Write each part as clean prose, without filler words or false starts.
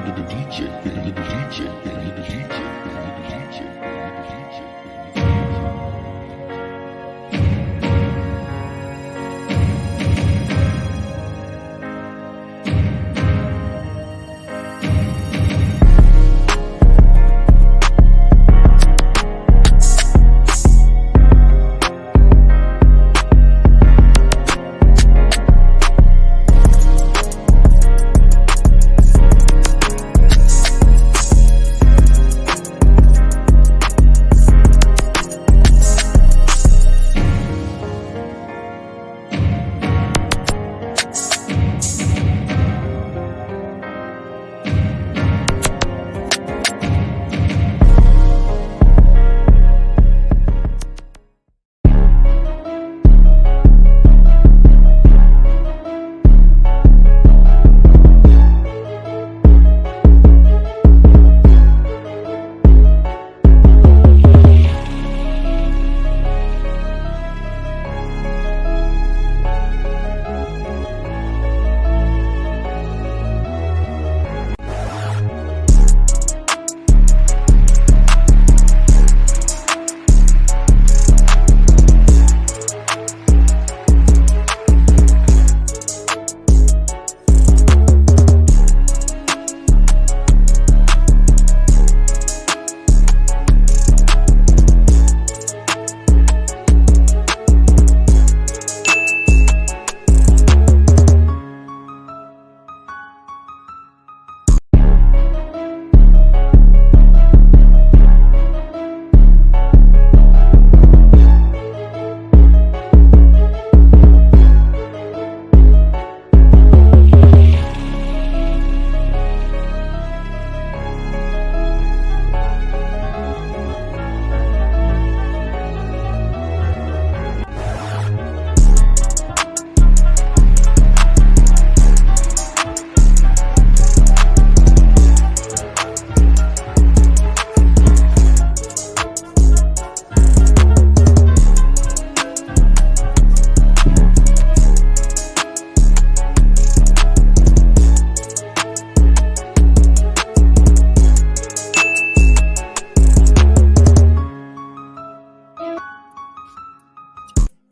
the DJ, the DJ, the DJ, the DJ.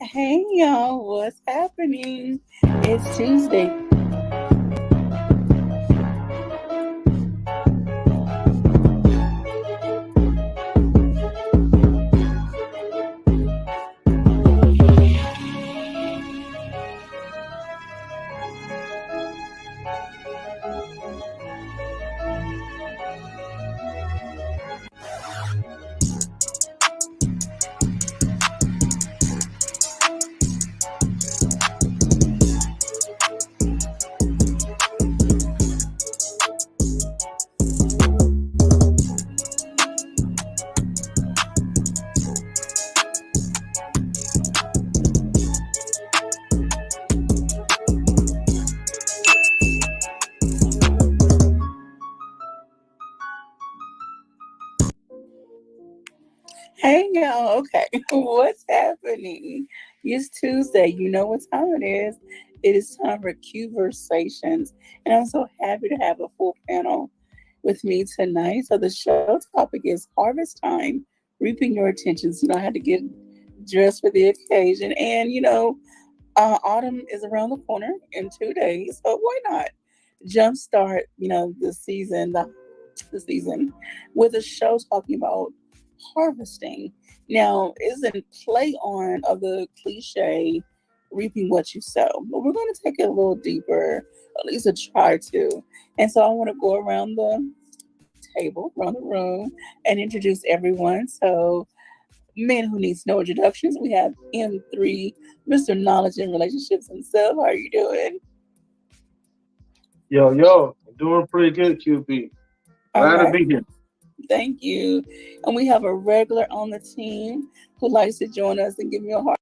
Hey y'all, what's happening? It's Tuesday. Hey y'all, okay, what's happening? It's Tuesday. You know what time it is. It is time for Conversations, and I'm so happy to have a full panel with me tonight. So the show topic is harvest time, reaping your attentions. You know, I had to get dressed for the occasion, and autumn is around the corner in 2 days, so why not jumpstart, the season with a show talking about harvesting. Now, isn't play on of the cliche reaping what you sow, but we're going to take it a little deeper, at least a try to. And so I want to go around the table, around the room, and introduce everyone. So, men who needs no introductions, we have M3, Mr. Knowledge and Relationships himself. How are you doing? Yo, I'm doing pretty good, QB. All Glad to right. be here. Thank you. And we have a regular on the team who likes to join us and give me a hard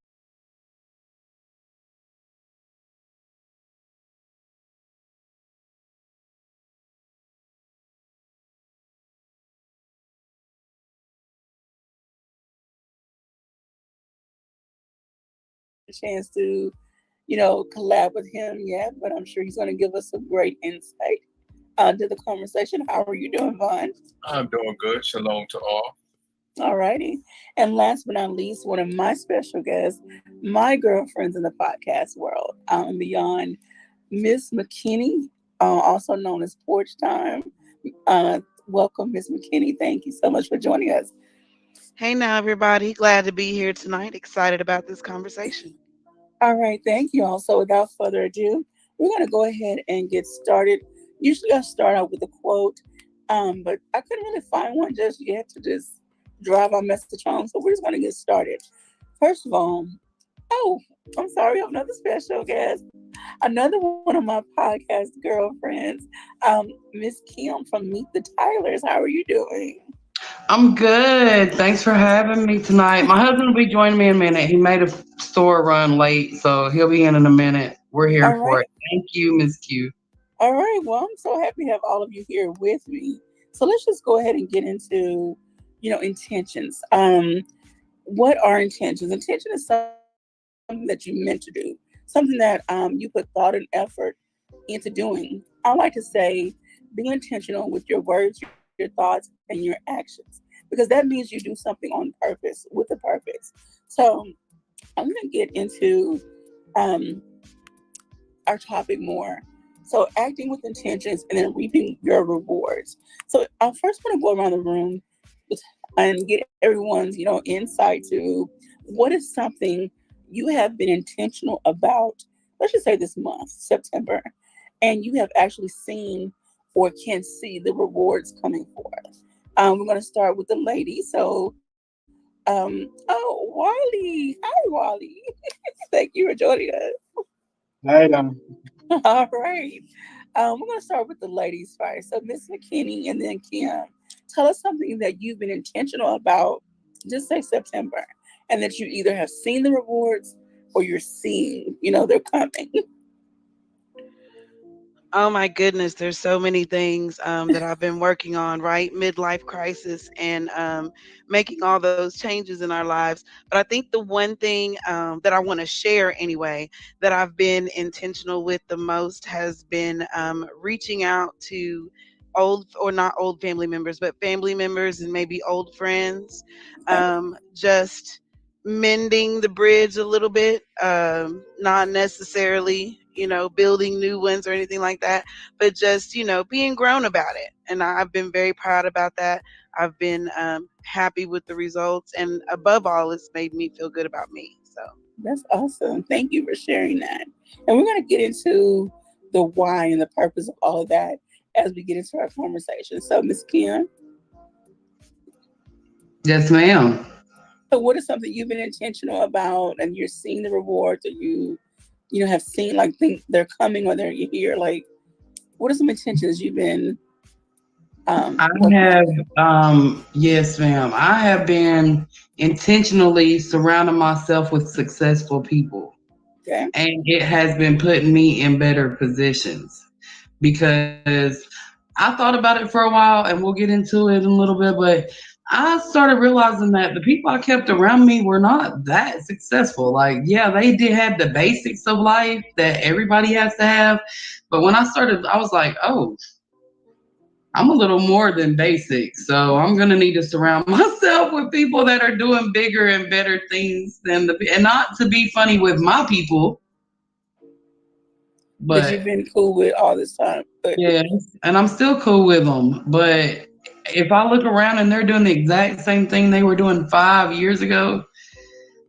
chance to, collab with him yet, but I'm sure he's going to give us some great insight. to the conversation. How are you doing, Vaughn? I'm doing good. Shalom to all. All righty. And last but not least, one of my special guests, my girlfriends in the podcast world, and beyond, Miss McKinney, also known as Porch Time. Welcome, Miss McKinney. Thank you so much for joining us. Hey now, everybody. Glad to be here tonight. Excited about this conversation. All right, thank you all. So without further ado, we're going to go ahead and get started. Usually I start out with a quote, but I couldn't really find one just yet to just drive our message home. So we're just going to get started. First of all, oh, I'm sorry, we have another special guest. Another one of my podcast girlfriends, Miss Kim from Meet the Tylers. How are you doing? I'm good. Thanks for having me tonight. My husband will be joining me in a minute. He made a store run late, so he'll be in a minute. We're All here for right. it. Thank you, Miss Q. All right. Well, I'm so happy to have all of you here with me. So let's just go ahead and get into, intentions. What are intentions? Intention is something that you meant to do, something that you put thought and effort into doing. I like to say, be intentional with your words, your thoughts, and your actions, because that means you do something on purpose with a purpose. So I'm going to get into um, our topic more. So acting with intentions and then reaping your rewards. So I first want to go around the room and get everyone's, insight to what is something you have been intentional about, let's just say this month, September, and you have actually seen or can see the rewards coming forth. We're going to start with the lady. So, Wally. Hi, Wally. Thank you for joining us. Right. All right. We're going to start with the ladies first. So, Miss McKinney and then Kim, tell us something that you've been intentional about, just say September, and that you either have seen the rewards or you're seeing, they're coming. Oh my goodness, there's so many things that I've been working on, right? Midlife crisis and making all those changes in our lives. But I think the one thing that I want to share anyway, that I've been intentional with the most has been reaching out to old or not old family members, but family members and maybe old friends, just mending the bridge a little bit, not necessarily, building new ones or anything like that, but just, being grown about it. And I've been very proud about that. I've been happy with the results. And above all, it's made me feel good about me. So That's awesome. Thank you for sharing that. And we're going to get into the why and the purpose of all of that as we get into our conversation. So, Miss Kim, Yes, ma'am. so what is something you've been intentional about and you're seeing the rewards, or have seen, like, think they're coming or they're here? Like, what are some intentions you've been I working on? have, yes, ma'am. I have been intentionally surrounding myself with successful people, Okay. and it has been putting me in better positions because I thought about it for a while, and we'll get into it in a little bit, but I started realizing that the people I kept around me were not that successful. Like, yeah, they did have the basics of life that everybody has to have. But when I started, I was like, oh, I'm a little more than basic. So I'm going to need to surround myself with people that are doing bigger and better things and not to be funny with my people, That you've but been cool with all this time. But yeah, and I'm still cool with them. But if I look around and they're doing the exact same thing they were doing 5 years ago,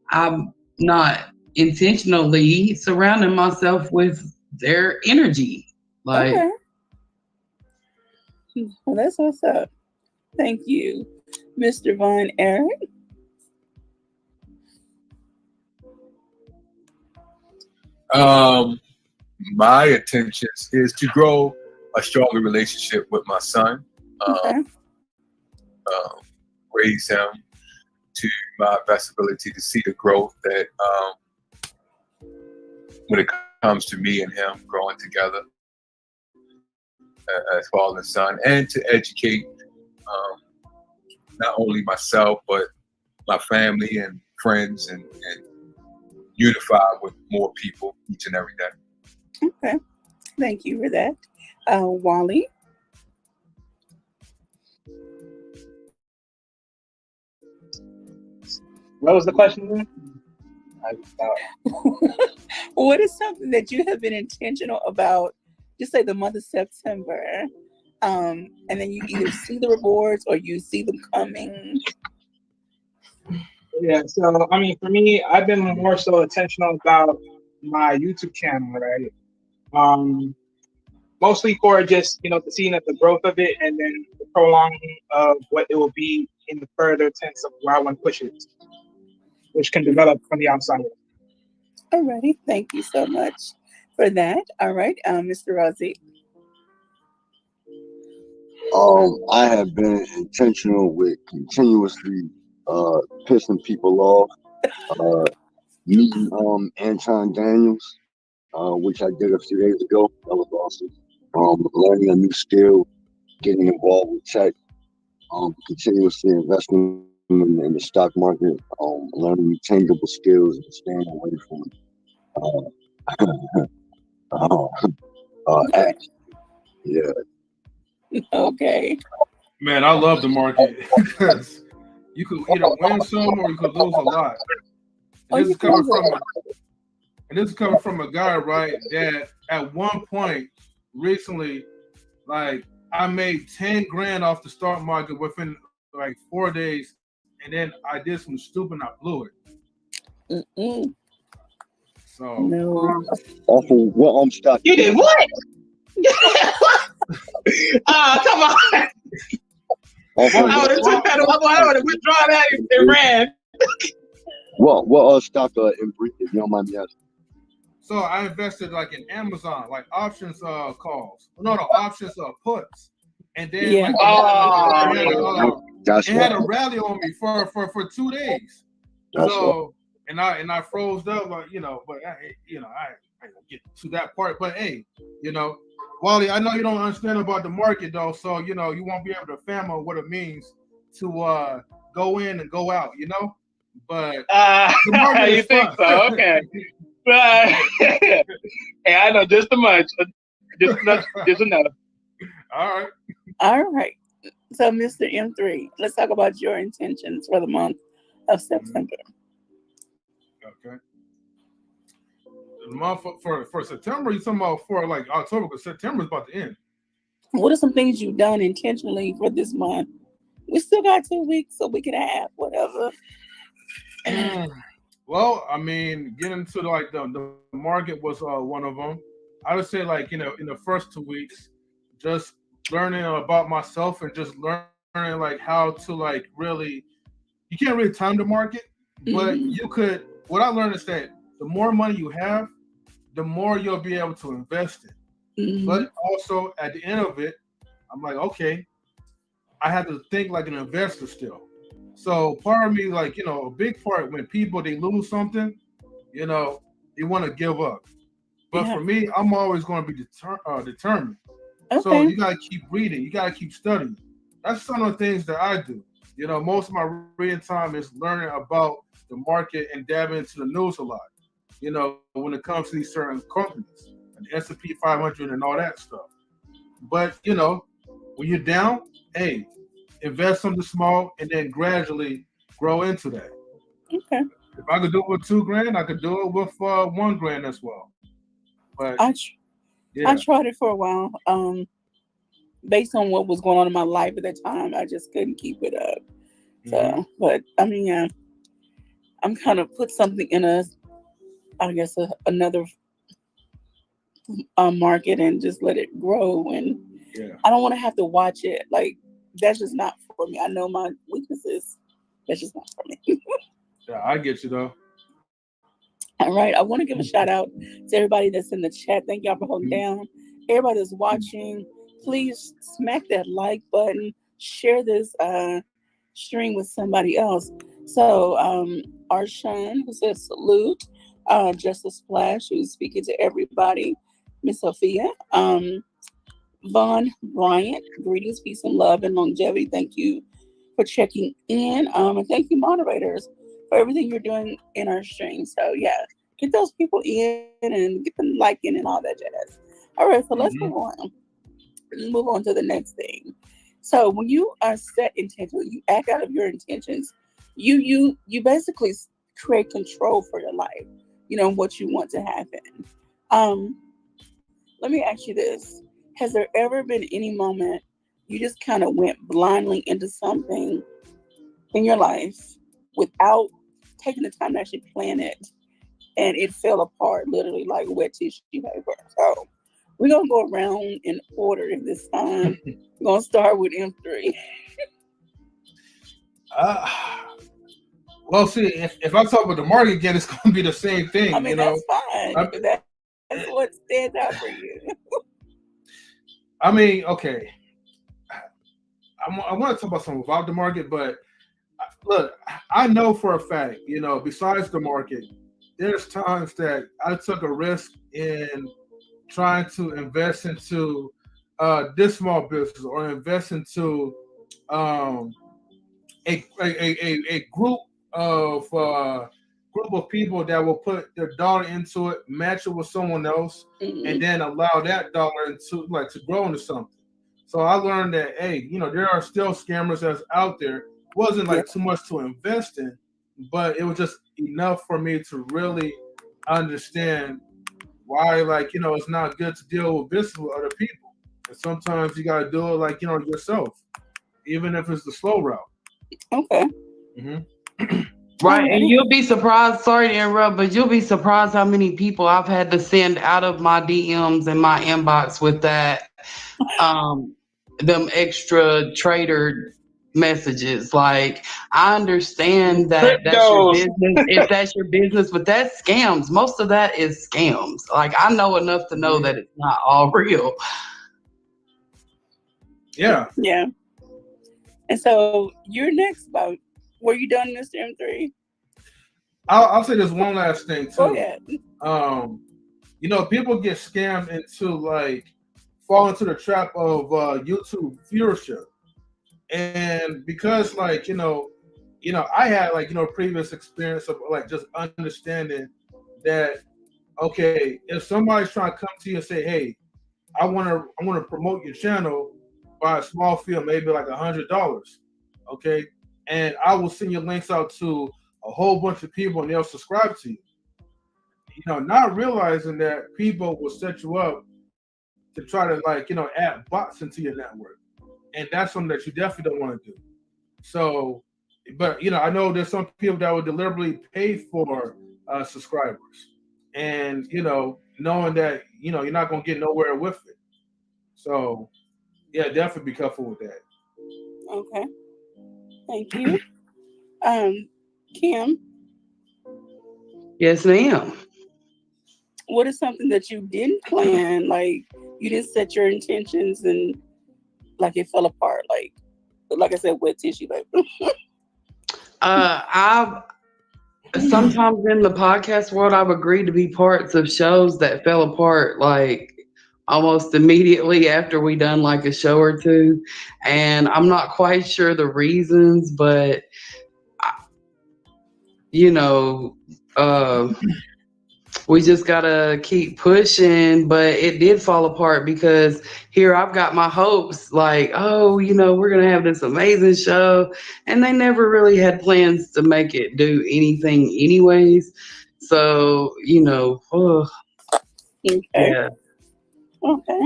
I'm not intentionally surrounding myself with their energy. Like, okay. Well, that's what's up. Thank you, Mr. Von Eric. Um, my intentions is to grow a stronger relationship with my son, um, Okay. raise him to my best ability to see the growth that when it comes to me and him growing together as father and son, and to educate not only myself but my family and friends and unify with more people each and every day. Okay. Thank you for that. Wally. What was the question again? What is something that you have been intentional about, just say the month of September, and then you either see the rewards or you see them coming? Yeah, so I mean, for me, I've been more so intentional about my YouTube channel, right? Mostly for just the seeing of the growth of it, and then the prolonging of what it will be in the further tense of where I want to push it, which can develop from the outside. Alrighty, thank you so much for that. All right, Mr. Rossi. I have been intentional with continuously pissing people off. Meeting Anton Daniels, which I did a few days ago. That was awesome. Learning a new skill, getting involved with tech, continuously investing in the stock market, learning new tangible skills and staying away from action. Yeah. Okay. Man, I love the market because you could either win some or you could lose a lot. And this is coming from a guy, right, that at one point recently, like, I made 10 grand off the stock market within like 4 days, and then I did some stupid and I blew it. Mm-mm. So No. Off of what stock? You did what? Come on. Off I of would have took that. I would have withdrawn that and ran. what stock in brief, if you don't mind me asking? So I invested like in Amazon, like options calls. No, options puts. And then Yeah. That's it had a rally on me for 2 days. That's So and I froze up, like, but I ain't gonna get to that part. But hey, Wally, I know you don't understand about the market though, so you won't be able to fathom what it means to go in and go out, But the market you is think fun. so? Okay. Hey, I know just as much. Just enough. All right. So, Mr. M3, let's talk about your intentions for the month of September. Okay. The month for September, you talking about for like October, because September is about to end. What are some things you've done intentionally for this month? We still got 2 weeks, a week and a half, whatever. Well, I mean, getting to like the market was one of them. I would say like in the first 2 weeks, just learning about myself and just learning like how to like really, you can't really time the market, but you could. What I learned is that the more money you have, the more you'll be able to invest in. But also at the end of it, I'm like, okay, I have to think like an investor still. So part of me, like, a big part when people, they lose something, they want to give up. But for me, I'm always going to be determined. Okay. So you got to keep reading. You got to keep studying. That's some of the things that I do. Most of my reading time is learning about the market and dabbing into the news a lot. When it comes to these certain companies, the S&P 500 and all that stuff. But, when you're down, hey, invest something small and then gradually grow into that. Okay. If I could do it with $2,000, I could do it with $1,000 as well. But I tried it for a while. Based on what was going on in my life at that time, I just couldn't keep it up. So, but I mean, I'm kind of put something in another market and just let it grow. And I don't want to have to watch it. Like, that's just not for me. I know my weaknesses. That's just not for me. Yeah, I get you though. All right. I want to give a shout out to everybody that's in the chat. Thank y'all for holding down. Everybody that's watching, please smack that like button. Share this stream with somebody else. So Arshan, who says salute. Justice Splash, who's speaking to everybody. Miss Sophia. Vaughn Bryant, greetings, peace, and love, and longevity. Thank you for checking in. And thank you, moderators, for everything you're doing in our stream. So, yeah, get those people in and get them liking and all that jazz. All right, so let's move on. Move on to the next thing. So, when you are set intentionally, you act out of your intentions you basically create control for your life. You know what you want to happen. Um, Let me ask you this: has there ever been any moment you just kind of went blindly into something in your life without taking the time to actually plan it, and it fell apart literally like wet tissue paper? So we're gonna go around in order this time. We're gonna start with M3. Uh, well, see, if I talk about the market again, it's going to be the same thing. I mean, that's fine. I, That's what stands out for you. I mean, okay. I want to talk about something about the market, but look, I know for a fact, besides the market, there's times that I took a risk in trying to invest into this small business or invest into um, a group of people that will put their dollar into it, match it with someone else, and then allow that dollar to grow into something. So I learned that there are still scammers that's out there. Wasn't too much to invest in, but it was just enough for me to really understand why it's not good to deal with business with other people. And sometimes you gotta do it yourself, even if it's the slow route. Okay. Mm-hmm. Right, and you'll be surprised. Sorry to interrupt, but you'll be surprised how many people I've had to send out of my DMs and my inbox with that, them extra trader messages. Like, I understand that that's your business, if that's your business, but that's scams. Most of that is scams. Like, I know enough to know that it's not all real. Yeah. Yeah. And so you're next, Bob. Were you done, Mr. M3? I'll say this one last thing too. Go ahead. People get scammed into fall into the trap of YouTube viewership, and because I had previous experience of just understanding that if somebody's trying to come to you and say, hey, I want to promote your channel by a small fee, maybe $100, okay, and I will send your links out to a whole bunch of people and they'll subscribe to you. Not realizing that people will set you up to try to add bots into your network, and that's something that you definitely don't want to do. So, but I know there's some people that will deliberately pay for subscribers, and knowing that you're not going to get nowhere with it. So, yeah, definitely be careful with that. Okay. Thank you. Kim, Yes, ma'am. what is something that you didn't plan? Like you didn't set your intentions and it fell apart. Like I said, wet tissue paper. I've sometimes in the podcast world, I've agreed to be parts of shows that fell apart almost immediately after we done a show or two, and I'm not quite sure the reasons, but we just gotta keep pushing. But it did fall apart because here I've got my hopes we're gonna have this amazing show, and they never really had plans to make it do anything anyways. So Okay. yeah. Okay.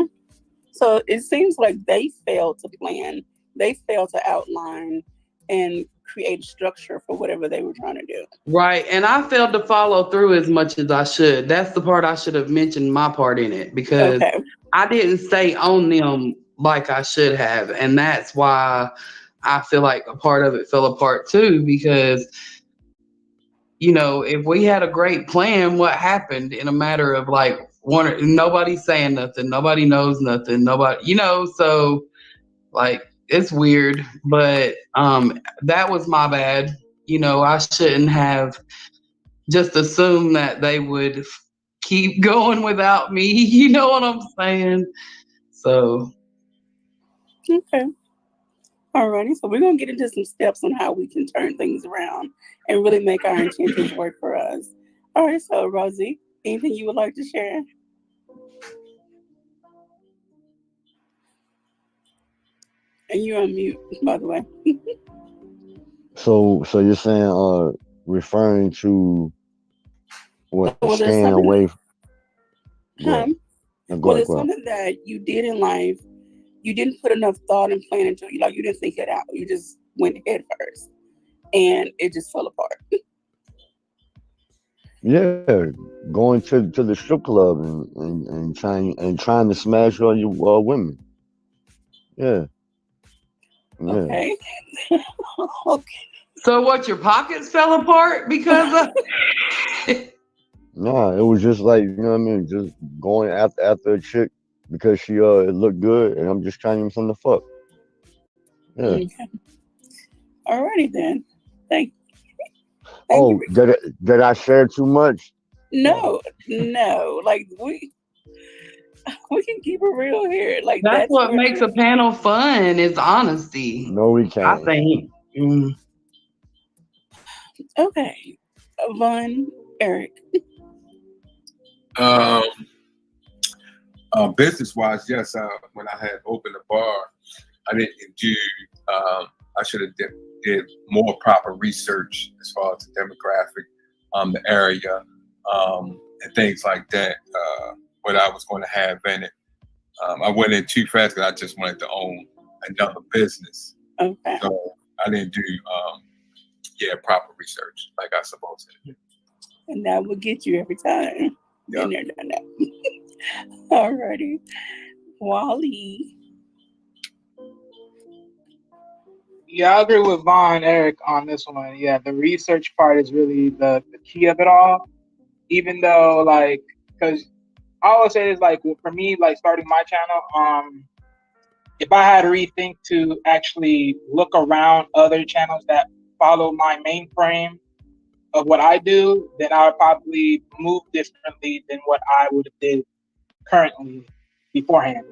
So it seems like they failed to plan. They failed to outline and create a structure for whatever they were trying to do. Right. And I failed to follow through as much as I should. That's the part I should have mentioned my part in it, because I didn't stay on them like I should have. And that's why I feel like a part of it fell apart too, because if we had a great plan, what happened in a matter of nobody's saying nothing, nobody knows nothing, nobody, so it's weird, but that was my bad. I shouldn't have just assumed that they would keep going without me. You know what I'm saying? So. Okay. Alrighty. So we're going to get into some steps on how we can turn things around and really make our intentions work for us. All right. So Rosie, anything you would like to share? And you're on mute, by the way. So you're saying referring to what Well, there's staying something, away. Go ahead. huh? No, go Well, ahead. there's Go ahead. something that you did in life. You didn't put enough thought and plan into it. Like you didn't think it out. You just went head first, and it just fell apart. Yeah, going to the strip club and trying to smash all you women. Yeah, yeah. Okay. Okay. So what? Your pockets fell apart because of? Nah, it was just like, you know what I mean, just going after a chick because she looked good, and I'm just trying something to fuck. Yeah. Okay. Alrighty then. Thank you. Oh, did I share too much? No, no. Like we can keep it real here. Like That's that's what where makes a panel fun is honesty. No, we I can't. think. okay. Von Eric. Business wise, yes. When I had opened the bar, I didn't do. I should have did more proper research as far as the demographic, the area, and things like that. What I was going to have in it. I went in too fast because I just wanted to own another business. Okay. So I didn't do proper research like I supposed to. And that will get you every time. Yeah. Been there, done that. Alrighty. Wally. Yeah, I agree with Von Eric on this one. Yeah, the research part is really the key of it all. Even though, like, because I always say is like for me, like starting my channel, if I had to rethink to actually look around other channels that follow my main frame of what I do, then I would probably move differently than what I would have did currently beforehand.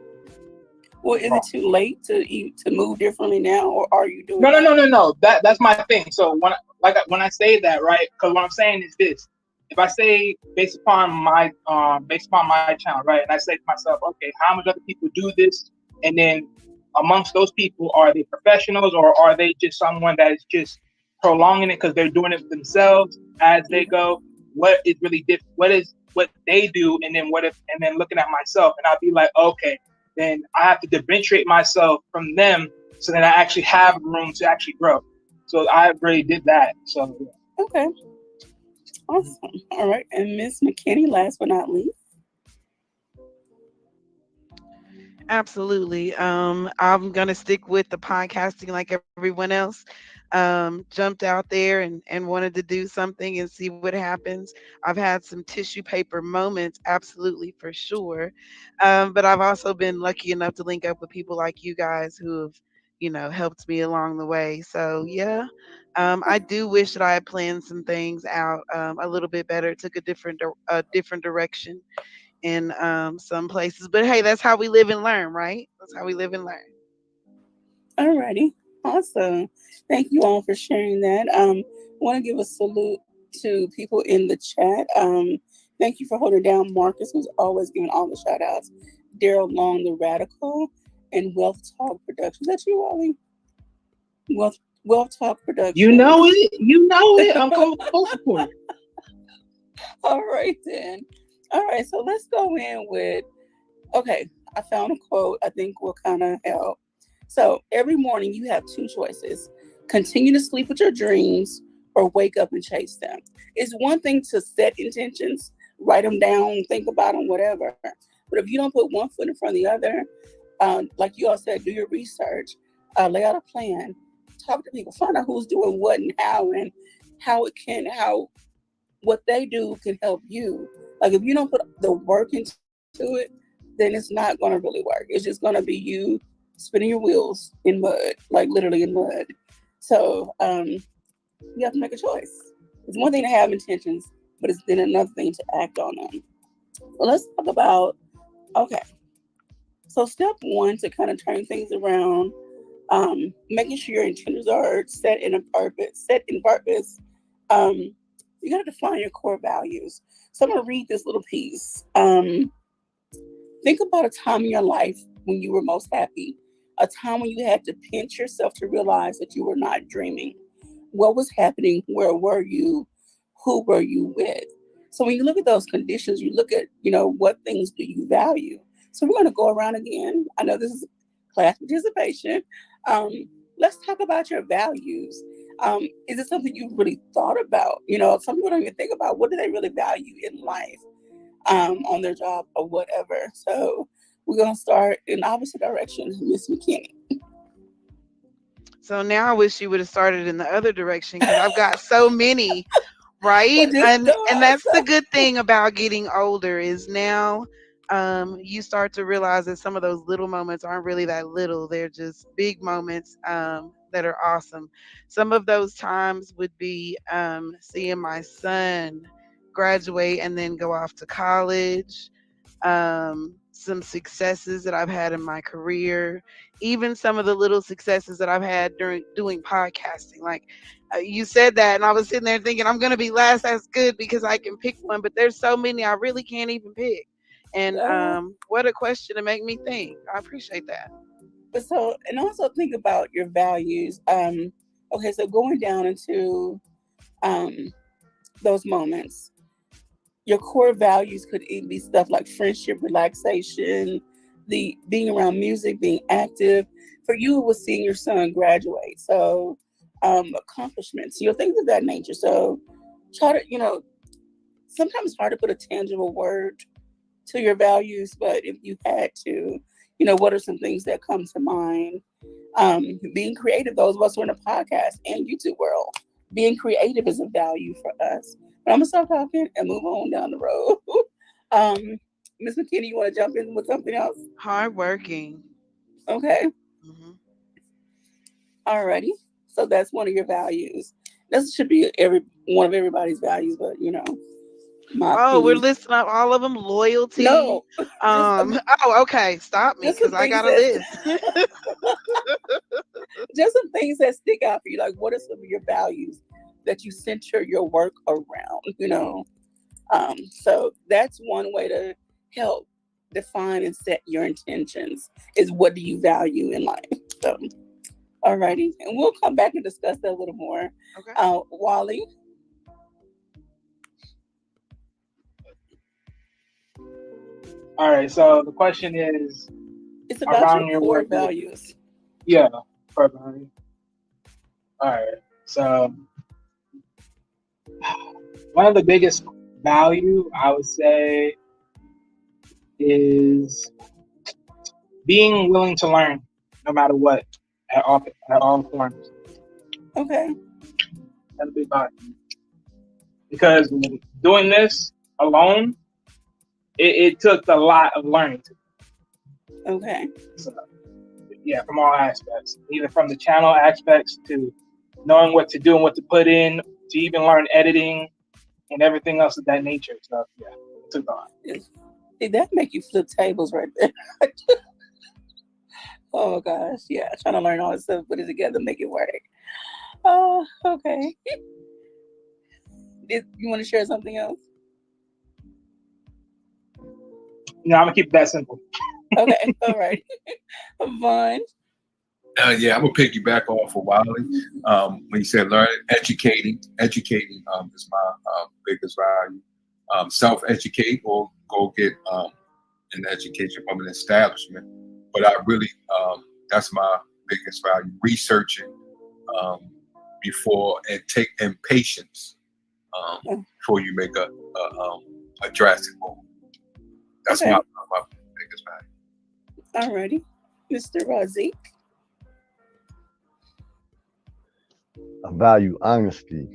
Well, is it too late to move differently now, or are you doing? No. That's my thing. So when I say that, right? Because what I'm saying is this: if I say based upon my channel, right, and I say to myself, okay, how much other people do this, and then amongst those people, are they professionals or are they just someone that is just prolonging it because they're doing it themselves as they go? What is really different? What they do, and then looking at myself, and I'll be like, okay, then I have to differentiate myself from them so that I actually have room to actually grow. So I really did that. So Okay. Awesome. All right. And Miss McKinney, last but not least. Absolutely. I'm gonna stick with the podcasting like everyone else. Jumped out there and wanted to do something and see what happens. I've had some tissue paper moments, absolutely for sure. But I've also been lucky enough to link up with people like you guys who have, helped me along the way. So yeah, I do wish that I had planned some things out a little bit better, took a different direction in some places. But hey, that's how we live and learn, right? That's how we live and learn. Alrighty. Awesome. Thank you all for sharing that. Want to give a salute to people in the chat. Thank you for holding down Marcus, who's always giving all the shout outs. Daryl Long, the Radical, and Wealth Talk Productions. That's you, Wally. Wealth Talk Productions. You know it. I'm full support. All right then. All right, so let's go in with, okay, I found a quote I think will kind of help. So every morning you have two choices: continue to sleep with your dreams or wake up and chase them. It's one thing to set intentions, write them down, think about them, whatever. But if you don't put one foot in front of the other, like you all said, do your research, lay out a plan, talk to people, find out who's doing what and how what they do can help you. Like if you don't put the work into it, then it's not going to really work. It's just going to be you spinning your wheels in mud, like literally in mud. So you have to make a choice. It's one thing to have intentions, but it's then another thing to act on them. Well, let's talk about, okay. So step one to kind of turn things around, making sure your intentions are set in purpose. You got to define your core values. So I'm going to read this little piece. Think about a time in your life when you were most happy, a time when you had to pinch yourself to realize that you were not dreaming. what was happening, where were you, who were you with. So when you look at those conditions, you look at, what things do you value. So we're going to go around again. I know this is class participation. Um, let's talk about your values. Is it something you really thought about? Some people don't even think about what do they really value in life, on their job or whatever. So we're going to start in opposite direction, Miss McKinney. So now I wish you would have started in the other direction because I've got so many, right? Well, just And that's the start. good thing about getting older is now you start to realize that some of those little moments aren't really that little. They're just big moments that are awesome. Some of those times would be seeing my son graduate and then go off to college, some successes that I've had in my career, even some of the little successes that I've had during doing podcasting. Like you said that, and I was sitting there thinking, I'm going to be last. That's good because I can pick one, but there's so many I really can't even pick. And Uh, what a question to make me think. I appreciate that. so, and also think about your values. Okay, so going down into um, those moments, your core values could even be stuff like friendship, relaxation, the being around music, being active. For you, it was seeing your son graduate. So, accomplishments, things of that nature. So, try to, sometimes it's hard to put a tangible word to your values, but if you had to, what are some things that come to mind? Being creative, those of us who are in the podcast and YouTube world, being creative is a value for us. But I'm gonna stop talking and move on down the road. Miss McKinney, you want to jump in with something else? Hardworking. Okay, Hmm. alrighty. So that's one of your values. This should be every one of everybody's values, but my Oh, we're opinion. listing up all of them. Loyalty. No, just Oh, okay. Stop me just because some I things got a that list. just some things that stick out for you. Like, what are some of your values that you center your work around? So that's one way to help define and set your intentions. Is what do you value in life? So, alrighty, and we'll come back and discuss that a little more. Okay. Wally, All right. So the question is it's about your around your core work. values. Yeah. Perfect. All right. So one of the biggest value I would say is being willing to learn no matter what at all forms. Okay, That's a big value. Because doing this alone, it took a lot of learning. okay, So, yeah, from all aspects, either from the channel aspects to knowing what to do and what to put in, to even learn editing and everything else of that nature. So yeah, it took a lot. Did that make you flip tables right there? Oh gosh, yeah, trying to learn all this stuff, put it together, make it work. Oh, okay. You want to share something else? I'm gonna keep it that simple. Okay, all right. Vaughn. Yeah, I'm gonna piggyback off of Wiley. When you said learning, educating is my biggest value. Self-educate or go get an education from an establishment. But I really, that's my biggest value. Researching before and patience before you make a drastic move. That's Okay. my biggest value. Alrighty. Mr. Razik. I value honesty.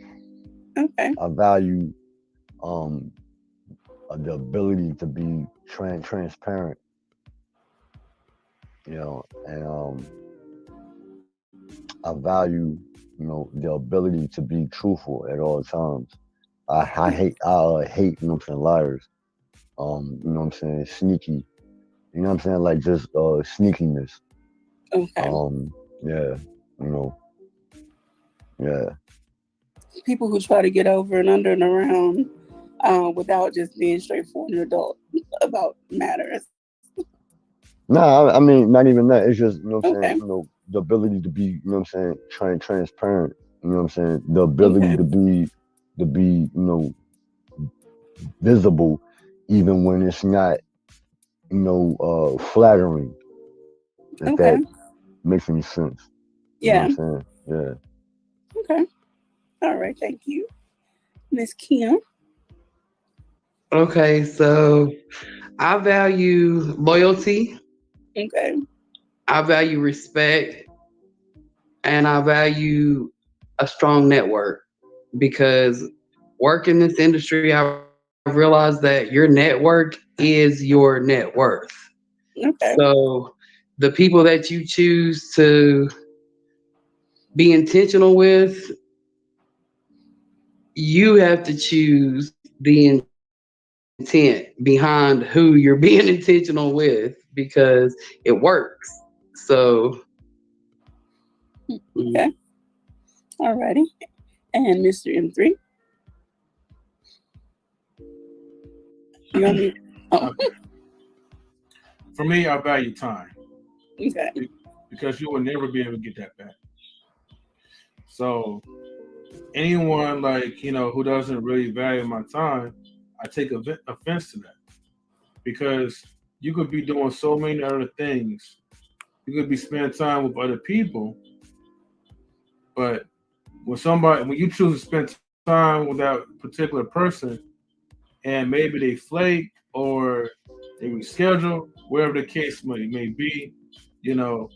Okay. I value the ability to be transparent. And I value, the ability to be truthful at all times. I hate, liars. Sneaky. Like just sneakiness. Okay. Yeah, yeah. People who try to get over and under and around without just being straightforward and adult about matters. No, I mean not even that. It's just Okay. the ability to be, transparent. You know what I'm saying? The ability Okay. to be, you know, visible, even when it's not, you know, flattering. If Okay. that makes any sense. You know Yeah. what I'm saying? Yeah. Okay. All right. Thank you, Miss Kim. Okay, so I value loyalty, Okay. I value respect, and I value a strong network because work in this industry, I've realized that your network is your net worth. Okay. So the people that you choose to be intentional with, you have to choose the intent behind who you're being intentional with because it works. So, mm, Okay. All righty. And Mr. M3, you on mute? Oh, Okay. For me, I value time okay. because you will never be able to get that back. So anyone like who doesn't really value my time, I take offense to that because you could be doing so many other things. You could be spending time with other people, but when you choose to spend time with that particular person, and maybe they flake or they reschedule, wherever the case may be, you know,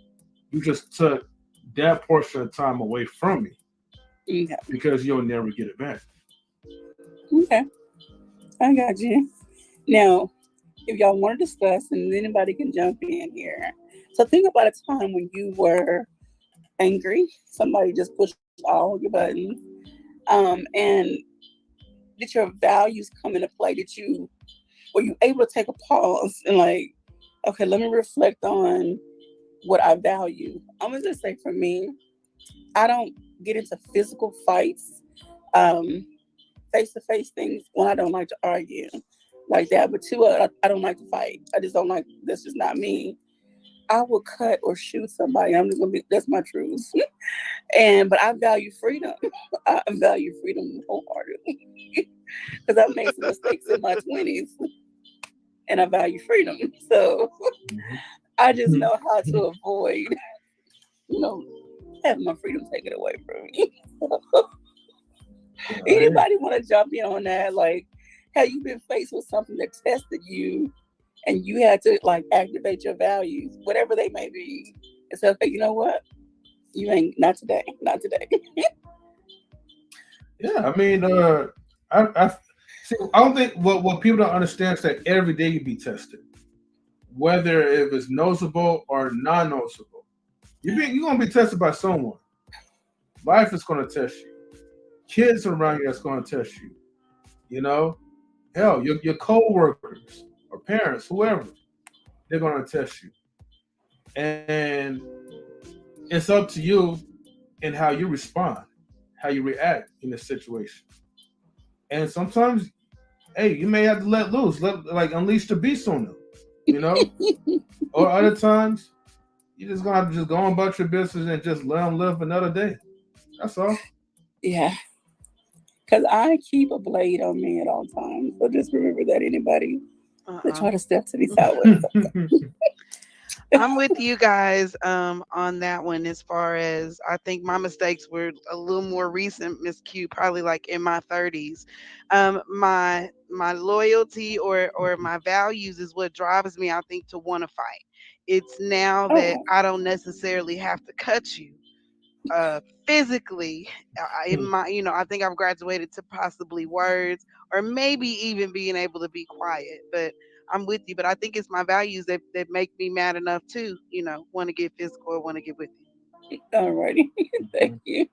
you just took that portion of time away from me Okay. because you'll never get it back. Okay. I got you. Now, if y'all want to discuss, and anybody can jump in here. So think about a time when you were angry. Somebody just pushed all your buttons. And did your values come into play? Were you able to take a pause and like, okay, let me reflect on what I value? I'm gonna just say for me, I don't get into physical fights, um, face to face things when I don't like to argue like that. But two, I don't like to fight. I just don't like. That's just not me. I will cut or shoot somebody. I'm just gonna be. That's my truth. But I value freedom. I value freedom wholeheartedly because I've made some mistakes in my 20s, and I value freedom. So I just know how to avoid, you know, having my freedom taken away from me. Anybody want to jump in on that? Like, have you been faced with something that tested you and you had to like activate your values, whatever they may be, and say, okay, you know what? You ain't not today, not today. Yeah, I mean, I see. I don't think what people don't understand is that every day you be tested, whether if it's noticeable or non-noticeable. You're gonna be tested by someone. Life is gonna test you. Kids around you that's gonna test you. You know, hell, your co-workers or parents, whoever, they're gonna test you, and it's up to you and how you respond, how you react in the situation. And sometimes, hey, you may have to let loose, like unleash the beast on them, you know. Or other times, you just gonna have to just go on about your business and just let them live another day. That's all. Yeah, because I keep a blade on me at all times. So just remember that anybody that try to step to these outlets. I'm with you guys on that one as far as I think my mistakes were a little more recent, Miss Q, probably like in my 30s. My loyalty or my values is what drives me, I think, to want to fight. It's now that Oh, I don't necessarily have to cut you physically. In my, I think I've graduated to possibly words or maybe even being able to be quiet, but I'm with you. But I think it's my values that make me mad enough to want to get physical or want to get with you. all righty. Thank you.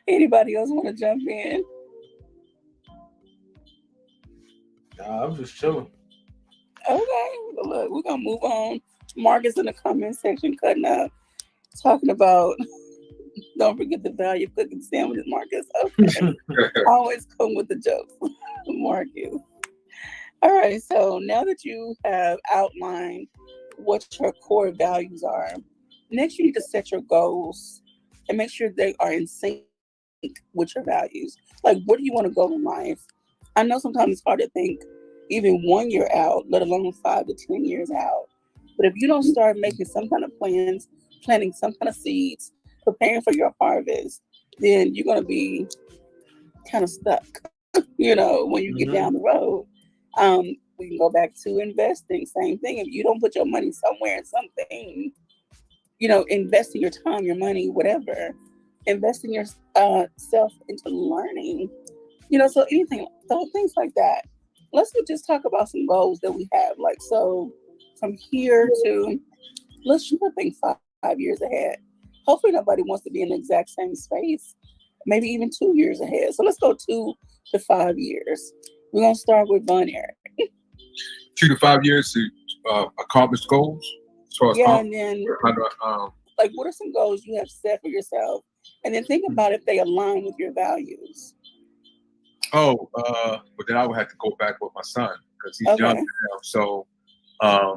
Anybody else want to jump in? Nah, I'm just chilling. Okay, well, look, we're gonna move on. Marcus in the comment section cutting up, talking about don't forget the value of cooking sandwiches, Marcus. Okay. Always come with the jokes, Marcus. All right, so now that you have outlined what your core values are, next you need to set your goals and make sure they are in sync with your values. Like, where do you want to go in life? I know sometimes it's hard to think even 1 year out, let alone 5 to 10 years out. But if you don't start making some kind of plans, planting some kind of seeds, preparing for your harvest, then you're going to be kind of stuck, when you get down the road. We can go back to investing. Same thing. If you don't put your money somewhere in something, investing your time, your money, whatever, investing your self into learning, so anything, so things like that. Let's just talk about some goals that we have. Like, so from here to, let's shoot, I think 5 years ahead. Hopefully nobody wants to be in the exact same space, maybe even 2 years ahead. So let's go 2 to 5 years. We're going to start with Von Eric. 2 to 5 years to accomplish goals? As far as and then, like, what are some goals you have set for yourself? And then think about if they align with your values. But then I would have to go back with my son because he's young now. So, I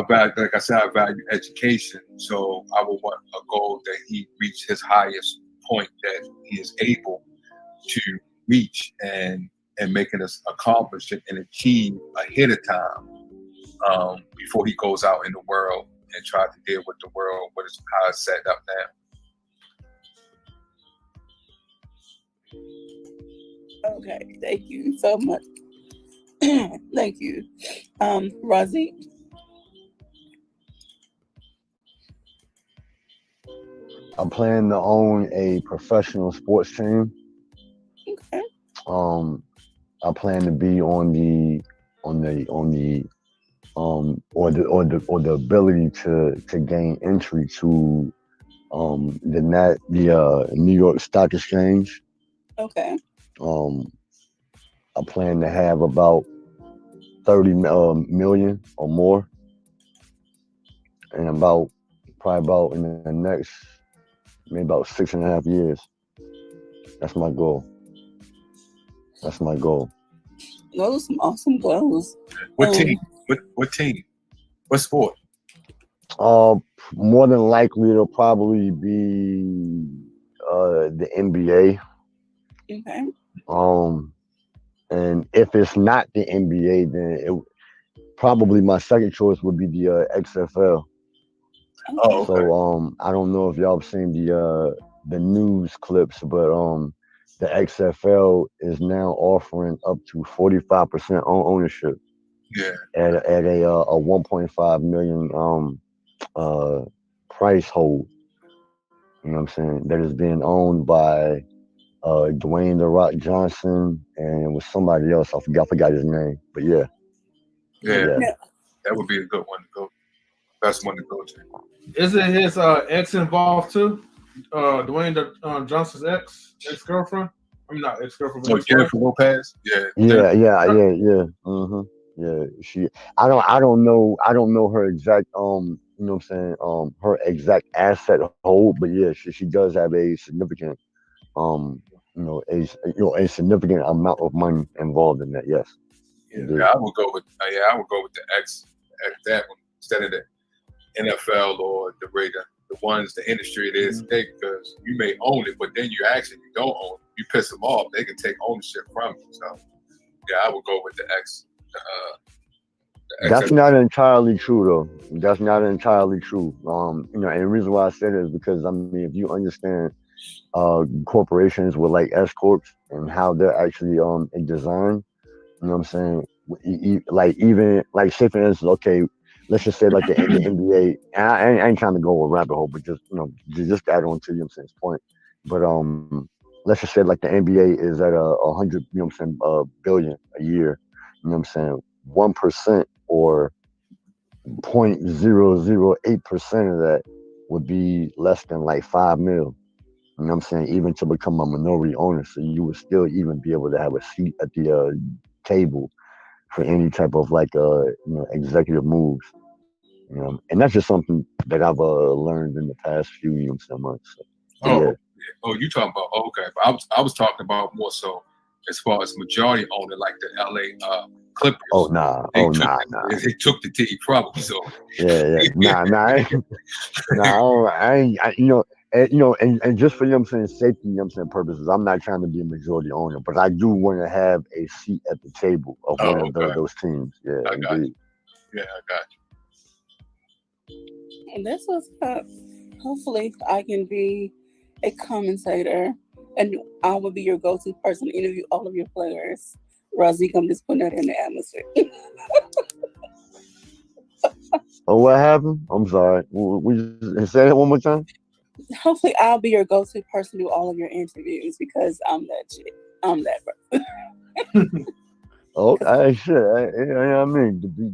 value, like I said, I value education. So I would want a goal that he reach his highest point that he is able to reach and making us accomplish it and achieve ahead of time before he goes out in the world and try to deal with the world, how it's set up now. Okay, thank you so much. Thank you. Razi? I plan to own a professional sports team. Okay. I plan to be on the ability to gain entry to the New York Stock Exchange. Okay. I plan to have about 30 million or more, and probably about in the next maybe about 6.5 years. That's my goal. Those are some awesome goals. What team? What team? What sport? More than likely it'll probably be the NBA. Okay. And if it's not the NBA, then probably my second choice would be the XFL. Oh, okay. So I don't know if y'all have seen the news clips, but the XFL is now offering up to 45% ownership. Yeah. At a 1.5 million price hold. You know what I'm saying? That is being owned by Dwayne "The Rock" Johnson, and it was somebody else. I forgot his name, but yeah. That would be a good one to go. Best one to go to. Isn't his ex involved too? Dwayne Johnson's ex-girlfriend? I mean, not ex-girlfriend. Oh, Jennifer Lopez. Yeah. Mm-hmm. Yeah. I don't know her exact you know what I'm saying, her exact asset hold, but yeah, she does have a significant a significant amount of money involved in that. Yes. Yeah, I would go with the X that one instead of the NFL or the ones, the industry it is today, because you may own it, but then you don't own it. You piss them off, they can take ownership from you. So yeah, I would go with the X. That's not entirely true though. That's not entirely true. And the reason why I said it is because if you understand corporations with like S corps and how they're actually designed, you know what I'm saying? Like even like say for instance, okay, let's just say like the NBA. And I ain't trying to go a rabbit hole, but just just add on to his point. But let's just say like the NBA is at 100, billion a year. You know what I'm saying? 1% or 0.008% of that would be less than like 5 mil. You know what I'm saying? Even to become a minority owner, so you would still even be able to have a seat at the table for any type of like executive moves. And that's just something that I've learned in the past few months. So, you talking about okay? But I was talking about more so as far as majority owner, like the LA Clippers. Nah. They took the team from them. So yeah. Nah. I And and just for safety, purposes, I'm not trying to be a majority owner, but I do want to have a seat at the table of one Oh, of okay. those teams. Yeah, I got indeed. you. Yeah, I got And that's what's up. Hopefully, I can be a commentator, and I will be your go-to person to interview all of your players. Razik, I'm just putting that in the atmosphere. Oh, what happened? I'm sorry. We just say that one more time. Hopefully, I'll be your go-to person to do all of your interviews because I'm that chick. I'm that person. Oh, I shit. I mean, to be,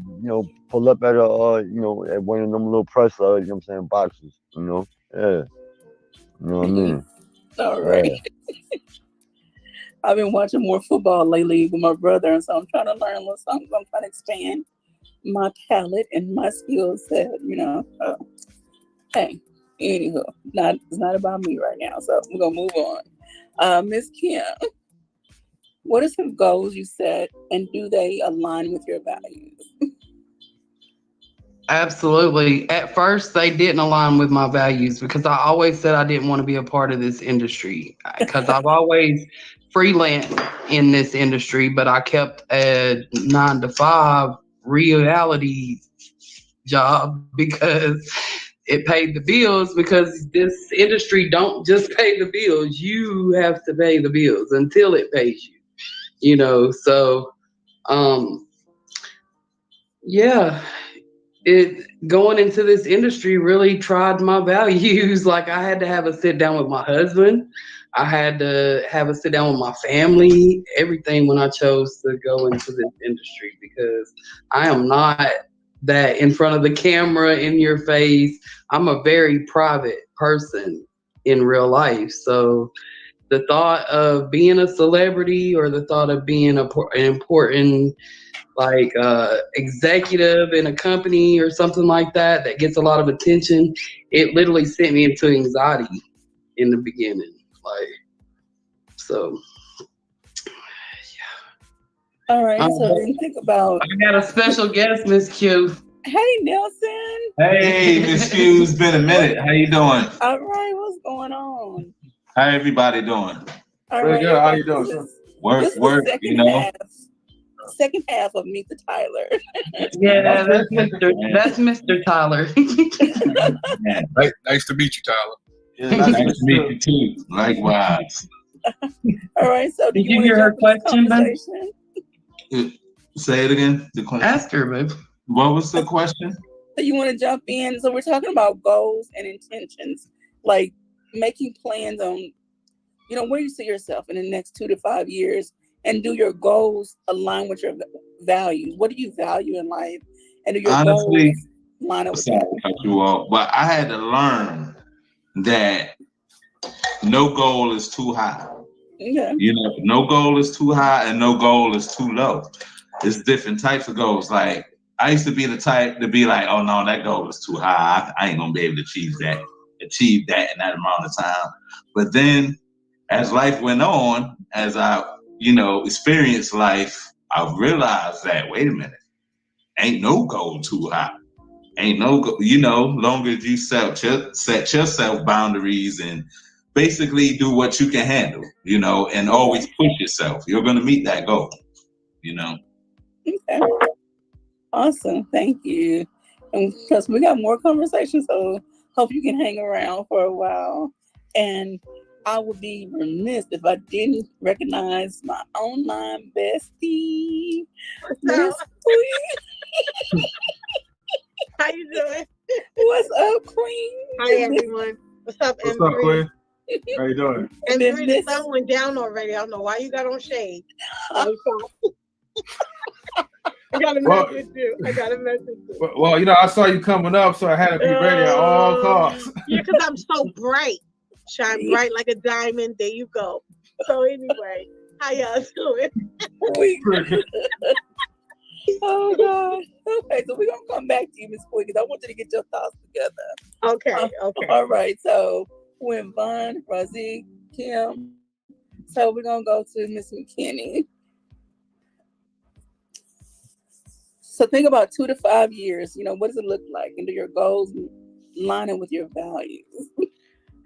pull up at at one of them little press, boxes. Yeah. You know what I mean? All Yeah. right. I've been watching more football lately with my brother, and so I'm trying to learn a little something. I'm trying to expand my palate and my skill set. Hey, anywho, it's not about me right now, so we're gonna move on. Miss Kim, what are some goals you set, and do they align with your values? Absolutely. At first, they didn't align with my values because I always said I didn't want to be a part of this industry because I've always freelanced in this industry, but I kept a 9 to 5 reality job because it paid the bills, because this industry don't just pay the bills. You have to pay the bills until it pays you. So yeah, it going into this industry really tried my values. Like, I had to have a sit down with my husband. I had to have a sit down with my family, everything, when I chose to go into this industry, because I am not that in front of the camera, in your face. I'm a very private person in real life. So the thought of being a celebrity, or the thought of being an important executive in a company or something like that gets a lot of attention, it literally sent me into anxiety in the beginning. So All right, so then think about. I got a special guest, Miss Q. Hey, Nelson. Hey, Miss Q, it's been a minute. How you doing? All right, what's going on? How everybody doing? All Very right, good. How you doing, sir? Work, this is the second second half of Meet the Tyler. Yeah, that's Mr. Tyler. Nice to meet you, Tyler. Yeah, nice to meet you too. Likewise. All right, so Did you hear her question, Ben? Say it again. The question. Ask her, babe. What was the question? So you want to jump in? So we're talking about goals and intentions, like making plans on, where you see yourself in the next 2 to 5 years, and do your goals align with your values? What do you value in life, and do your Honestly, goals line up with sorry to cut you off, but I had to learn that no goal is too high. Yeah. No goal is too high and no goal is too low. It's different types of goals. Like, I used to be the type to be like, oh no, that goal is too high. I ain't gonna be able to achieve that in that amount of time. But then as life went on, as I, experienced life, I realized that, wait a minute, ain't no goal too high. Ain't no, long as you set yourself boundaries and basically do what you can handle, and always push yourself, you're going to meet that goal, Okay. Awesome. Thank you. And because we got more conversations, so hope you can hang around for a while. And I would be remiss if I didn't recognize my online bestie, Miss Queen. How you doing? What's up, Queen? Hi, everyone. What's up, What's M3? up, Queen? How you doing? M3, the sun went down already. I don't know why you got on shade. I got a message too. Well, I saw you coming up, so I had to be ready at all costs. Yeah, because I'm so bright. Shine bright like a diamond. There you go. So anyway, how y'all doing? Oh God. Okay, so we're gonna come back to you, Miss Queen, because I want you to get your thoughts together. Okay. All right. So when Von, Razik, Kim. So we're gonna go to Miss McKinney. So think about 2 to 5 years. What does it look like? And do your goals line up with your values?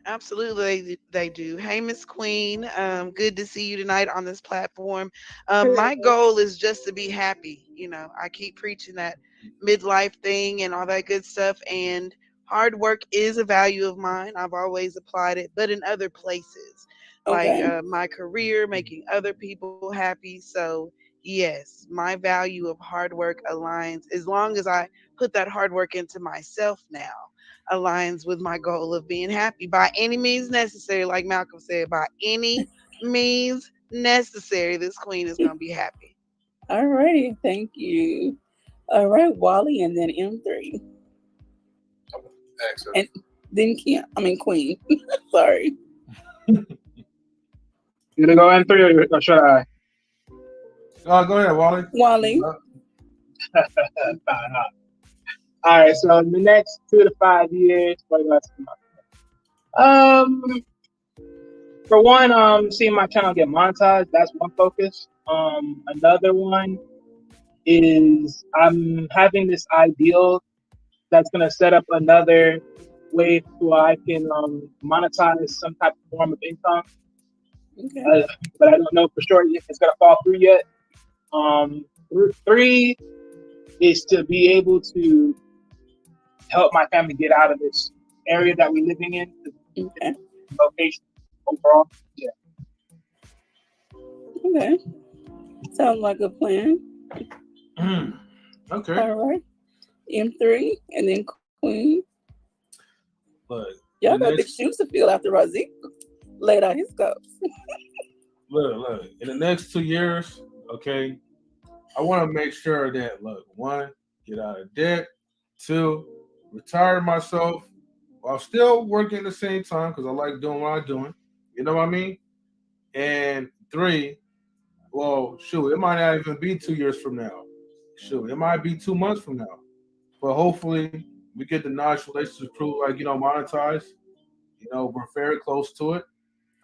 Absolutely, they do. Hey, Miss Queen. Good to see you tonight on this platform. My Hello. goal is just to be happy. You know, I keep preaching that midlife thing and all that good stuff. And hard work is a value of mine. I've always applied it, but in other places, like Okay. my career, making other people happy. So, yes, my value of hard work aligns as long as I put that hard work into myself now aligns with my goal of being happy by any means necessary. Like Malcolm said, by any means necessary, this queen is going to be happy. All righty. Thank you. All right, Wally, and then M3, Excellent. and then Kim. I mean Queen. Sorry. You gonna go M3 or should I? Go ahead, Wally. Wally. Fine, all right. So in the next 2 to 5 years, what do I see myself? For one, seeing my channel get monetized. That's one focus. Another one is I'm having this ideal that's gonna set up another way so I can monetize some type of form of income. Okay. But I don't know for sure if it's gonna fall through yet. 3 is to be able to help my family get out of this area that we're living in, the Okay. location overall. Yeah. Okay. Sounds like a plan. Okay. All right. M3, and then Queen. Look, Y'all the got big next, shoes to fill after Razik laid out his cups. look. In the next 2 years, okay, I want to make sure that, look, 1, get out of debt. 2, retire myself while still working at the same time because I like doing what I'm doing. You know what I mean? And 3, well, shoot, it might not even be 2 years from now. Shoot, it might be 2 months from now. But hopefully we get the Notch relationship crew, like, monetized. We're very close to it.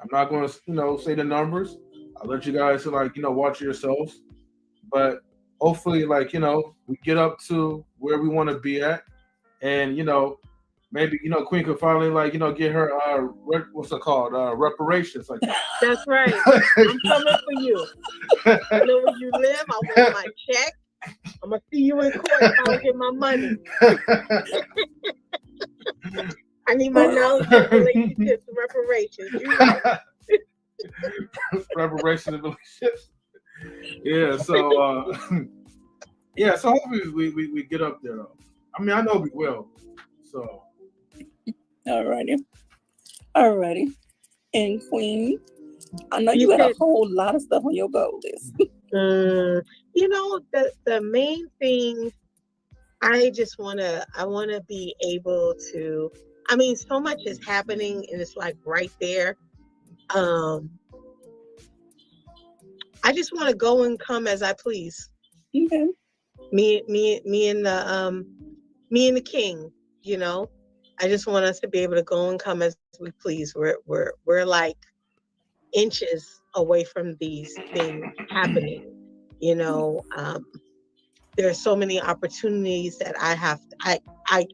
I'm not going to, say the numbers. I'll let you guys, watch it yourselves. But hopefully, we get up to where we want to be at. And, maybe, Queen could finally, get her, what's it called? Reparations. Like that. That's right. I'm coming for you. I know where you live. I want my check. I'm gonna see you in court if I don't get my money. I need my knowledge of relationships and reparations. You right. Reparations and relationships. Yeah, so so hopefully we get up there though. I mean, I know we will. So All righty. And Queen, I know you You got a said, whole lot of stuff on your goal list. the main thing I want to be able to. I mean, so much is happening, and it's like right there. I just want to go and come as I please. Okay. Me and the king. I just want us to be able to go and come as we please. We're like inches away from these things happening. There are so many opportunities that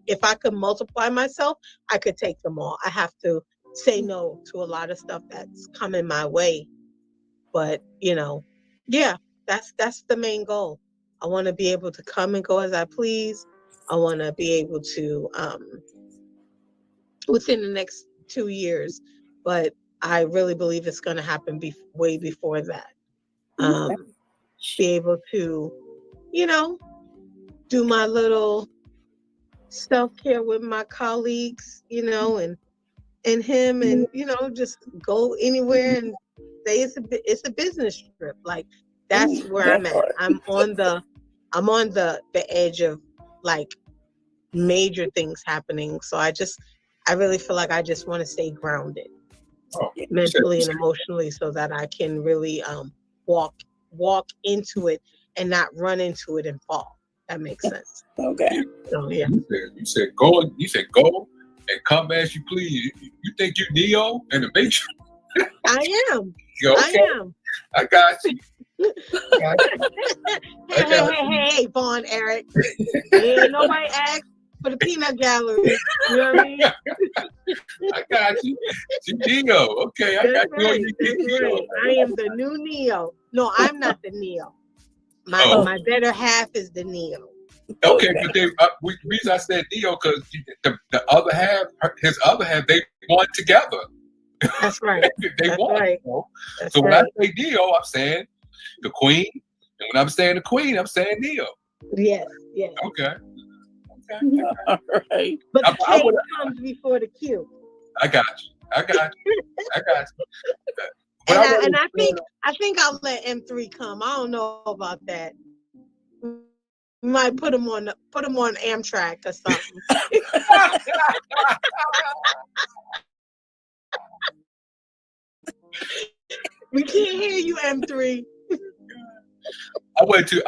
if I could multiply myself, I could take them all. I have to say no to a lot of stuff that's coming my way. But, yeah, that's the main goal. I want to be able to come and go as I please. I want to be able to, within the next 2 years, but I really believe it's going to happen way before that. Be able to, do my little self-care with my colleagues, and him, and just go anywhere and say it's a business trip. Like that's where I'm at. I'm on the edge of like major things happening. So I really feel like I just want to stay grounded mentally and emotionally so that I can really walk into it and not run into it and fall. That makes sense. Okay. So yeah. You said go and come as you please. You think you Neo in the Matrix? I am. Okay. I am. I got you. Hey, Vaughn, Eric. Ain't nobody asked for the peanut gallery. You know what I mean? I got you. See, Neo. Okay, I got That's you on right. your That's Neo. right. I am the new Neo. No, I'm not the Neo. Oh. My better half is the Neo. Okay, but they, reason I said Neo because the other half, his other half, they won together. That's right. They That's won. right. You know? That's So when right. I say Neo, I'm saying the Queen, and when I'm saying the Queen, I'm saying Neo. Yes, yes. Okay. All right. But the I K would- comes before the Q. I got you. I got you. But And I think I'll let M3 come. I don't know about that. We might put him on Amtrak or something. We can't hear you, M3. I went to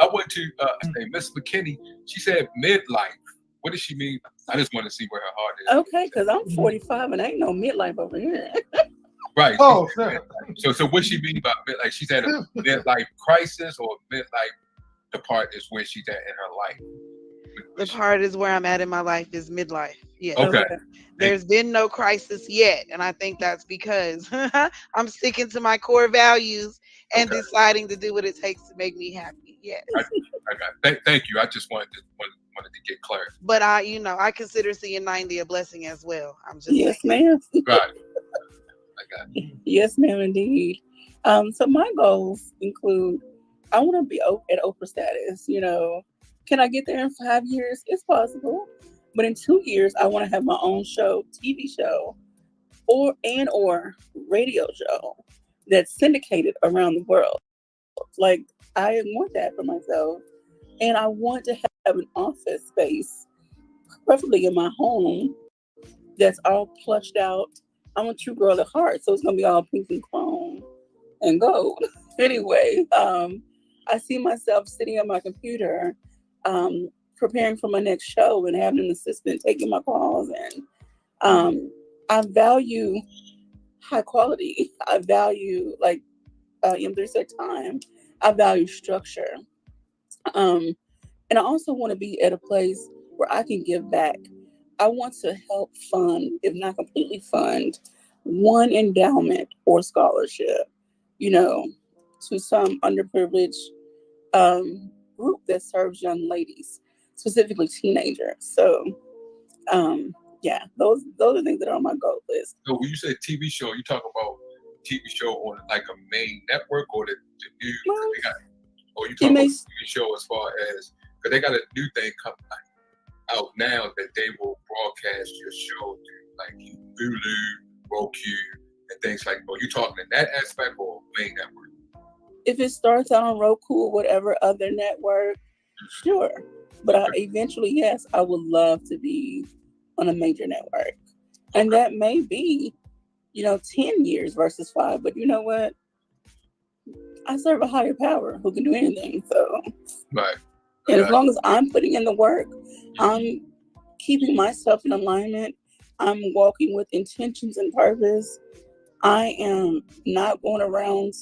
Miss McKinney. She said midlife. What does she mean? I just want to see where her heart is. Okay, because I'm 45 and ain't no midlife over here. Right. Oh, So what she mean by midlife? She's at a midlife crisis, or midlife, the part is where she's at in her life. The part is where I'm at in my life is midlife. Yeah. Okay. There's been no crisis yet, and I think that's because I'm sticking to my core values and deciding to do what it takes to make me happy. Yes. I got. Thank you. I just wanted to get clarity. But I consider seeing 90 a blessing as well. I'm just Yes, saying. ma'am. Right. I got you. Yes, ma'am, indeed. So my goals include I want to be at Oprah status. You know, can I get there in 5 years? It's possible. But in 2 years, I want to have my own show, TV show, or radio show that's syndicated around the world. Like, I want that for myself. And I want to have an office space, preferably in my home, that's all plushed out. I'm a true girl at heart, so it's going to be all pink and chrome and gold. Anyway, I see myself sitting at my computer, preparing for my next show and having an assistant taking my calls. And I value high quality. I value, like M3 said, time. I value structure. And I also want to be at a place where I can give back. I want to help fund, if not completely fund, one endowment or scholarship, to some underprivileged group that serves young ladies, specifically teenagers. So, yeah, those are things that are on my goal list. So when you say TV show, you talk about TV show on like a main network or the news? Or you talk about TV show as far as, because they got a new thing coming out now that they will broadcast your show through like Hulu, Roku, and things like that. Are you talking in that aspect or main network? If it starts out on Roku or whatever other network, sure. But eventually, yes, I would love to be on a major network. And that may be, 10 years versus 5. But you know what? I serve a higher power who can do anything. So, right. And as long as I'm putting in the work, I'm keeping myself in alignment, I'm walking with intentions and purpose, I am not going around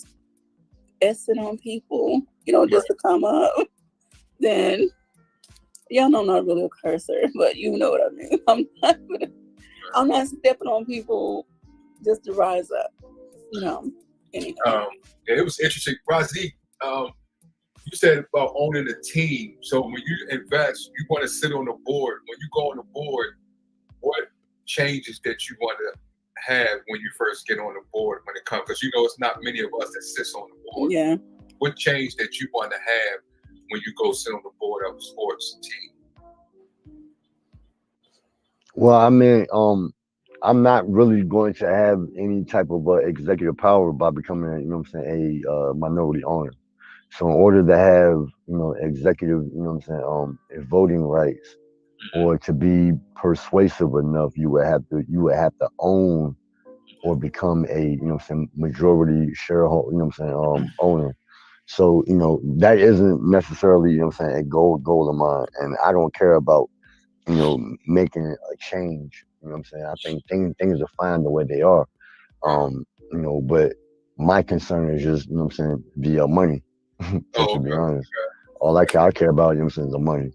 essing on people, just to come up, then y'all know I'm not really a cursor, but you know what I mean. I'm not stepping on people just to rise up, Anyway. It was interesting. Razi, you said about owning a team. So when you invest, you want to sit on the board. When you go on the board, what changes that you want to have when you first get on the board when it comes? Because it's not many of us that sits on the board. Yeah. What change that you want to have when you go sit on the board of a sports team? Well, I mean, I'm not really going to have any type of executive power by becoming, a minority owner. So in order to have, executive, voting rights, or to be persuasive enough, you would have to own or become a, majority shareholder, owner. So, that isn't necessarily, a goal of mine. And I don't care about, making a change. I think things are fine the way they are. But my concern is just, the money. To be honest. All I care about, is the money.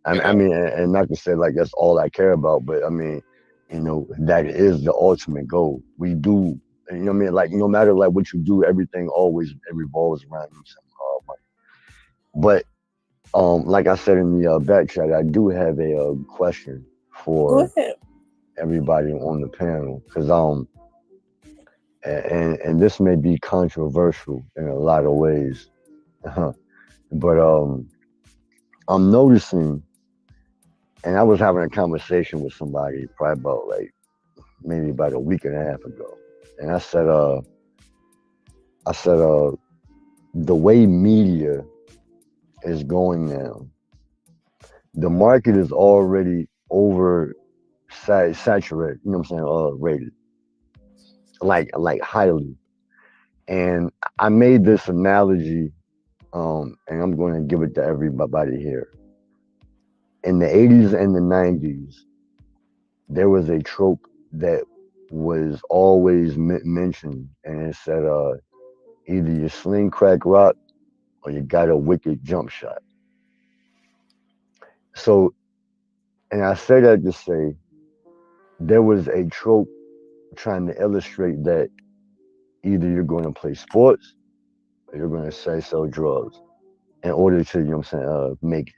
I mean, and not to say like that's all I care about, but I mean, you know, that is the ultimate goal. We do, you know what I mean? Like, no matter like what you do, everything always it revolves around money. But like I said in the back chat, I do have a question Go for ahead. everybody on the panel, because and this may be controversial in a lot of ways, but I'm noticing, and I was having a conversation with somebody probably about like maybe about a week and a half ago, and I said the way media is going now, the market is already over saturated. You know what I'm saying? Rated, like highly. And I made this analogy, and I'm going to give it to everybody here. In the 80s and the 90s, there was a trope that was always mentioned, and it said, either you sling crack rock or you got a wicked jump shot. So, and I say that to say there was a trope trying to illustrate that either you're going to play sports or you're going to sell drugs in order to, you know what I'm saying, make it.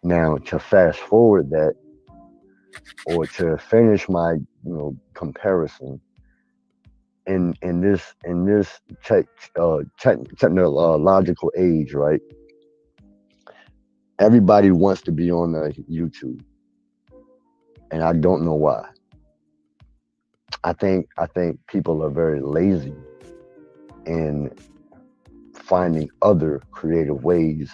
Now, to fast forward that, or to finish my, comparison, in this technological age, right? Everybody wants to be on YouTube, and I don't know why. I think people are very lazy in finding other creative ways.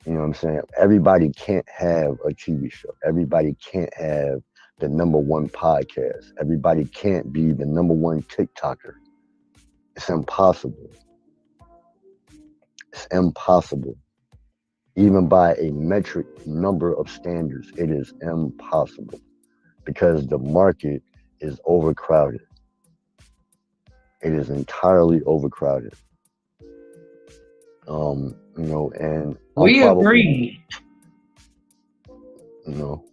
You know what I'm saying? Everybody can't have a TV show. Everybody can't have the #1 podcast. Everybody can't be the #1 TikToker. It's impossible. It's impossible. Even by a metric number of standards, it is impossible because the market is overcrowded. It is entirely overcrowded. And We agree.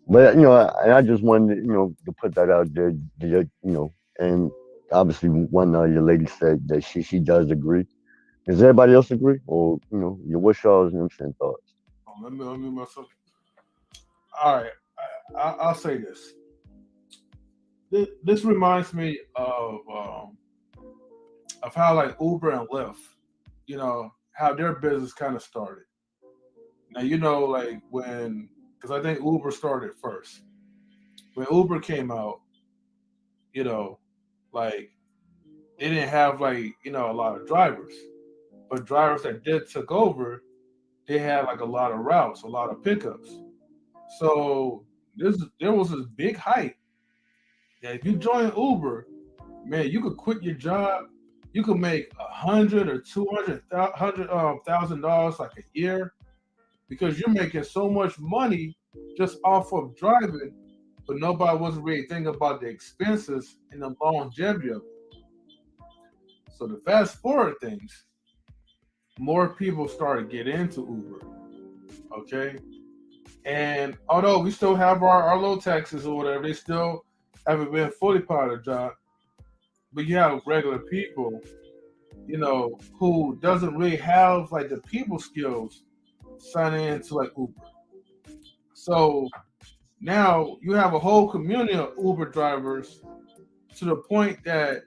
But and I just wanted to put that out there. And obviously one of your ladies said that she does agree. Does everybody else agree, or what's y'all's thoughts? Let me myself. All right, I'll say this. This reminds me of how like Uber and Lyft, how their business kind of started. Now like because I think Uber started first. When Uber came out, like they didn't have like a lot of drivers, but drivers that did took over, they had like a lot of routes, a lot of pickups. So there was this big hype that if you join Uber, man, you could quit your job. You could make $100,000 or $200,000 like a year because you're making so much money just off of driving, but nobody wasn't really thinking about the expenses and the longevity of it. So to fast forward things, more people started getting into Uber. Okay. And although we still have our low taxes or whatever, they still haven't been fully part of the job. But you have regular people, who doesn't really have like the people skills signing into like Uber. So now you have a whole community of Uber drivers to the point that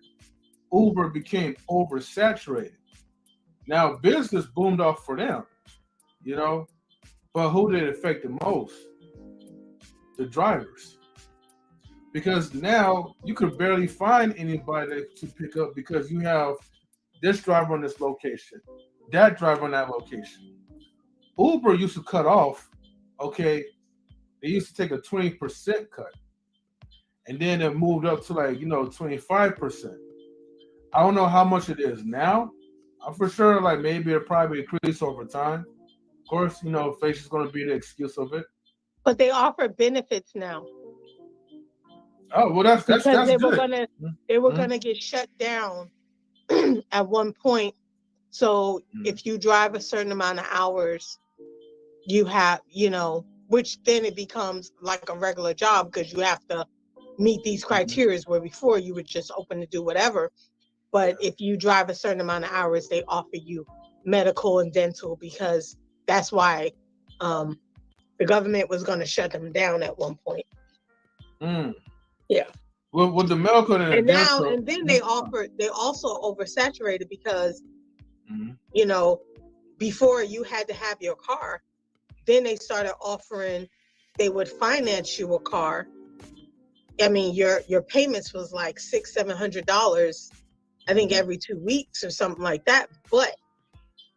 Uber became oversaturated. Now business boomed off for them, but who did it affect the most? The drivers. Because now you could barely find anybody to pick up because you have this driver on this location, that driver on that location. Uber used to cut off, okay, they used to take a 20% cut. And then it moved up to 25%. I don't know how much it is now. I'm for sure maybe it'll probably increase over time. Of course, inflation is going to be the excuse of it. But they offer benefits now. Oh well, that's because that's they good. were gonna get shut down at one point. So if you drive a certain amount of hours, you have which then it becomes like a regular job because you have to meet these criteria where before you were just open to do whatever. But if you drive a certain amount of hours, they offer you medical and dental because that's why the government was going to shut them down at one point. Yeah. Well, with the medical and And now, dental, and then they also oversaturated because, you know, before you had to have your car, then they started offering, they would finance you a car. I mean, your payments was like $600-700, I think every 2 weeks or something like that. But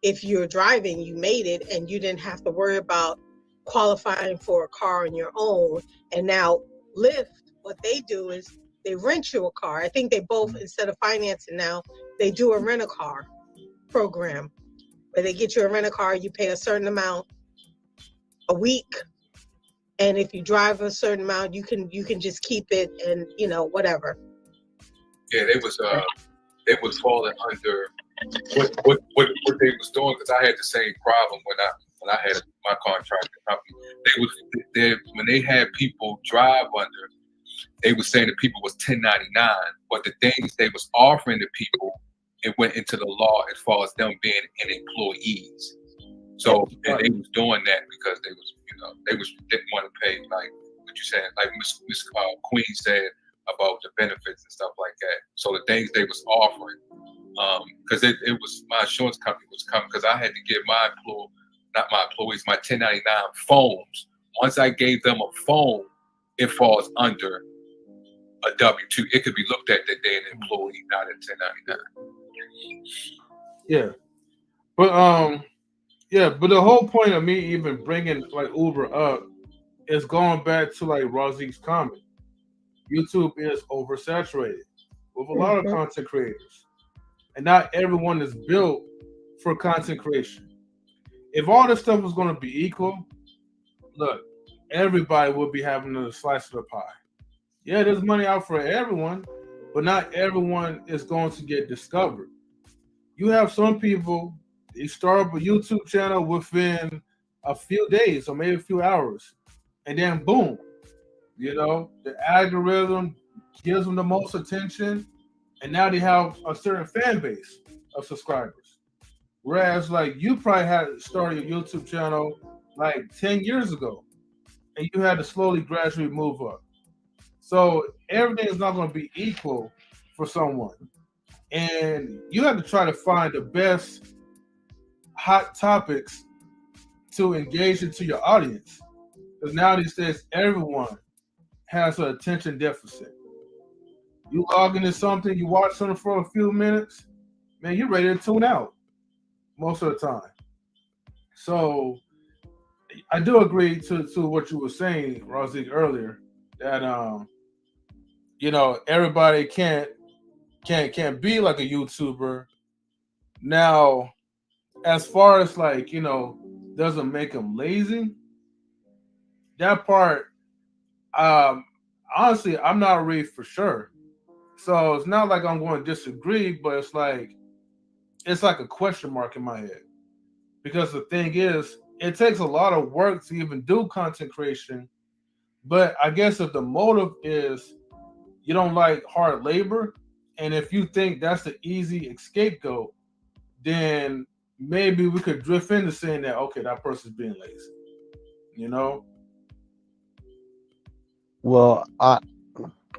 if you're driving, you made it and you didn't have to worry about qualifying for a car on your own. And now Lyft, what they do is they rent you a car. I think they both, instead of financing now, they do a rent-a-car program where they get you a rent-a-car, you pay a certain amount a week. And if you drive a certain amount, you can just keep it and, you know, whatever. Yeah, they was falling under what they was doing, because I had the same problem when I had my contracting company. When they had people drive under, they were saying that people was 1099, but the things they was offering to people, it went into the law as far as them being an employees. So and they was doing that because they was, you know, didn't want to pay, like what you saying, like Miss Queen said about the benefits and stuff like that. So the things they was offering, because it was, my insurance company was coming, because I had to give my employees, my 1099 phones. Once I gave them a phone, it falls under a W-2. It could be looked at that they're an employee, not a 1099. Yeah, but the whole point of me even bringing like Uber up is going back to like Raziq's comment. YouTube is oversaturated with a lot of content creators, and not everyone is built for content creation. If all this stuff was going to be equal, look, everybody would be having a slice of the pie. Yeah, there's money out for everyone, but not everyone is going to get discovered. You have some people, they start up a YouTube channel within a few days or maybe a few hours, and then boom, you know, the algorithm gives them the most attention, and now they have a certain fan base of subscribers. Whereas, like, you probably had started your YouTube channel like 10 years ago, and you had to slowly, gradually move up. So everything is not going to be equal for someone. And you have to try to find the best hot topics to engage into your audience. Because nowadays, everyone has an attention deficit. You log into something, you watch something for a few minutes, man, you're ready to tune out most of the time. So I do agree to what you were saying, Raziq, earlier, that you know, everybody can't be like a YouTuber. Now, as far as like, you know, doesn't make them lazy, that part, honestly, I'm not really for sure. So it's not like I'm going to disagree, but it's like a question mark in my head. Because the thing is, it takes a lot of work to even do content creation. But I guess if the motive is you don't like hard labor, and if you think that's the easy scapegoat, then maybe we could drift into saying that, okay, that person's being lazy, you know? Well,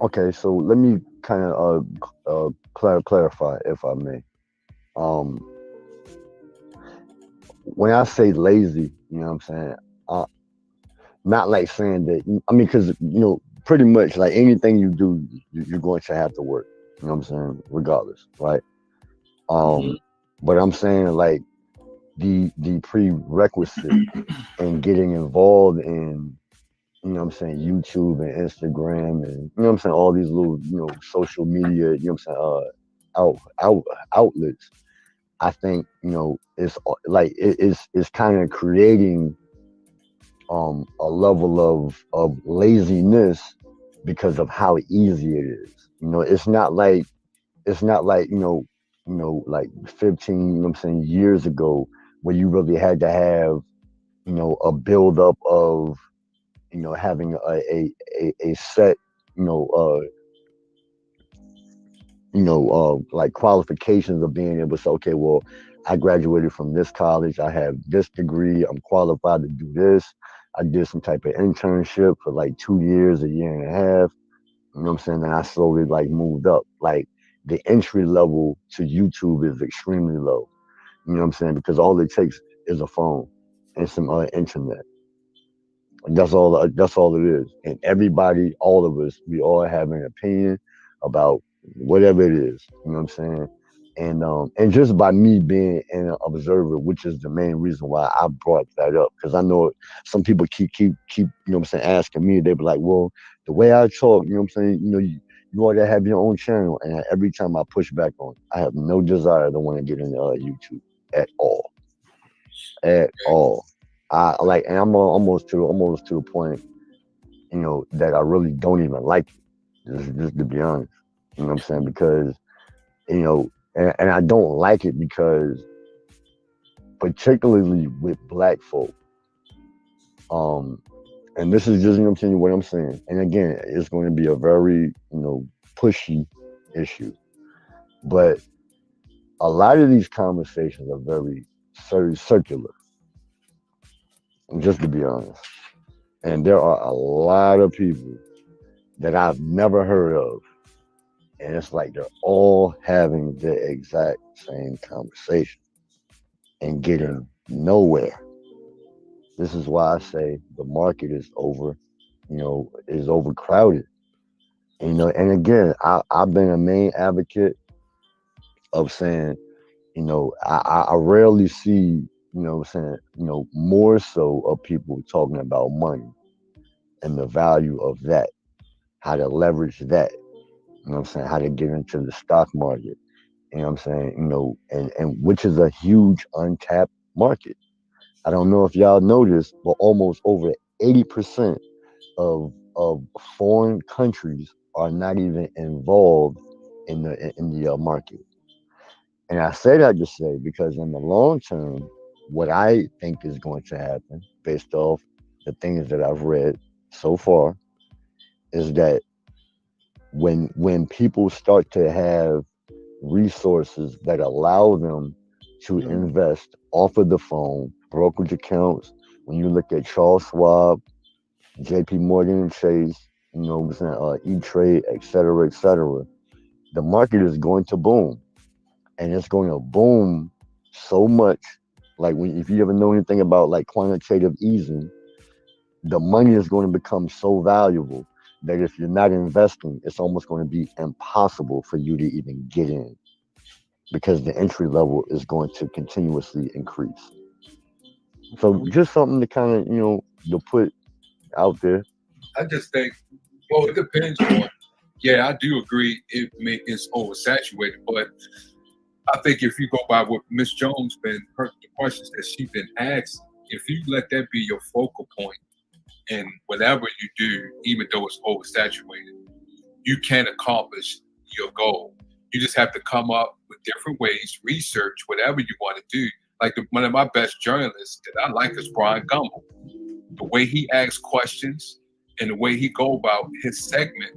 okay, so let me kind of clarify, if I may. When I say lazy, you know what I'm saying? Not like saying that, I mean, because, you know, pretty much like anything you do, you're going to have to work, you know what I'm saying? Regardless, right? But I'm saying like the prerequisite in getting involved in, you know what I'm saying, YouTube and Instagram and, you know what I'm saying, all these little, you know, social media, you know what I'm saying, outlets, I think, you know, it's like, it's kind of creating a level of laziness because of how easy it is. You know, it's not like, you know, like 15, you know what I'm saying, years ago, where you really had to have, you know, a buildup of having a set, like qualifications of being able to say, okay, well, I graduated from this college, I have this degree, I'm qualified to do this. I did some type of internship for like 2 years, a year and a half. You know what I'm saying? And I slowly like moved up. Like the entry level to YouTube is extremely low. You know what I'm saying? Because all it takes is a phone and some internet. That's all it is. And everybody, all of us, we all have an opinion about whatever it is. You know what I'm saying? And just by me being an observer, which is the main reason why I brought that up, because I know some people keep you know what I'm saying, asking me. They be like, well, the way I talk, you know what I'm saying, you ought to have your own channel. And every time I push back on, I have no desire to want to get into YouTube at all. At all. I like, and I'm almost to the point, that I really don't even like it. Just to be honest, you know what I'm saying? Because, and I don't like it because, particularly with black folk, and this is just, what I'm saying. And again, it's going to be a very, pushy issue, but a lot of these conversations are very circular. Just to be honest. And there are a lot of people that I've never heard of. And it's like they're all having the exact same conversation and getting nowhere. This is why I say the market is is overcrowded. And again, I've been a main advocate of saying, I rarely see, more so of people talking about money and the value of that, how to leverage that, how to get into the stock market, and which is a huge untapped market. I don't know if y'all know this, but almost over 80% of foreign countries are not even involved in the market. And I say that to say because in the long term, what I think is going to happen, based off the things that I've read so far, is that when people start to have resources that allow them to invest off of the phone, brokerage accounts, when you look at Charles Schwab, JP Morgan and Chase, E-Trade, et cetera, the market is going to boom. And it's going to boom so much. Like if you ever know anything about like quantitative easing, the money is going to become so valuable that if you're not investing, it's almost going to be impossible for you to even get in because the entry level is going to continuously increase. So just something to kind of, to put out there. I just think, well, it depends on, yeah, I do agree it's oversaturated, but I think if you go by what Miss Jones the questions that she's been asked, if you let that be your focal point in whatever you do, even though it's oversaturated, you can accomplish your goal. You just have to come up with different ways, research, whatever you want to do. Like one of my best journalists that I like is Brian Gumbel. The way he asks questions and the way he go about his segment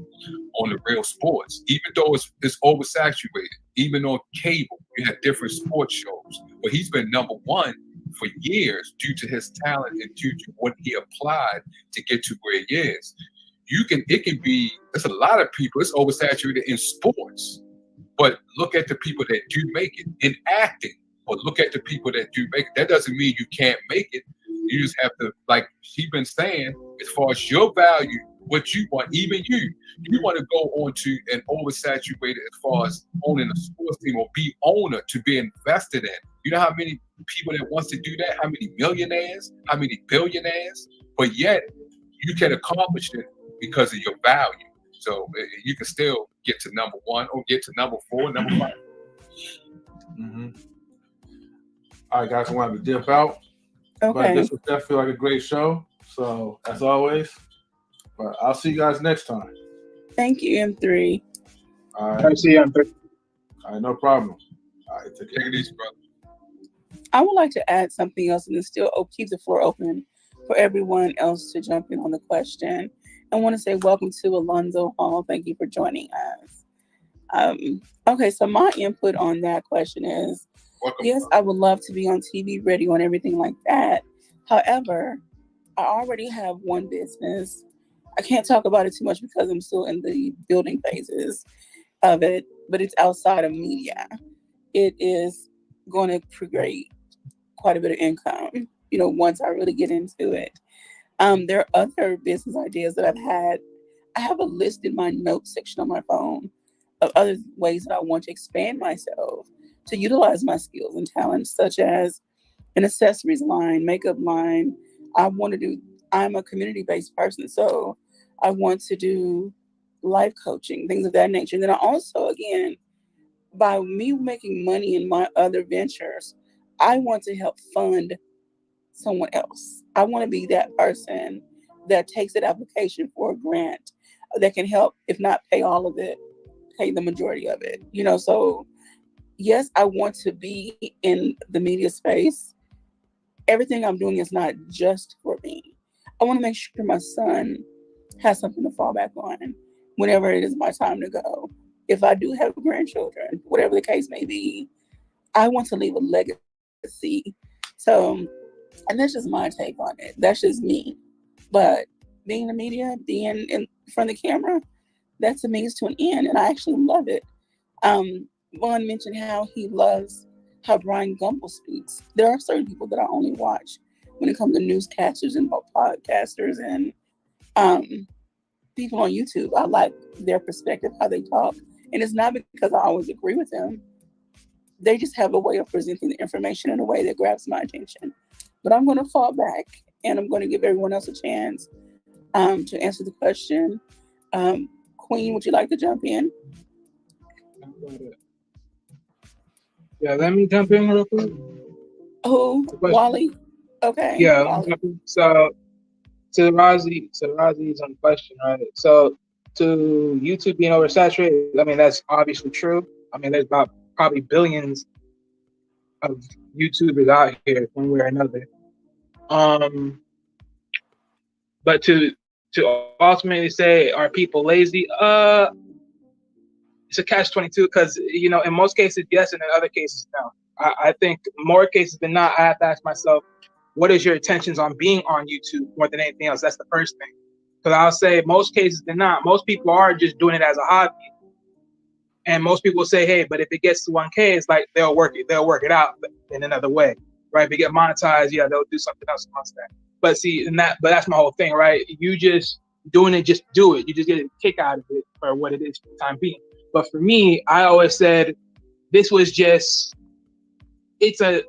on the Real Sports, even though it's oversaturated, even on cable, you have different sports shows. But he's been number one for years due to his talent and due to what he applied to get to where he is. There's a lot of people, it's oversaturated in sports. But look at the people that do make it in acting, or look at the people that do make it. That doesn't mean you can't make it. You just have to, like she's been saying, as far as your value, what you want, even you want to go on to an oversaturated as far as owning a sports team or be owner to be invested in. You know how many people that wants to do that? How many millionaires? How many billionaires? But yet you can accomplish it because of your value. So you can still get to number one or get to number 4, number 5. Mm-hmm. All right, guys, I wanted to dip out. Okay. But this was definitely like a great show. So as always, but I'll see you guys next time. Thank you, M3. All right. I see you, M3. All right, no problem. All right, take it easy, brother. I would like to add something else and then still keep the floor open for everyone else to jump in on the question. I want to say welcome to Alonzo Hall. Thank you for joining us. Okay, so my input on that question is, Welcome. yes, I would love to be on TV, radio, and everything like that. However, I already have one business. I can't talk about it too much because I'm still in the building phases of it, but it's outside of media. It is going to create quite a bit of income, once I really get into it. There are other business ideas that I've had. I have a list in my notes section on my phone of other ways that I want to expand myself to utilize my skills and talents, such as an accessories line, makeup line. I'm a community-based person, so I want to do life coaching, things of that nature. And then I also, again, by me making money in my other ventures, I want to help fund someone else. I want to be that person that takes that application for a grant that can help, if not pay all of it, pay the majority of it. So yes, I want to be in the media space. Everything I'm doing is not just for me. I want to make sure my son has something to fall back on whenever it is my time to go. If I do have grandchildren, whatever the case may be, I want to leave a legacy. So, and that's just my take on it. That's just me. But being in the media, being in front of the camera, that's a means to an end, and I actually love it. Vaughn mentioned how he loves how Brian Gumbel speaks. There are certain people that I only watch when it comes to newscasters and podcasters and people on YouTube. I like their perspective, how they talk. And it's not because I always agree with them. They just have a way of presenting the information in a way that grabs my attention. But I'm going to fall back and I'm going to give everyone else a chance to answer the question. Queen, would you like to jump in? Yeah, let me jump in real quick. Who? Wally? Okay. Yeah, Wally. so to Razi's on the question, right? So to YouTube being oversaturated, I mean, that's obviously true. I mean, there's about probably billions of YouTubers out here one way or another. But to ultimately say, are people lazy? It's a catch-22 because, in most cases, yes, and in other cases, no. I think more cases than not, I have to ask myself, what is your intentions on being on YouTube more than anything else? That's the first thing. Because I'll say most cases than not, most people are just doing it as a hobby. And most people say, hey, but if it gets to 1K, it's like they'll work it out in another way, right? If it get monetized, yeah, they'll do something else amongst that. But that's my whole thing, right? You just doing it, just do it. You just get a kick out of it for what it is for the time being. But for me, I always said this was just, it's a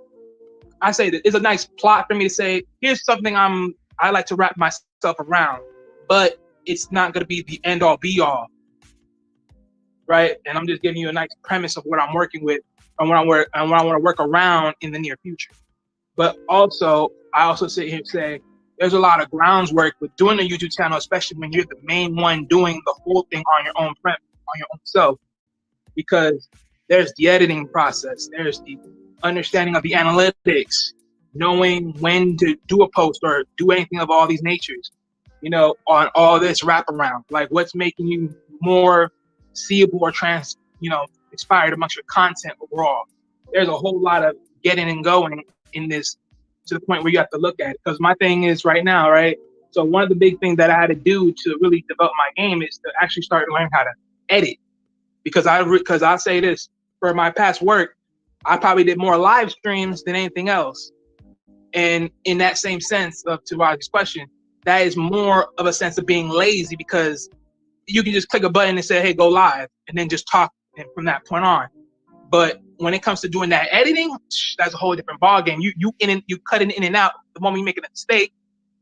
nice plot for me to say, here's something I like to wrap myself around, but it's not going to be the end all be all, right? And I'm just giving you a nice premise of what I'm working with and what I want to work around in the near future. But also, I also sit here and say, there's a lot of groundwork with doing a YouTube channel, especially when you're the main one doing the whole thing on your own self, because there's the editing process, there's the understanding of the analytics, knowing when to do a post or do anything of all these natures, on all this wraparound, like what's making you more seeable or inspired amongst your content overall. There's a whole lot of getting and going in this to the point where you have to look at it. Because my thing is right now, right? So one of the big things that I had to do to really develop my game is to actually start learning how to edit. Because I'll say this, for my past work, I probably did more live streams than anything else. And in that same sense to Roger's question, that is more of a sense of being lazy, because you can just click a button and say, hey, go live, and then just talk from that point on. But when it comes to doing that editing, that's a whole different ballgame. You cut it in and out the moment you make a mistake,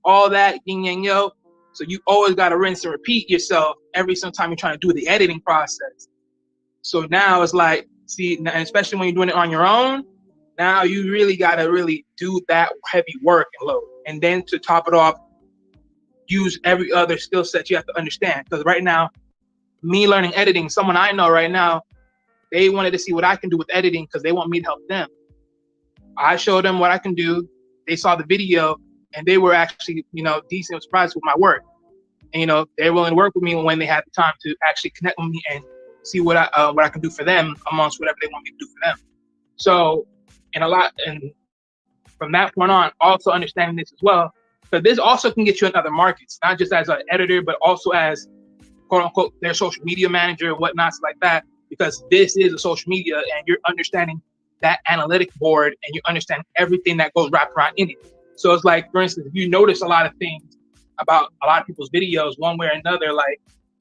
all that yin yang yo. So you always got to rinse and repeat yourself every time you're trying to do the editing process. So now it's like, see, and especially when you're doing it on your own, now you really got to really do that heavy work and load. And then to top it off, use every other skill set you have to understand. Because right now, me learning editing, someone I know right now, they wanted to see what I can do with editing because they want me to help them. I showed them what I can do. They saw the video and they were actually, you know, decent surprised with my work. And, you know, they're willing to work with me when they have the time to actually connect with me and see what I can do for them amongst whatever they want me to do for them. So, and from that point on, also understanding this as well, because this also can get you in other markets, not just as an editor, but also as quote unquote their social media manager and whatnot, like that, because this is a social media and you're understanding that analytic board and you understand everything that goes wrapped around in it. So it's like, for instance, if you notice a lot of things about a lot of people's videos, one way or another, like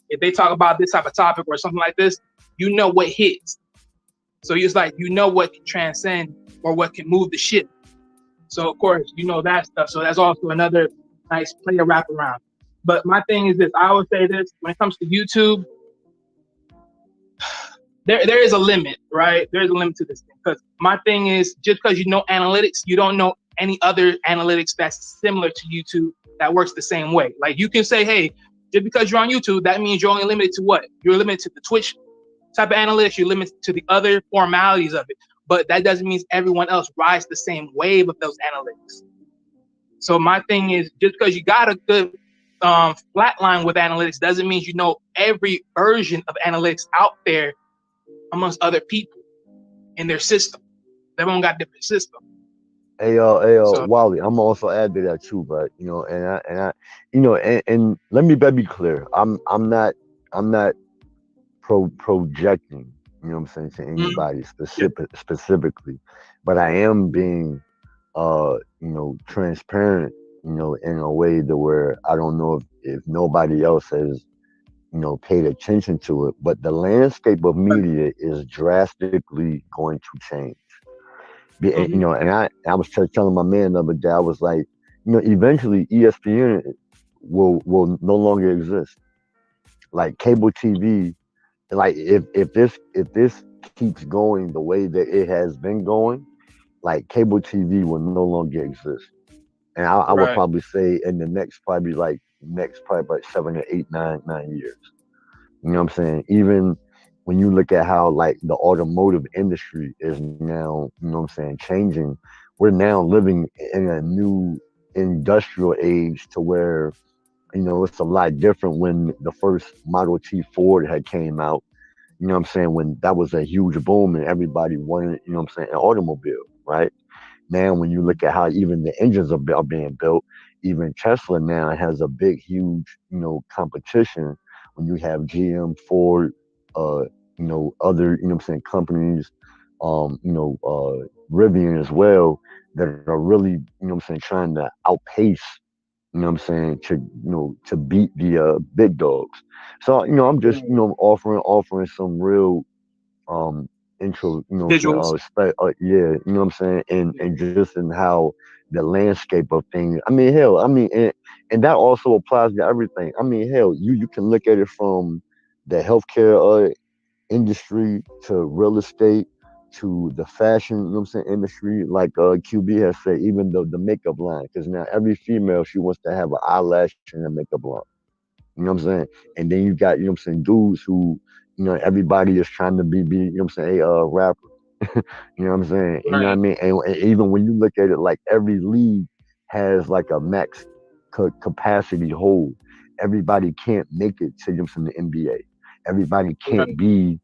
if they talk about this type of topic or something like this, you know what hits. So it's like, you know what can transcend or what can move the ship. So of course, you know that stuff. So that's also another nice player wrap around. But my thing is this, I always say this, when it comes to YouTube, there is a limit, right? There's a limit to this thing. Because my thing is, just because you know analytics, you don't know any other analytics that's similar to YouTube that works the same way. Like you can say, hey, just because you're on YouTube, that means you're only limited to what? You're limited to the Twitch type of analytics, you're limited to the other formalities of it. But that doesn't mean everyone else rides the same wave of those analytics. So my thing is, just because you got a good flat line with analytics doesn't mean you know every version of analytics out there amongst other people in their system. Everyone got different systems. Hey, So- Wally, I'm also add to that too, but you know, and I, you know, and let me be clear. I'm not projecting, you know what I'm saying, to anybody specifically, but I am being, you know, transparent, you know, in a way that where I don't know if nobody else has, you know, paid attention to it, but the landscape of media is drastically going to change. You know, and I was telling my man the other day, I was like, you know, eventually ESPN will no longer exist. Like cable TV, like if this keeps going the way that it has been going, like cable TV will no longer exist. And I would probably say in the next probably like 7 to 8, 9 years. You know what I'm saying? Even when you look at how like the automotive industry is now, you know what I'm saying, changing, we're now living in a new industrial age to where, you know, it's a lot different when the first Model T Ford had came out, you know what I'm saying, when that was a huge boom and everybody wanted, you know what I'm saying, an automobile, right? Now, when you look at how even the engines are being built, even Tesla now has a big, huge, you know, competition when you have GM, Ford, you know, other, you know what I'm saying, companies, you know, Rivian as well, that are really, you know what I'm saying, trying to outpace, you know what I'm saying, to, you know, to beat the big dogs. So, you know, I'm just, you know, offering some real intro, you know, visuals. Yeah, you know what I'm saying, and just in how the landscape of things. I mean, hell, I mean, and that also applies to everything. I mean, hell, you can look at it from the healthcare industry to real estate to the fashion, you know what I'm saying, industry, like QB has said, even the makeup line, because now every female, she wants to have an eyelash and a makeup line. You know what I'm saying? And then you got, you know what I'm saying, dudes who, you know, everybody is trying to be, you know what I'm saying, a rapper. You know what I'm saying? You know what I mean? And even when you look at it, like every league has like a max capacity hold. Everybody can't make it to, you know what I'm saying, the NBA. Everybody can't be,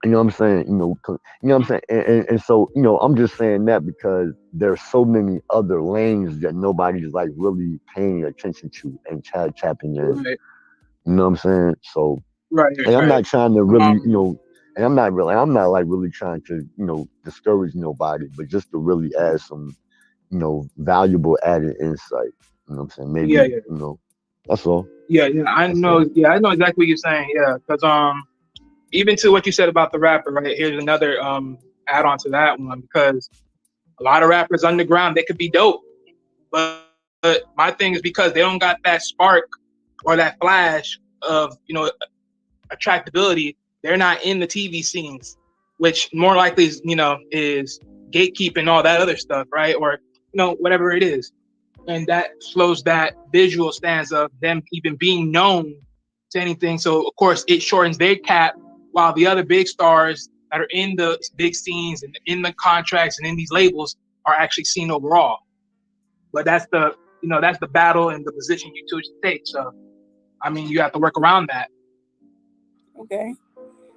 you know what I'm saying, you know what I'm saying? And so, you know, I'm just saying that because there's so many other lanes that nobody's like really paying attention to and tapping in. Right. You know what I'm saying? So, Right. and I'm not trying to really, you know, and I'm not like really trying to, you know, discourage nobody, but just to really add some, you know, valuable added insight. You know what I'm saying? Maybe, you know, that's all. Yeah, I know. Yeah, I know exactly what you're saying. Yeah, because even to what you said about the rapper, right? Here's another add on to that one, because a lot of rappers underground, they could be dope, but my thing is because they don't got that spark or that flash of, you know, attractability, they're not in the TV scenes, which more likely is, you know, is gatekeeping all that other stuff, right? Or, you know, whatever it is. And that slows that visual stance of them even being known to anything. So of course it shortens their cap, while the other big stars that are in the big scenes and in the contracts and in these labels are actually seen overall. But that's the that's the battle and the position you choose to take. So, I mean, you have to work around that. Okay.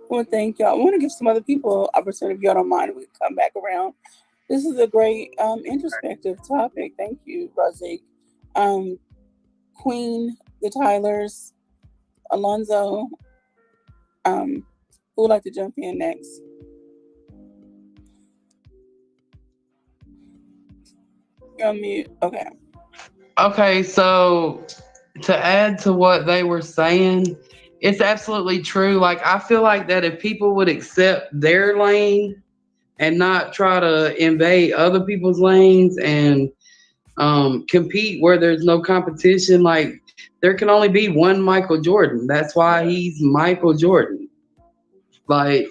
Well, thank y'all. I want to give some other people opportunity. If y'all don't mind, we can come back around. This is a great introspective topic. Thank you, Razik. Queen, the Tylers, Alonzo. Who would like to jump in next? You're on mute. Okay. Okay, so to add to what they were saying, it's absolutely true. Like, I feel like that if people would accept their lane and not try to invade other people's lanes and compete where there's no competition, like, there can only be one Michael Jordan. That's why he's Michael Jordan. Like,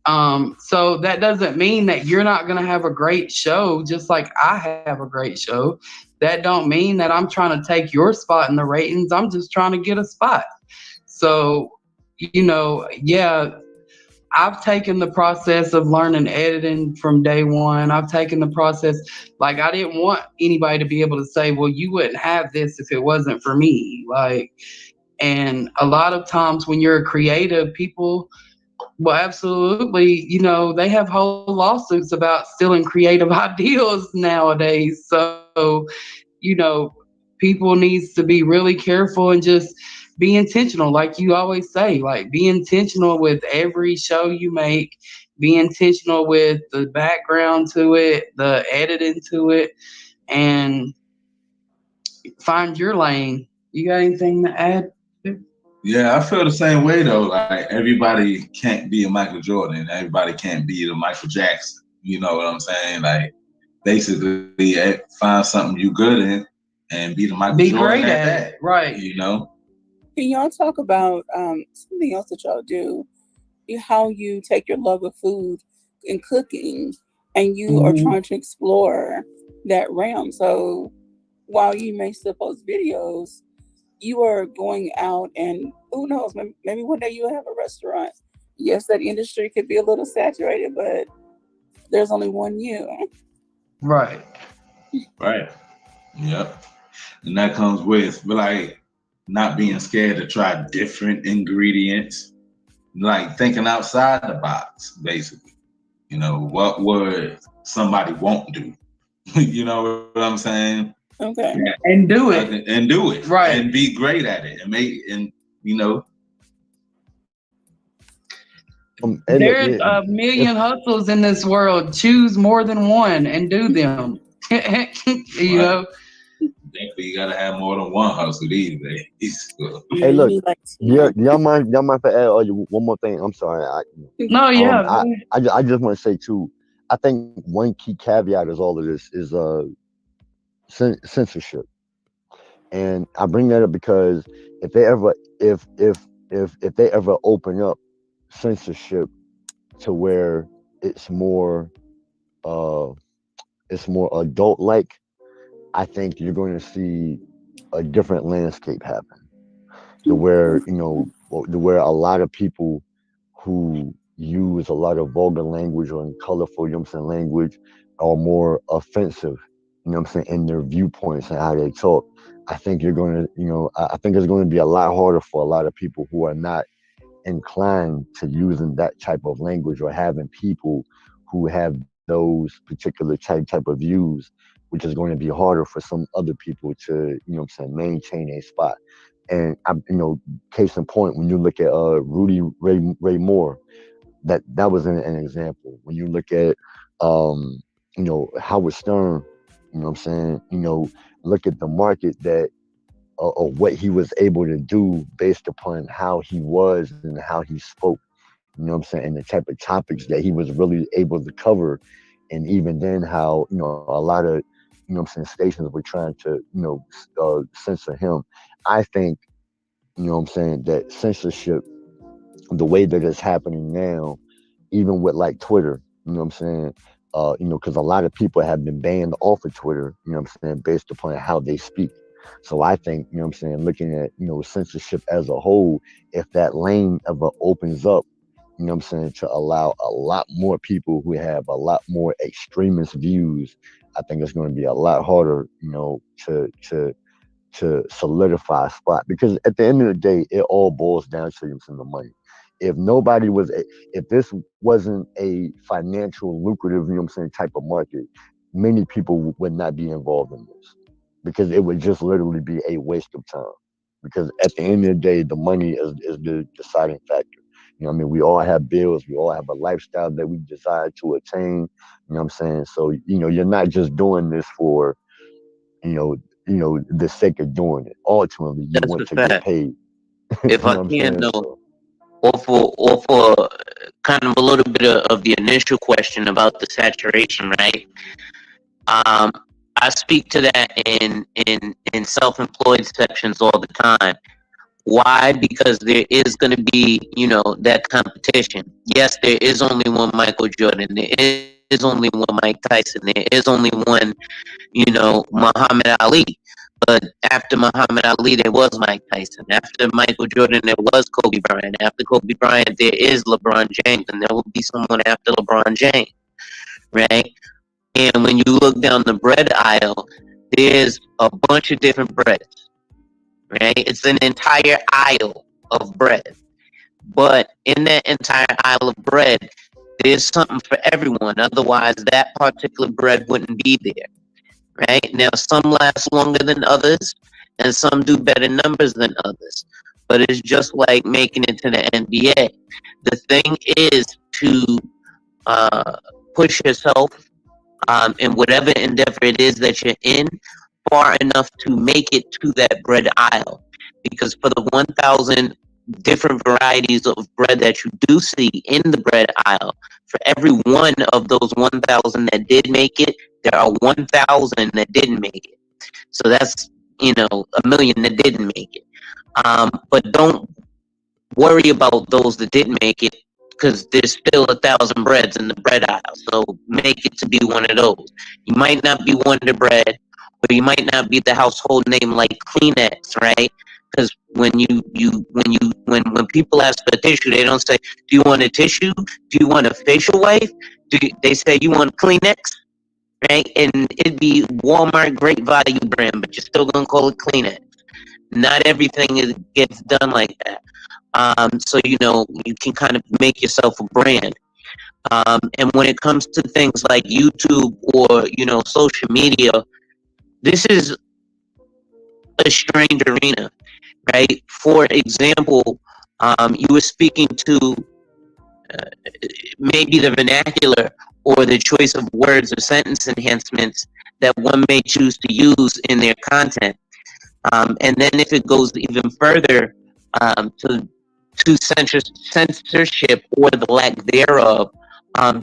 so that doesn't mean that you're not going to have a great show, just like I have a great show. That don't mean that I'm trying to take your spot in the ratings. I'm just trying to get a spot. So, yeah, I've taken the process of learning editing from day one. I've taken the process, like, I didn't want anybody to be able to say, well, you wouldn't have this if it wasn't for me. Like, and a lot of times when you're a creative, people, well, absolutely, they have whole lawsuits about stealing creative ideas nowadays. So, people needs to be really careful and just be intentional. Like you always say, like, be intentional with every show you make, be intentional with the background to it, the editing to it, and find your lane. You got anything to add? Yeah, I feel the same way though. Like, everybody can't be a Michael Jordan. Everybody can't be the Michael Jackson. You know what I'm saying? Like, basically, find something you good in and be the Michael Be Jordan great at at that. it, right? Can y'all talk about something else that y'all do? How you take your love of food and cooking, and you are trying to explore that realm. So while you may still post videos, you are going out, and who knows, maybe one day you'll have a restaurant. Yes, that industry could be a little saturated, but there's only one you. Right. Yep. And that comes with, like, not being scared to try different ingredients, like thinking outside the box, basically. What would somebody won't do? You know what I'm saying? Okay. And do it. And do it. Right. And be great at it. There's a million hustles in this world. Choose more than one and do them. Definitely, you gotta have more than one hustle these days. Hey, look, y'all mind if I add one more thing? I'm sorry. I just want to say too. I think one key caveat is all of this is censorship, and I bring that up because if they ever open up censorship to where it's more adult like, I think you're going to see a different landscape happen. To where a lot of people who use a lot of vulgar language or colorful, language, are more offensive, in their viewpoints and how they talk. I think you're going to, I think it's going to be a lot harder for a lot of people who are not inclined to using that type of language or having people who have those particular type of views, which is going to be harder for some other people to, maintain a spot. And case in point, when you look at Rudy Ray Moore, that was an example. When you look at Howard Stern, look at the market that of what he was able to do based upon how he was and how he spoke, and the type of topics that he was really able to cover. And even then how, a lot of, stations were trying to, censor him. I think, that censorship, the way that it's happening now, even with like Twitter, because a lot of people have been banned off of Twitter, based upon how they speak. So I think, looking at, censorship as a whole, if that lane ever opens up, to allow a lot more people who have a lot more extremist views, I think it's going to be a lot harder, to solidify a spot, because at the end of the day, it all boils down to the money. If if this wasn't a financial lucrative, type of market, many people would not be involved in this, because it would just literally be a waste of time. Because at the end of the day, the money is the deciding factor. We all have bills, we all have a lifestyle that we desire to attain. So, you're not just doing this for, the sake of doing it. Ultimately, you That's want a to get fact. paid. If I can though, or for kind of a little bit of the initial question about the saturation, right? I speak to that in self-employed sections all the time. Why? Because there is going to be, that competition. Yes, there is only one Michael Jordan. There is only one Mike Tyson. There is only one, Muhammad Ali. But after Muhammad Ali, there was Mike Tyson. After Michael Jordan, there was Kobe Bryant. After Kobe Bryant, there is LeBron James, and there will be someone after LeBron James, right? And when you look down the bread aisle, there's a bunch of different breads, right? It's an entire aisle of bread. But in that entire aisle of bread, there's something for everyone. Otherwise, that particular bread wouldn't be there. Right? Now, some last longer than others, and some do better numbers than others. But it's just like making it to the NBA. The thing is to push yourself in whatever endeavor it is that you're in far enough to make it to that bread aisle. Because for the 1,000 different varieties of bread that you do see in the bread aisle, for every one of those 1,000 that did make it, there are 1,000 that didn't make it. So that's, a million that didn't make it. But don't worry about those that didn't make it, because there's still 1,000 breads in the bread aisle. So make it to be one of those. You might not be Wonder Bread, or you might not be the household name like Kleenex, right? Because when people ask for a tissue, they don't say, "Do you want a tissue? Do you want a facial wipe?" They say, "You want Kleenex?" Right? And it'd be Walmart Great Value brand, but you're still gonna call it Kleenex. Not everything gets done like that. So you can kind of make yourself a brand. And when it comes to things like YouTube or social media, this is a strange arena, right? For example, you were speaking to maybe the vernacular or the choice of words or sentence enhancements that one may choose to use in their content. And then if it goes even further to censorship or the lack thereof,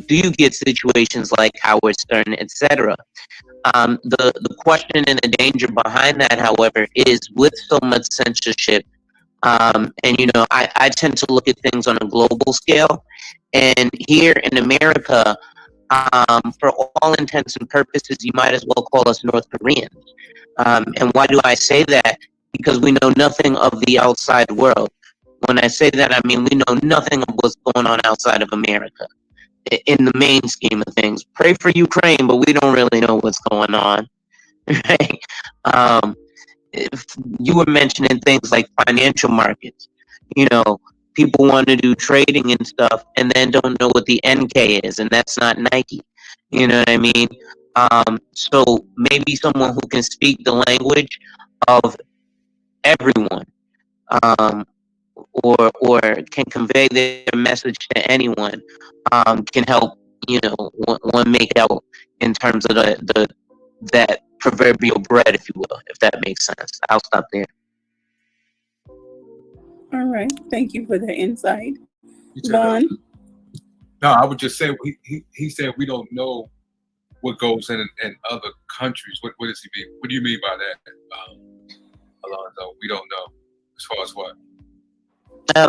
do you get situations like Howard Stern, etc.? The question and the danger behind that, however, is with so much censorship, and I tend to look at things on a global scale, and here in America, for all intents and purposes, you might as well call us North Koreans. And why do I say that? Because we know nothing of the outside world. When I say that, I mean we know nothing of what's going on outside of America in the main scheme of things. Pray for Ukraine, but we don't really know what's going on. Right? If you were mentioning things like financial markets, people want to do trading and stuff and then don't know what the NK is, and that's not Nike. You know what I mean? So maybe someone who can speak the language of everyone, or can convey their message to anyone, can help, one make out in terms of that proverbial bread, if you will, if that makes sense. I'll stop there. All right. Thank you for the insight. You Vaughn? No, I would just say he said we don't know what goes in other countries. What does he mean? What do you mean by that, Alonzo? We don't know. As far as what?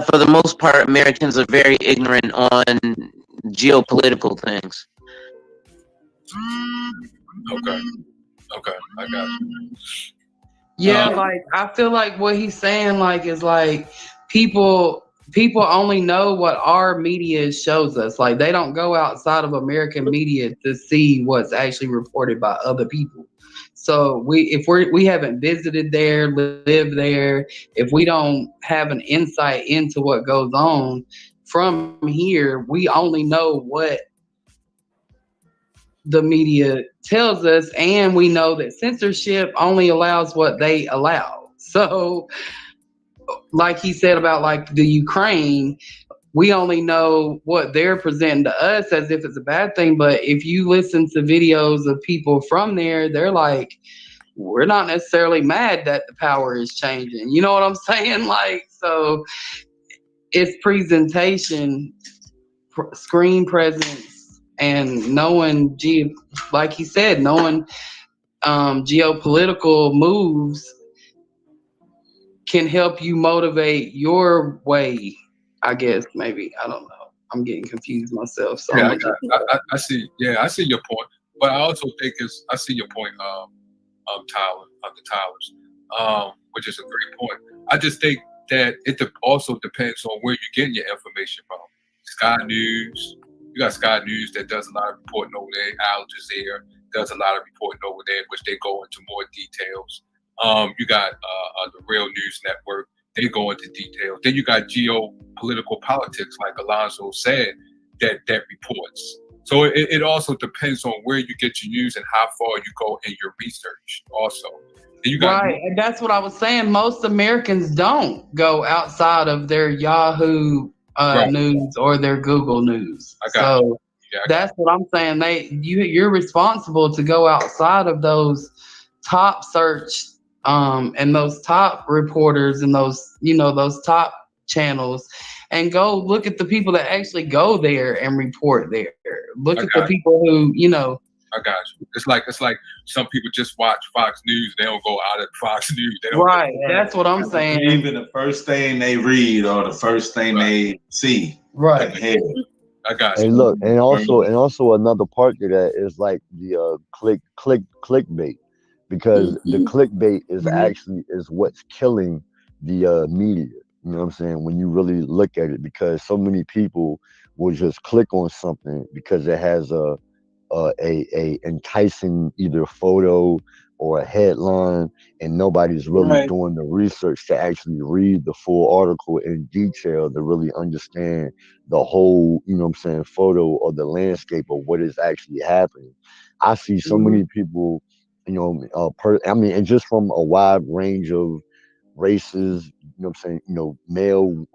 For the most part, Americans are very ignorant on geopolitical things. Okay, I got you. Yeah, like I feel like what he's saying, like, is like people people only know what our media shows us. Like they don't go outside of American media to see what's actually reported by other people. So we haven't visited there, lived there, if we don't have an insight into what goes on from here, we only know what the media tells us, and we know that censorship only allows what they allow. So like he said about like the Ukraine, we only know what they're presenting to us as if it's a bad thing. But if you listen to videos of people from there, they're like, we're not necessarily mad that the power is changing. You know what I'm saying? Like, so it's presentation, screen presence, and knowing, like he said, knowing geopolitical moves can help you motivate your way. I guess maybe I don't know. I'm getting confused myself. So Yeah, I see. Yeah, I see your point, but I also think I see your point, Tyler, the Tylers, which is a great point. I just think that it also depends on where you're getting your information from. Sky News, you got Sky News that does a lot of reporting over there. Al Jazeera does a lot of reporting over there, which they go into more details. You got the Real News Network. They go into details. Then you got geopolitical politics, like Alonzo said, that reports. So it also depends on where you get your news and how far you go in your research also. Then you got right, and that's what I was saying. Most Americans don't go outside of their Yahoo right. News or their Google News. I got So that's what I'm saying. You're responsible to go outside of those top search and those top reporters and those top channels, and go look at the people that actually go there and report there. Look at the people who, I got you. It's like some people just watch Fox News. They don't go out at Fox News. They don't right. That's what I'm saying. Even the first thing they read or the first thing they see. Right. I got you. And look, and also another part to that is like the clickbait, because the clickbait is actually is what's killing the media. You know what I'm saying? When you really look at it, because so many people will just click on something because it has a enticing either photo or a headline, and nobody's really doing the research to actually read the full article in detail to really understand the whole, photo or the landscape of what is actually happening. I see so many people, and just from a wide range of races, male,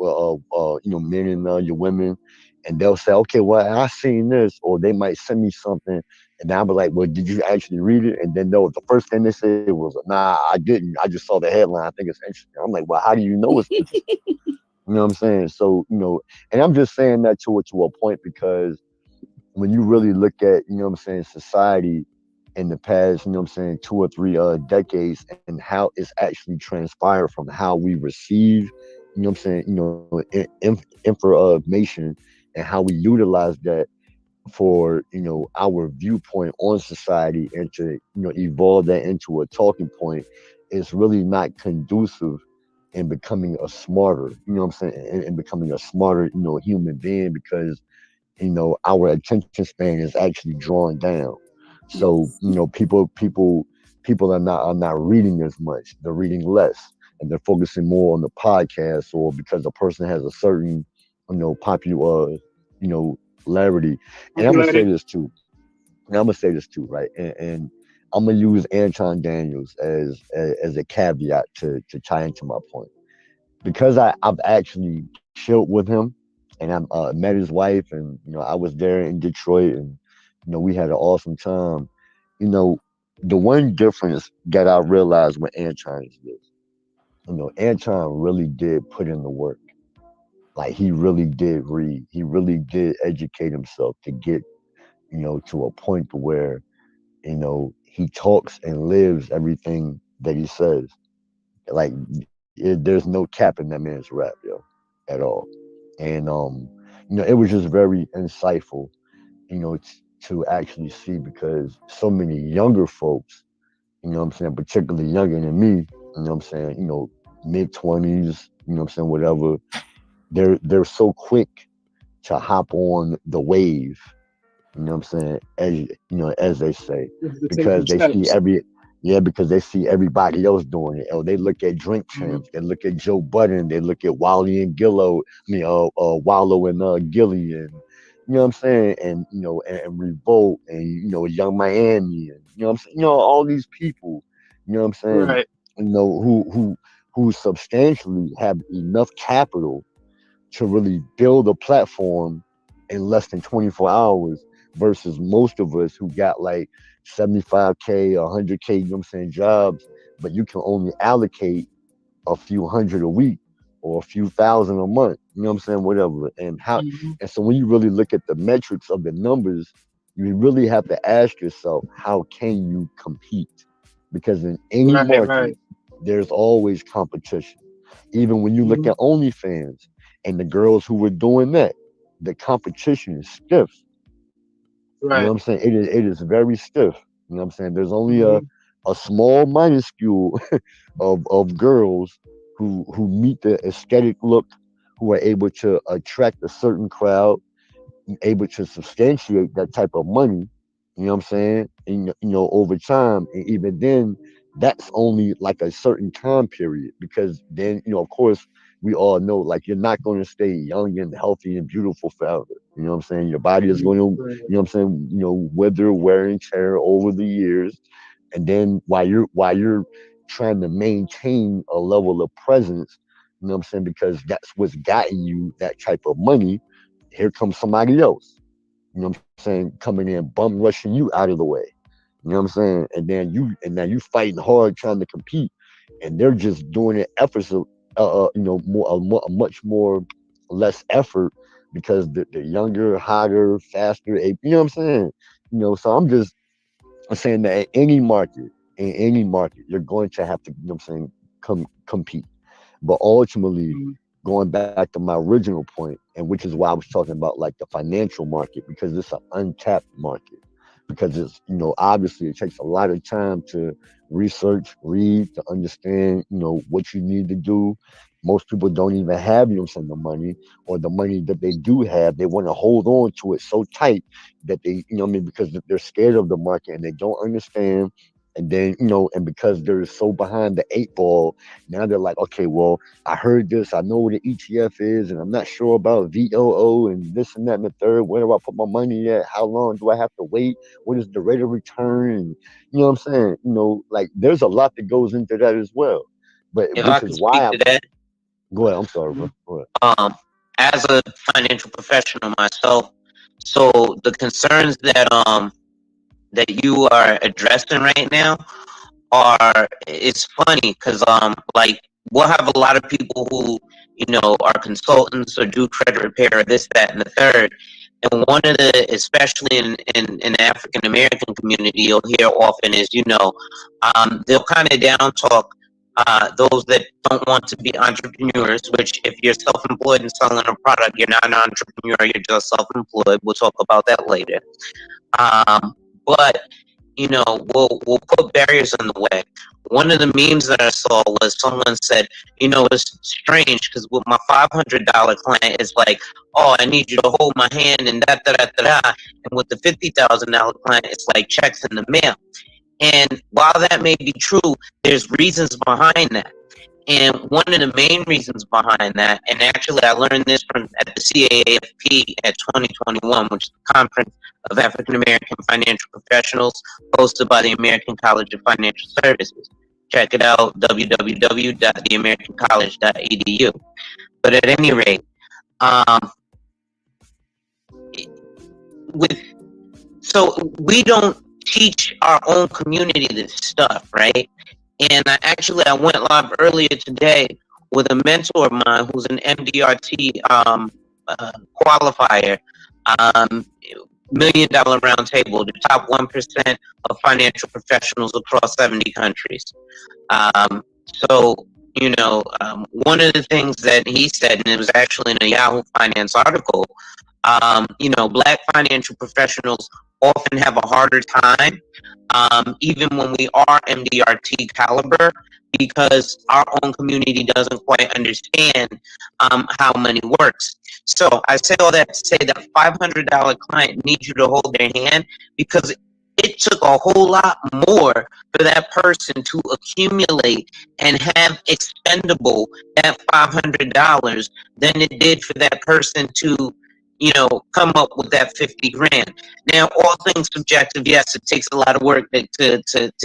men and your women, and they'll say, okay, well, I seen this, or they might send me something, and I'll be like, well, did you actually read it? And then the first thing they said was, nah, I didn't. I just saw the headline. I think it's interesting. I'm like, well, how do you know it's interesting? You know what I'm saying? So, and I'm just saying that to a point, because when you really look at, society in the past, 2 or 3 decades, and how it's actually transpired from how we receive, information, and how we utilize that for, our viewpoint on society, and to, evolve that into a talking point, is really not conducive in becoming a smarter, and becoming a smarter, human being, because, our attention span is actually drawing down. So, people are not reading as much. They're reading less, and they're focusing more on the podcast, or because a person has a certain, popular, larity. And I'm gonna say this too. Right? And I'm gonna use Anton Daniels as a caveat to tie into my point, because I've actually chilled with him, and I met his wife, and I was there in Detroit, and we had an awesome time. The one difference that I realized with Anton is this. Anton really did put in the work. Like, he really did read. He really did educate himself to get, to a point to where, he talks and lives everything that he says. Like, there's no cap in that man's rap, at all. And it was just very insightful, to actually see, because so many younger folks, particularly younger than me, mid-20s, whatever, they're so quick to hop on the wave. You know what I'm saying? As as they say, To take because them they see steps. because they see everybody else doing it. Oh, they look at Drink Champs, they look at Joe Budden, they look at Wally and Gillo. Wallow and Gillian. You know what I'm saying? And and Revolt and Young Miami and what I'm saying. All these people. You know what I'm saying? Right. Who substantially have enough capital to really build a platform in less than 24 hours versus most of us who got like 75K, 100K, you know what I'm saying, jobs, but you can only allocate a few hundred a week or a few thousand a month, you know what I'm saying, whatever. And so when you really look at the metrics of the numbers, you really have to ask yourself, how can you compete? Because in any Right. market, there's always competition. Even when you look at OnlyFans and the girls who were doing that, the competition is stiff. You know what Right. I'm saying? It is very stiff. You know what I'm saying? There's only a small minuscule of girls who meet the aesthetic look, who are able to attract a certain crowd, able to substantiate that type of money. You know what I'm saying? And over time, and even then, that's only like a certain time period, because then of course we all know, like, you're not going to stay young and healthy and beautiful forever. You know what I'm saying? Your body is going to, what I'm saying, wither, wear and tear over the years. And then while you're trying to maintain a level of presence, you know what I'm saying, because that's what's gotten you that type of money, here comes somebody else, you know what I'm saying, coming in, bum rushing you out of the way. You know what I'm saying? And now you fighting hard trying to compete, and they're just doing it efforts of, a much more less effort, because they're younger, hotter, faster. You know what I'm saying? So I'm saying that in any market, you're going to have to, you know what I'm saying, compete. But ultimately, going back to my original point, and which is why I was talking about like the financial market, because it's an untapped market. Because it's, obviously it takes a lot of time to research, read, to understand, what you need to do. Most people don't even have, the money, or the money that they do have, they want to hold on to it so tight that they, because they're scared of the market and they don't understand. And then, and because they're so behind the eight ball, now they're like, okay, well, I heard this, I know what an ETF is, and I'm not sure about VOO and this and that and the third. Where do I put my money at? How long do I have to wait? What is the rate of return? And, you know what I'm saying? Like, there's a lot that goes into that as well. But If I which can is why speak to that, go ahead. I'm sorry, bro. Go ahead. as a financial professional myself, so the concerns that you are addressing right now it's funny because like, we'll have a lot of people who are consultants or do credit repair, this, that, and the third. And one of the, especially in the African American community, you'll hear often is, they'll kind of down talk those that don't want to be entrepreneurs, which if you're self-employed and selling a product, you're not an entrepreneur, you're just self-employed. We'll talk about that later. But we'll put barriers in the way. One of the memes that I saw was someone said, it's strange because with my $500 client, it's like, oh, I need you to hold my hand and da da da da da. And with the $50,000 client, it's like checks in the mail. And while that may be true, there's reasons behind that. And one of the main reasons behind that, and actually I learned this at the CAAFP at 2021, which is the Conference of African American Financial Professionals, hosted by the American College of Financial Services. Check it out, www.theamericancollege.edu. But at any rate, so we don't teach our own community this stuff, right? And I went live earlier today with a mentor of mine who's an MDRT qualifier, $1 million round table, the top 1% of financial professionals across 70 countries. One of the things that he said, and it was actually in a Yahoo Finance article, Black financial professionals often have a harder time, even when we are MDRT caliber, because our own community doesn't quite understand how money works. So I say all that to say that $500 client needs you to hold their hand, because it took a whole lot more for that person to accumulate and have expendable that $500 than it did for that person to, come up with that 50 grand. Now, all things subjective, yes, it takes a lot of work to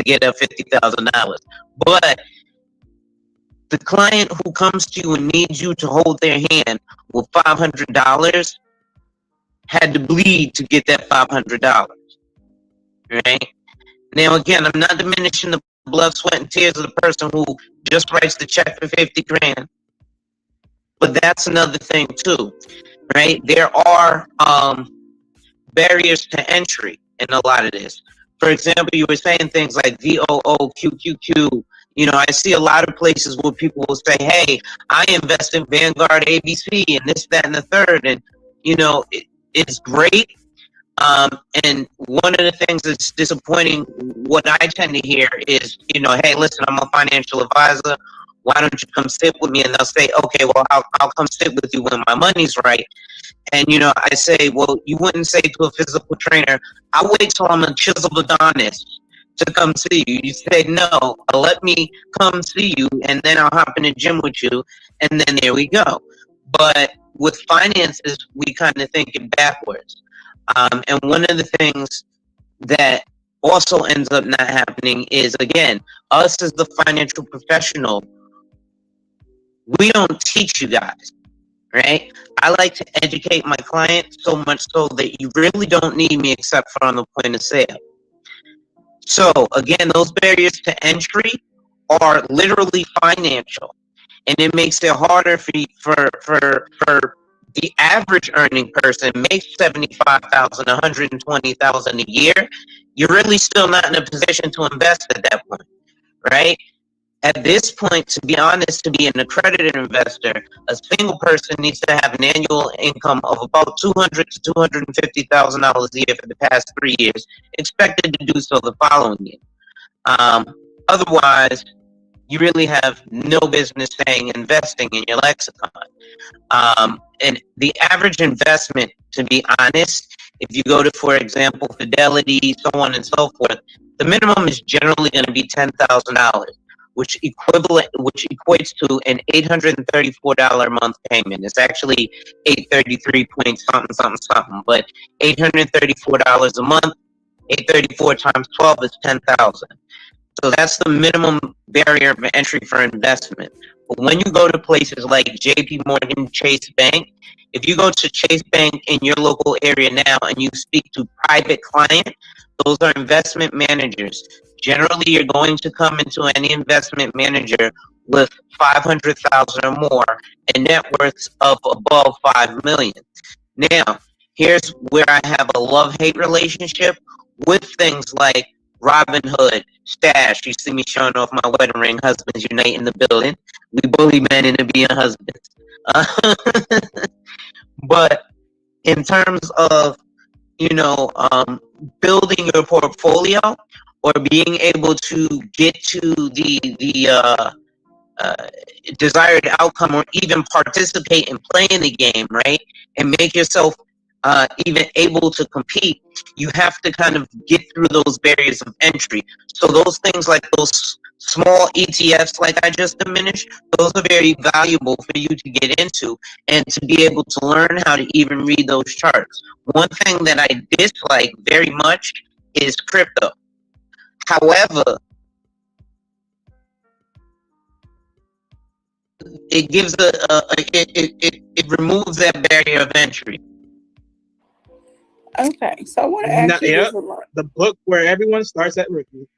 get a $50,000. But the client who comes to you and needs you to hold their hand with $500 had to bleed to get that $500, right? Now, again, I'm not diminishing the blood, sweat, and tears of the person who just writes the check for 50 grand. But that's another thing too, right? There are barriers to entry in a lot of this. For example, you were saying things like VOO, QQQ. I see a lot of places where people will say, hey, I invest in Vanguard ABC and this, that, and the third. And, it's great. And one of the things that's disappointing, what I tend to hear is, hey, listen, I'm a financial advisor. Why don't you come sit with me? And they'll say, okay, well, I'll come sit with you when my money's right. And, I say, well, you wouldn't say to a physical trainer, I'll wait till I'm a chiseled Adonis to come see you. You say, no, let me come see you, and then I'll hop in the gym with you, and then there we go. But with finances, we kind of think it backwards. And one of the things that also ends up not happening is, again, us as the financial professional, we don't teach you guys, right? I like to educate my clients so much so that you really don't need me except for on the point of sale. So again, those barriers to entry are literally financial, and it makes it harder for the average earning person makes $75,000, $120,000 a year. You're really still not in a position to invest at that point, right? At this point, to be honest, to be an accredited investor, a single person needs to have an annual income of about $200,000 to $250,000 a year for the past 3 years, expected to do so the following year. Otherwise, you really have no business saying investing in your lexicon. And the average investment, to be honest, if you go to, for example, Fidelity, so on and so forth, the minimum is generally going to be $10,000, which equates to an $834 a month payment. It's actually $833 point something, but $834 a month, 834 times 12 is 10,000. So that's the minimum barrier of entry for investment. But when you go to places like JP Morgan Chase Bank, if you go to Chase Bank in your local area now and you speak to private client, those are investment managers. Generally, you're going to come into any investment manager with 500,000 or more and net worths of above 5 million. Now, here's where I have a love-hate relationship with things like Robinhood, Stash. You see me showing off my wedding ring. Husbands unite in the building. We bully men into being husbands. But in terms of, building your portfolio or being able to get to the desired outcome, or even participate and play in the game, right, and make yourself even able to compete, you have to kind of get through those barriers of entry. So those things like those small ETFs, like I just diminished, those are very valuable for you to get into and to be able to learn how to even read those charts. One thing that I dislike very much is crypto. However, it gives it removes that barrier of entry. Okay, so I want to ask you this a lot. The book where everyone starts at rookie.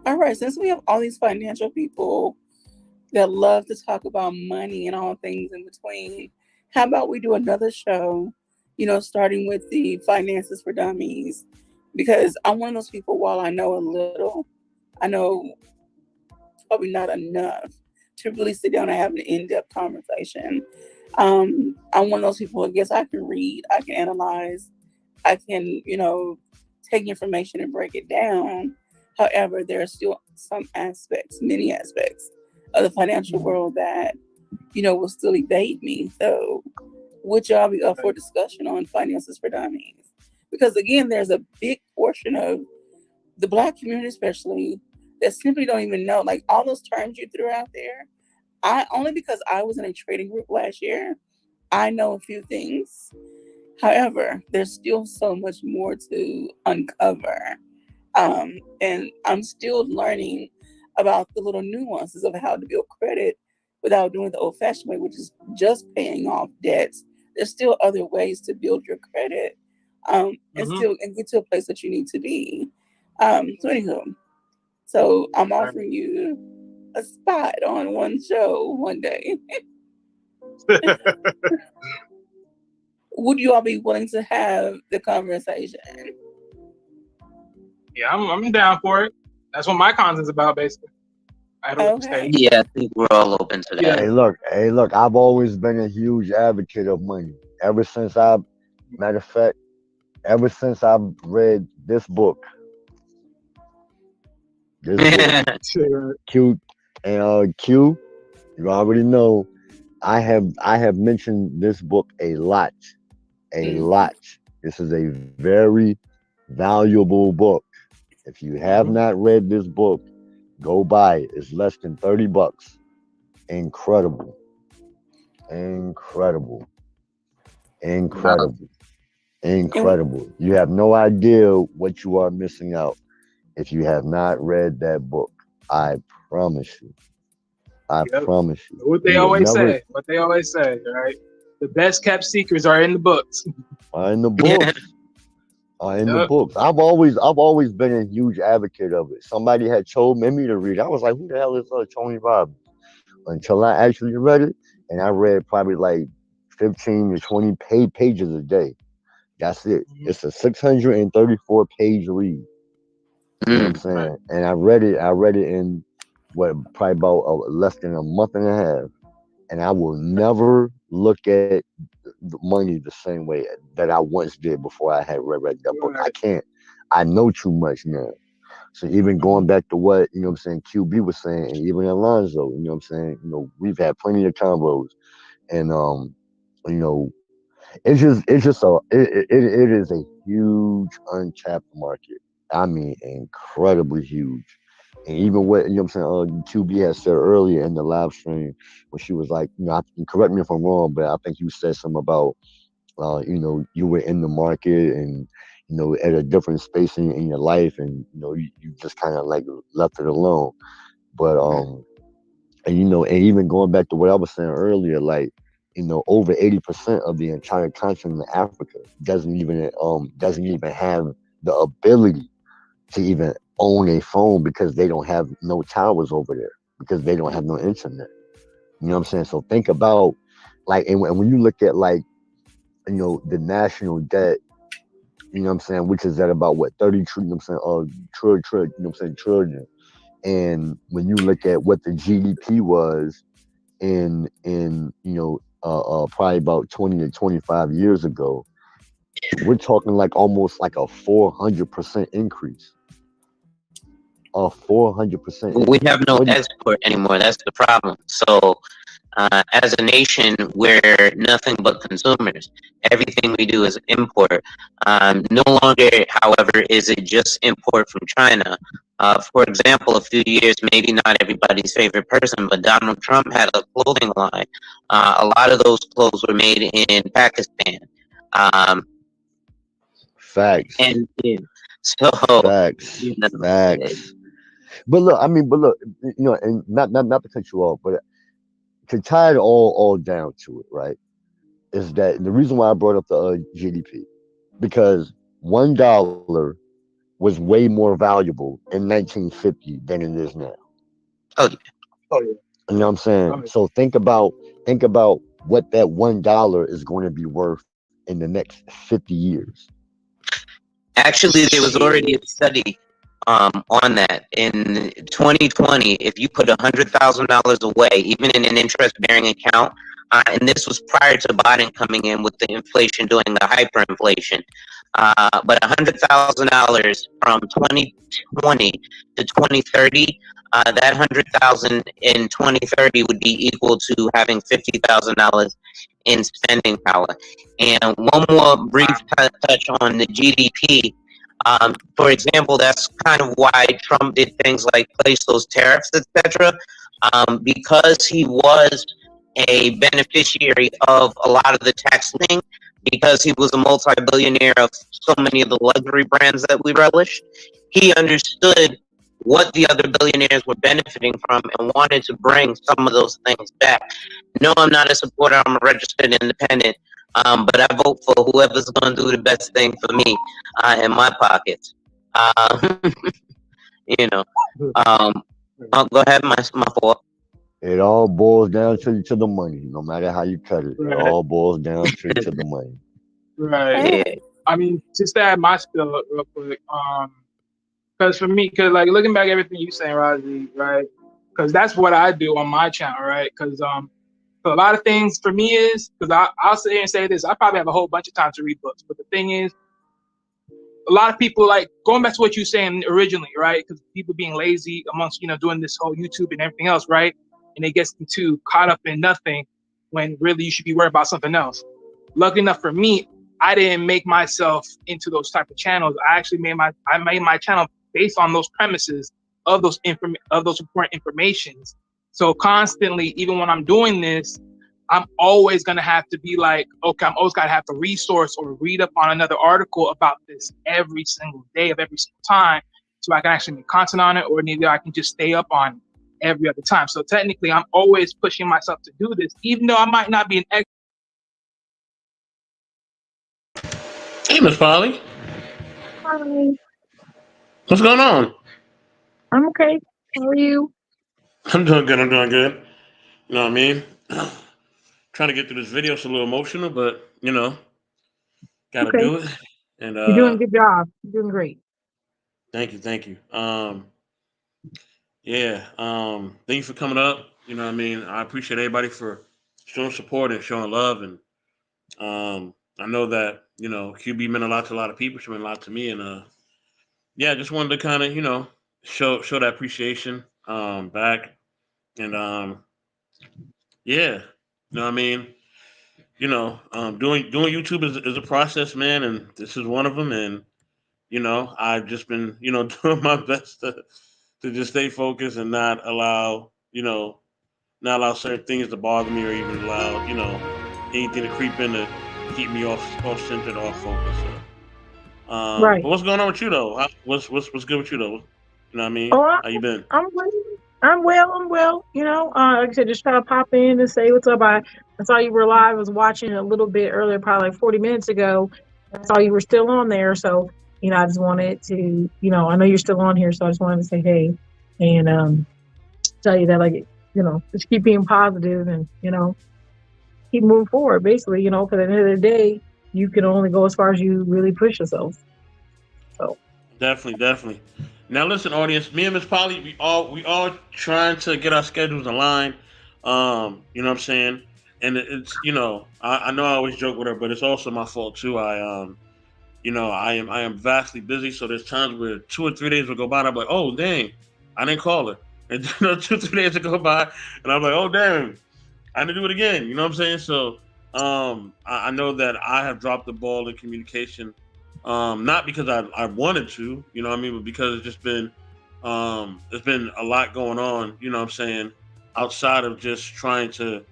All right, since we have all these financial people that love to talk about money and all things in between, how about we do another show, starting with the Finances for Dummies? Because I'm one of those people, while I know a little, I know probably not enough to really sit down and have an in-depth conversation. I'm one of those people, I guess I can read, I can analyze, I can, take information and break it down. However, there are still some aspects, many aspects of the financial world that, will still evade me. So would y'all be up for discussion on finances for dummies? Because again, there's a big portion of the Black community, especially, that simply don't even know, like all those terms you threw out there. Only because I was in a trading group last year, I know a few things. However, there's still so much more to uncover. And I'm still learning about the little nuances of how to build credit without doing the old fashioned way, which is just paying off debts. There's still other ways to build your credit and still and get to a place that you need to be. So anywho, so I'm offering you a spot on one show one day. Would you all be willing to have the conversation? Yeah, I'm down for it. That's what my content's about, basically. Okay. Yeah, I think we're all open to that. Hey, look, I've always been a huge advocate of money. Ever since I've read this book, Q, and Q, you already know, I have mentioned this book a lot. This is a very valuable book. If you have not read this book, go buy it. It's less than $30. Incredible. You have no idea what you are missing out if you have not read that book. I promise you. Promise you. What they always say, right? The best kept secrets are in the books. Are in the books. I've always been a huge advocate of it. Somebody had told me to read. I was like, who the hell is Tony Robbins? Until I actually read it, and I read probably like 15 to 20 pages a day. That's it. It's a 634 page read. You know what I'm saying? And I read it in probably about less than a month and a half. And I will never look at the money the same way that I once did before I had read that book. I can't. I know too much now. So even going back to what, QB was saying, and even Alonzo, we've had plenty of combos. And it is a huge untapped market. I mean, incredibly huge. And even what QB had said earlier in the live stream, when she was like, correct me if I'm wrong, but I think you said something about, you were in the market and at a different space in your life, and you just kind of like left it alone. But and even going back to what I was saying earlier, like over 80% of the entire continent of Africa doesn't even have the ability to even own a phone because they don't have no towers over there, because they don't have no internet. You know what I'm saying? So think about like, and when you look at like, the national debt, which is at about what 30 trillion, trillion. And when you look at what the GDP was in probably about 20 to 25 years ago, we're talking like almost like a 400% increase. A 400%. We have no export anymore. That's the problem. So, as a nation, we're nothing but consumers. Everything we do is import. No longer, however, is it just import from China. For example, a few years, maybe not everybody's favorite person, but Donald Trump had a clothing line. A lot of those clothes were made in Pakistan. Facts. And so facts. But look, and not to cut you off, but to tie it all down to it, right? Is that the reason why I brought up the GDP? Because $1 was way more valuable in 1950 than it is now. Oh yeah. You know what I'm saying? So think about what that $1 is going to be worth in the next 50 years. Actually, there was already a study on that in 2020. If you put $100,000 away, even in an interest-bearing account, and this was prior to Biden coming in with the inflation, doing the hyperinflation, But $100,000 from 2020 to 2030, that 100,000 in 2030 would be equal to having $50,000 in spending power. And one more brief touch on the GDP. For example, that's kind of why Trump did things like place those tariffs, etc. Because he was a beneficiary of a lot of the tax lien, because he was a multi-billionaire of so many of the luxury brands that we relish. He understood what the other billionaires were benefiting from and wanted to bring some of those things back. No, I'm not a supporter. I'm a registered independent. But I vote for whoever's going to do the best thing for me in my pockets. You know, go ahead, my fault. It all boils down to the money. No matter how you cut it, Right. it all boils down to the money. Right. Yeah. I mean, just to add my spill real quick. Because for me, because like looking back at everything you saying, Razi, right? Because that's what I do on my channel, right? Because a lot of things for me is because I'll sit here and say this. I probably have a whole bunch of time to read books, but the thing is, a lot of people like going back to what you were saying originally, right? Because people being lazy amongst doing this whole YouTube and everything else, right? And it gets too caught up in nothing when really you should be worried about something else. Luckily enough for me, I didn't make myself into those type of channels. I actually made my channel based on those premises of those important informations. So constantly, even when I'm doing this, I'm always gonna have to be like, okay, I'm always gotta have to resource or read up on another article about this every single day of every single time, so I can actually make content on it, or neither I can just stay up on every other time. So technically, I'm always pushing myself to do this, even though I might not be an expert. Hey, Miss Polly, Hi, what's going on? I'm okay. How are you? I'm doing good. I'm doing good. You know what I mean? Trying to get through this video. It's a little emotional, but gotta Okay. do it. And You're doing a good job. You're doing great. thank you. Yeah. Thank you for coming up. You know what I mean? I appreciate everybody for showing support and showing love. And I know that QB meant a lot to a lot of people. She meant a lot to me. And yeah, just wanted to kind of show that appreciation back. And yeah, you know what I mean? Doing YouTube is a process, man, and this is one of them. And I've just been doing my best to just stay focused and not allow certain things to bother me, or even allow anything to creep in to keep me off centered, off focus. So, Right. but what's going on with you though? What's good with you though? You know what I mean? Oh, How you been? I'm well. I'm well. Like I said, just try to pop in and say what's up. I saw you were live. I was watching a little bit earlier, probably like 40 minutes ago. I saw you were still on there. So, I just wanted to, I know you're still on here. So I just wanted to say hey and tell you that, like, just keep being positive and, keep moving forward, basically, because at the end of the day, you can only go as far as you really push yourself. So Definitely. Now listen, audience, me and Miss Polly, we all trying to get our schedules aligned. You know what I'm saying? And it's I know I always joke with her, but it's also my fault too. I am vastly busy, so there's times where 2 or 3 days will go by and I'm like, oh dang, I didn't call her. And 2 or 3 days will go by and I'm like, oh damn, I didn't do it again. You know what I'm saying? So I know that I have dropped the ball in communication. Not because I wanted to, you know what I mean, but because it's just been there's been a lot going on, you know what I'm saying, outside of just trying to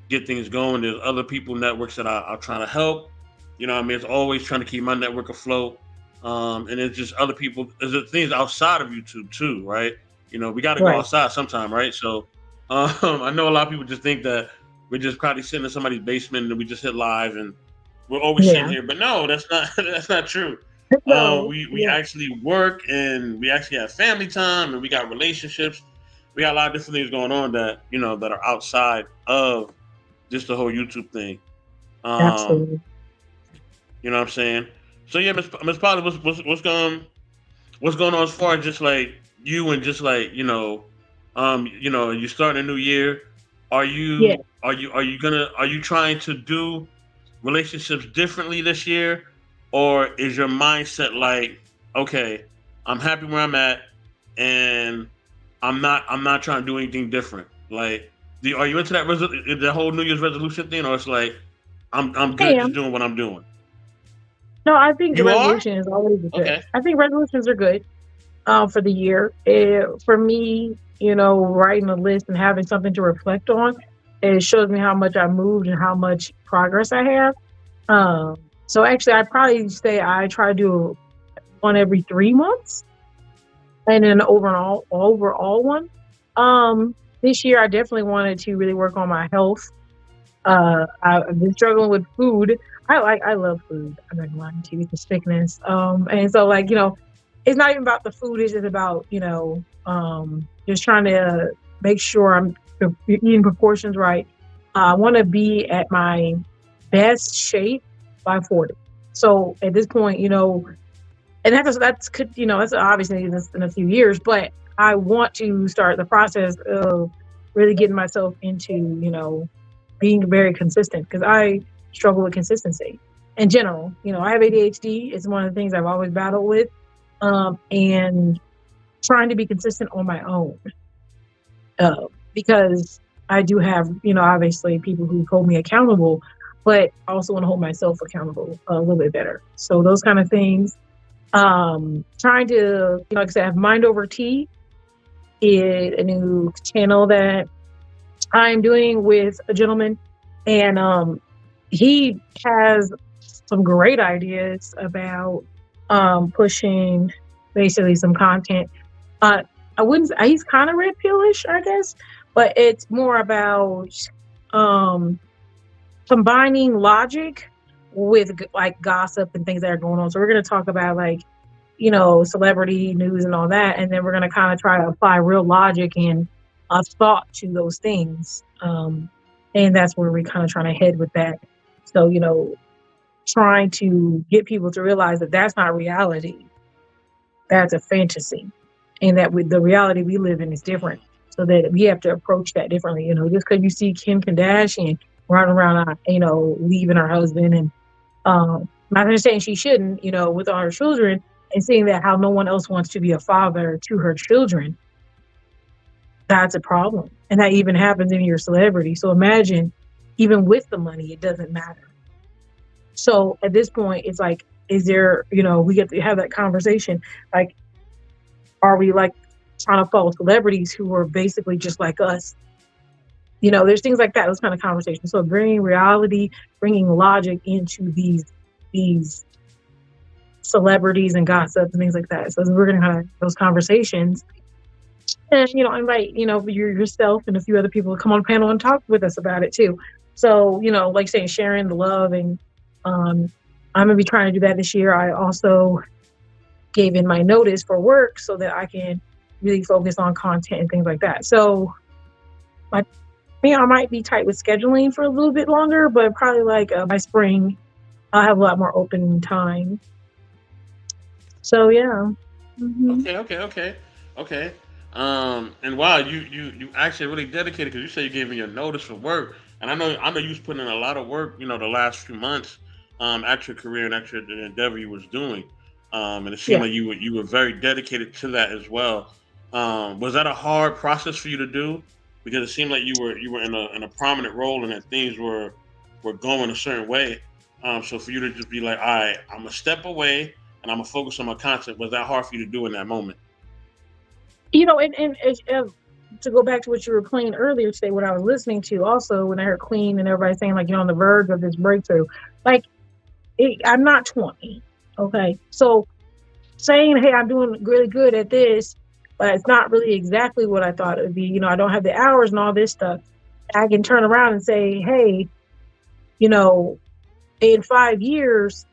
get things going. There's other people, networks that I'm trying to help, you know what I mean. It's always trying to keep my network afloat. And it's just other people, there's things outside of YouTube too, right? We got to go outside sometime, right? So I know a lot of people just think that we're just probably sitting in somebody's basement and we just hit live and we're always sitting here, but no, that's not true. We actually work, and we actually have family time, and we got relationships. We got a lot of different things going on that that are outside of just the whole YouTube thing. absolutely. You know what I'm saying? So yeah, Miss Polly, what's going on as far as just like you and just like you're starting a new year. Are you trying to do relationships differently this year? or is your mindset like, okay, I'm happy where I'm at, and I'm not trying to do anything different? Like, are you into that the whole New Year's resolution thing, or it's like I'm good just doing what I'm doing? No, I think the You are? resolution is always good. Okay. I think resolutions are good for the year. For me, writing a list and having something to reflect on, it shows me how much I moved and how much progress I have. So actually, I'd probably say I try to do one every 3 months, and then overall one. This year, I definitely wanted to really work on my health. I've been struggling with food. I love food. I'm not lying to you, it's a sickness. And so it's not even about the food. It's just about just trying to make sure I'm eating proportions right. I want to be at my best shape by 40. So at this point, and that's obviously in a few years, but I want to start the process of really getting myself into being very consistent, because I struggle with consistency in general. I have ADHD. It's one of the things I've always battled with, and trying to be consistent on my own, because I do have, obviously people who hold me accountable, but I also want to hold myself accountable a little bit better. So those kind of things. Trying to, like I said, I have Mind Over Tea, is a new channel that I'm doing with a gentleman, and he has some great ideas about pushing basically some content. I wouldn't. He's kind of red pillish, I guess, but it's more about combining logic with like gossip and things that are going on. So we're going to talk about celebrity news and all that, and then we're going to kind of try to apply real logic and thought to those things. And that's where we're kind of trying to head with that. So, trying to get people to realize that that's not reality. That's a fantasy. And that with the reality we live in is different. So that we have to approach that differently. Just because you see Kim Kardashian running around, leaving her husband, and not saying she shouldn't, with all her children, and seeing that how no one else wants to be a father to her children, that's a problem. And that even happens in your celebrity. So imagine, even with the money, it doesn't matter. So at this point, it's like, is there, we get to have that conversation. Like, are we like trying to follow celebrities who are basically just like us? There's things like that, those kind of conversations. So bringing reality, bringing logic into these celebrities and gossip and things like that. So we're going to have those conversations, and invite yourself and a few other people to come on panel and talk with us about it too. So like saying, sharing the love, and I'm gonna be trying to do that this year. I also gave in my notice for work so that I can really focus on content and things like that. So I might be tight with scheduling for a little bit longer, but probably like by spring I'll have a lot more open time. So yeah. Okay. And wow, you actually really dedicated, because you said you gave me your notice for work, and I know you was putting in a lot of work, the last few months, at your career and at your endeavor you was doing, and it seemed like you were very dedicated to that as well. Was that a hard process for you to do? Because it seemed like you were in a prominent role, and that things were going a certain way. So for you to just be like, all right, I'm gonna step away and I'm gonna focus on my content. Was that hard for you to do in that moment? And to go back to what you were playing earlier today, what I was listening to also, when I heard Queen and everybody saying like, on the verge of this breakthrough, like, I'm not 20. Okay. So saying, hey, I'm doing really good at this, but it's not really exactly what I thought it would be. I don't have the hours and all this stuff. I can turn around and say, hey, in 5 years,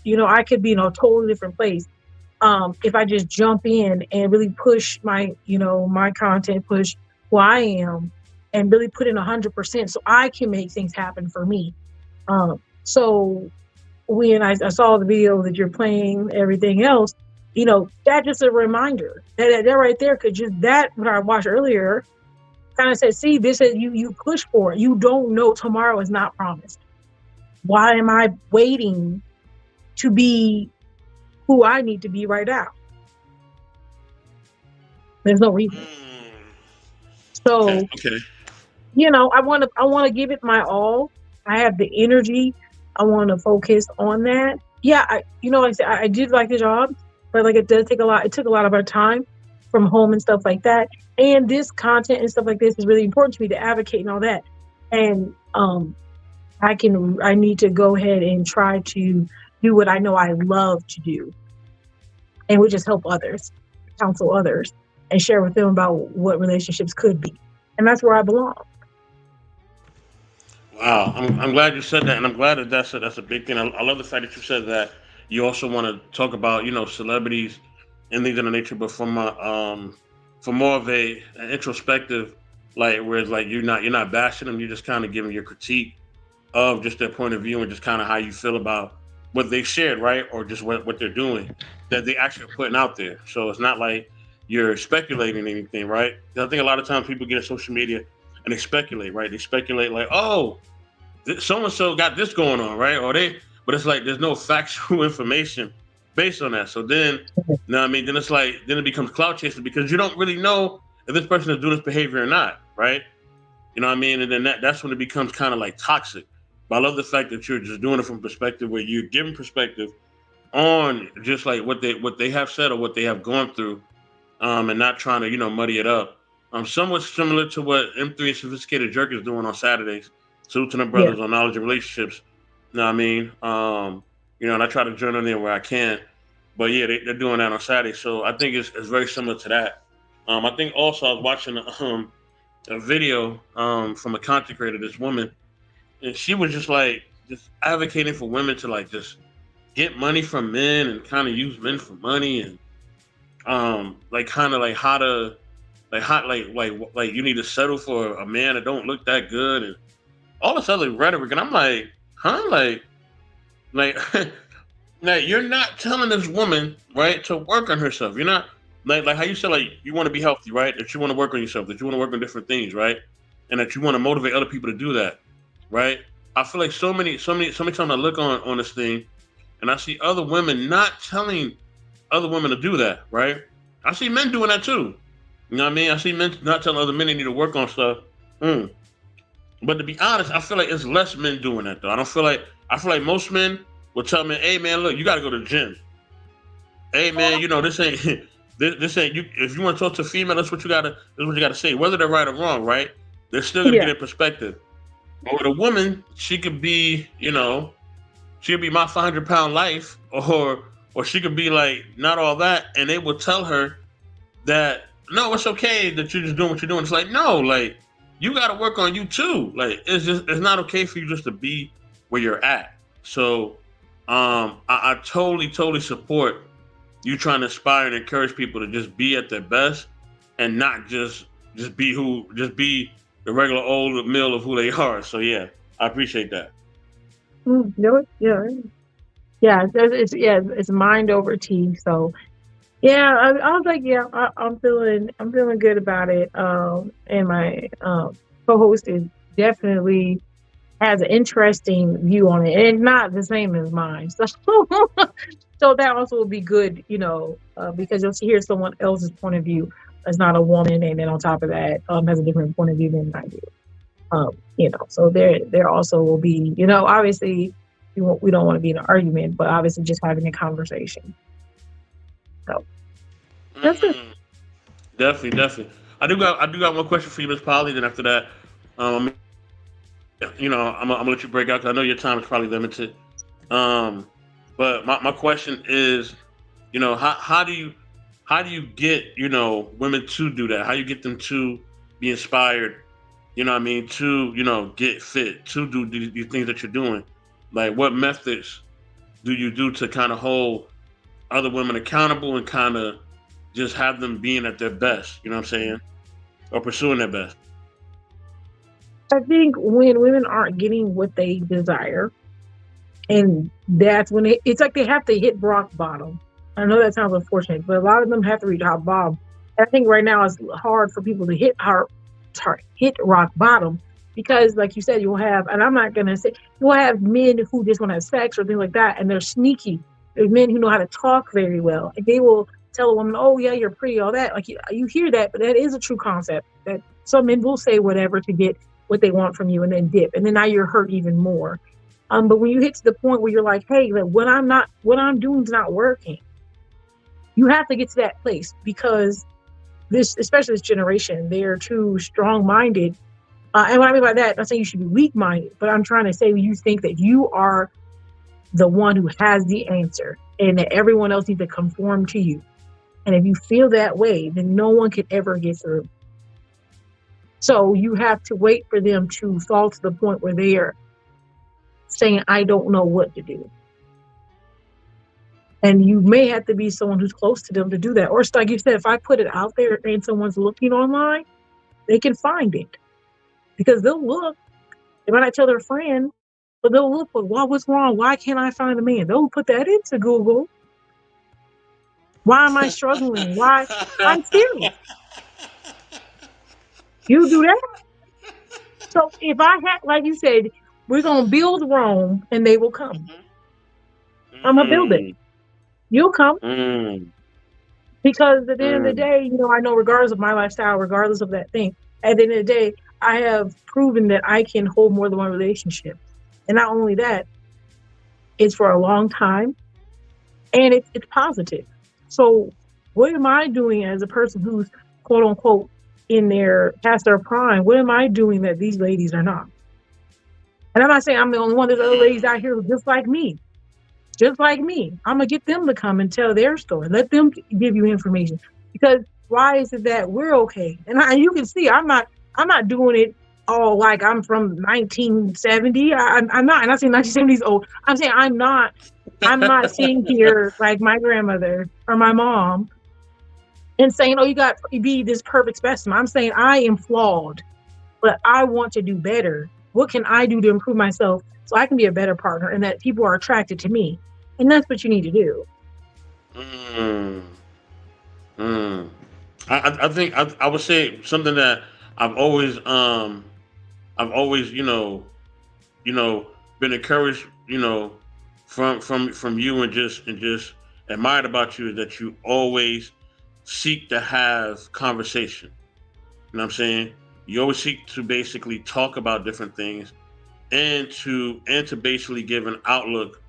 I could be in a totally different place. If I just jump in and really push my content, push who I am, and really put in 100%, so I can make things happen for me. So when I saw the video that you're playing, everything else, that's just a reminder that right there could just, that what I watched earlier kind of said, see, this is you push for it. You don't know, tomorrow is not promised. Why am I waiting to be who I need to be right now. There's no reason. So, Okay. you know, I want to give it my all. I have the energy. I want to focus on that. Yeah, like I said, I did like the job, but like it does take a lot. It took a lot of our time from home and stuff like that. And this content and stuff like this is really important to me to advocate and all that. And I need to go ahead and try to do what I know I love to do, and which is help others, counsel others, and share with them about what relationships could be. And that's where I belong. Wow, I'm glad you said that, and I'm glad that that's a big thing. I love the fact that you said that you also want to talk about celebrities and things of the nature, but from more of an introspective, like where it's like you're not bashing them, you're just kind of giving your critique of just their point of view and just kind of how you feel about what they shared, right, or just what they're doing that they actually are putting out there. So it's not like you're speculating anything, right? I think a lot of times people get on social media and they speculate, right? They speculate like, oh, so-and-so got this going on, right? But it's like there's no factual information based on that. So then, then it's like, then it becomes clout chasing because you don't really know if this person is doing this behavior or not, right? You know what I mean? And then that's when it becomes kind of like toxic. But I love the fact that you're just doing it from perspective where you're giving perspective on just like what they have said or what they have gone through, and not trying to, muddy it up. Somewhat similar to what M3 Sophisticated Jerk is doing on Saturdays. Salute to them brothers on Knowledge of Relationships. You know what I mean? And I try to join in there where I can. But yeah, they're doing that on Saturday. So I think it's very similar to that. I think also I was watching a video from a content creator, this woman, and she was just advocating for women to like just get money from men and kind of use men for money and like you need to settle for a man that don't look that good and all this other rhetoric. And I'm like, huh? Like you're not telling this woman, right, to work on herself. You're not like how you said, like you want to be healthy, right? That you want to work on yourself, that you want to work on different things, right? And that you want to motivate other people to do that, right? I feel like so many times I look on this thing and I see other women not telling other women to do that, right? I see men doing that too. You know what I mean? I see men not telling other men they need to work on stuff. But to be honest, I feel like it's less men doing that though. I feel like most men will tell me, hey man, look, you gotta go to the gym. Hey man, this ain't this ain't you. If you want to talk to a female, that's what you gotta say. Whether they're right or wrong, right? They're still gonna get a perspective. But with a woman, she could be, she could be my 500-pound life, or she could be like not all that, and they will tell her that no, it's okay that you're just doing what you're doing. It's like no, like you got to work on you too. Like it's not okay for you just to be where you're at. So I totally support you trying to inspire and encourage people to just be at their best and not just be the regular old mill of who they are. So yeah, I appreciate that. It's mind over tea. So yeah, I was like, I'm feeling good about it. And my co-host is definitely has an interesting view on it, and not the same as mine. So so that also will be good, because you'll hear someone else's point of view as not a woman, and then on top of that, has a different point of view than I do. So there also will be, obviously we don't want to be in an argument, but obviously just having a conversation. So that's it. Definitely. I do got one question for you, Ms. Polly. Then after that, I'm gonna let you break out because I know your time is probably limited. But my question is, how do you get women to do that? How do you get them to be inspired? To get fit, to do these things that you're doing. Like, what methods do you do to kind of hold other women accountable and kind of just have them being at their best? You know what I'm saying? Or pursuing their best. I think when women aren't getting what they desire, and that's when it's like they have to hit rock bottom. I know that sounds unfortunate, but a lot of them have to reach rock bottom. I think right now it's hard for people to hit rock bottom Because like you said, you'll have, and I'm not gonna say, you'll have men who just want to have sex or things like that, and they're sneaky. There's men who know how to talk very well, and they will tell a woman, "Oh yeah, you're pretty," all that. Like you hear that, but that is a true concept. That some men will say whatever to get what they want from you, and then dip, and then now you're hurt even more. But when you hit to the point where you're like, "Hey, like, what I'm doing is not working," you have to get to that place, because this, especially this generation, they are too strong-minded. And what I mean by that, I'm not saying you should be weak-minded, but I'm trying to say you think that you are the one who has the answer and that everyone else needs to conform to you. And if you feel that way, then no one can ever get through. So you have to wait for them to fall to the point where they are saying, I don't know what to do. And you may have to be someone who's close to them to do that. Or it's like you said, if I put it out there and someone's looking online, they can find it. Because they'll look. They might not tell their friend, but they'll look for, well, what's wrong? Why can't I find a man? They'll put that into Google. Why am I struggling? Why? I'm serious. You do that? So if I had, like you said, we're going to build Rome and they will come. I'm going to build it. You'll come. Because at the end of the day, you know, I know regardless of my lifestyle, regardless of that thing, at the end of the day, I have proven that I can hold more than one relationship. And not only that, it's for a long time and it's positive. So what am I doing as a person who's quote unquote in their past their prime? What am I doing that these ladies are not? And I'm not saying I'm the only one. There's other ladies out here just like me. Just like me. I'm going to get them to come and tell their story. Let them give you information. Because why is it that we're okay? And you can see I'm not doing it all like I'm from 1970. I'm not. And I'm saying 1970s old. I'm saying I'm not sitting here like my grandmother or my mom and saying, oh, you got to be this perfect specimen. I'm saying I am flawed, but I want to do better. What can I do to improve myself so I can be a better partner and that people are attracted to me? And that's what you need to do. I think I would say something that I've always you know been encouraged, you know, from you and just admired about you, is that you always seek to have conversation. You know what I'm saying? You always seek to basically talk about different things and to basically give an outlook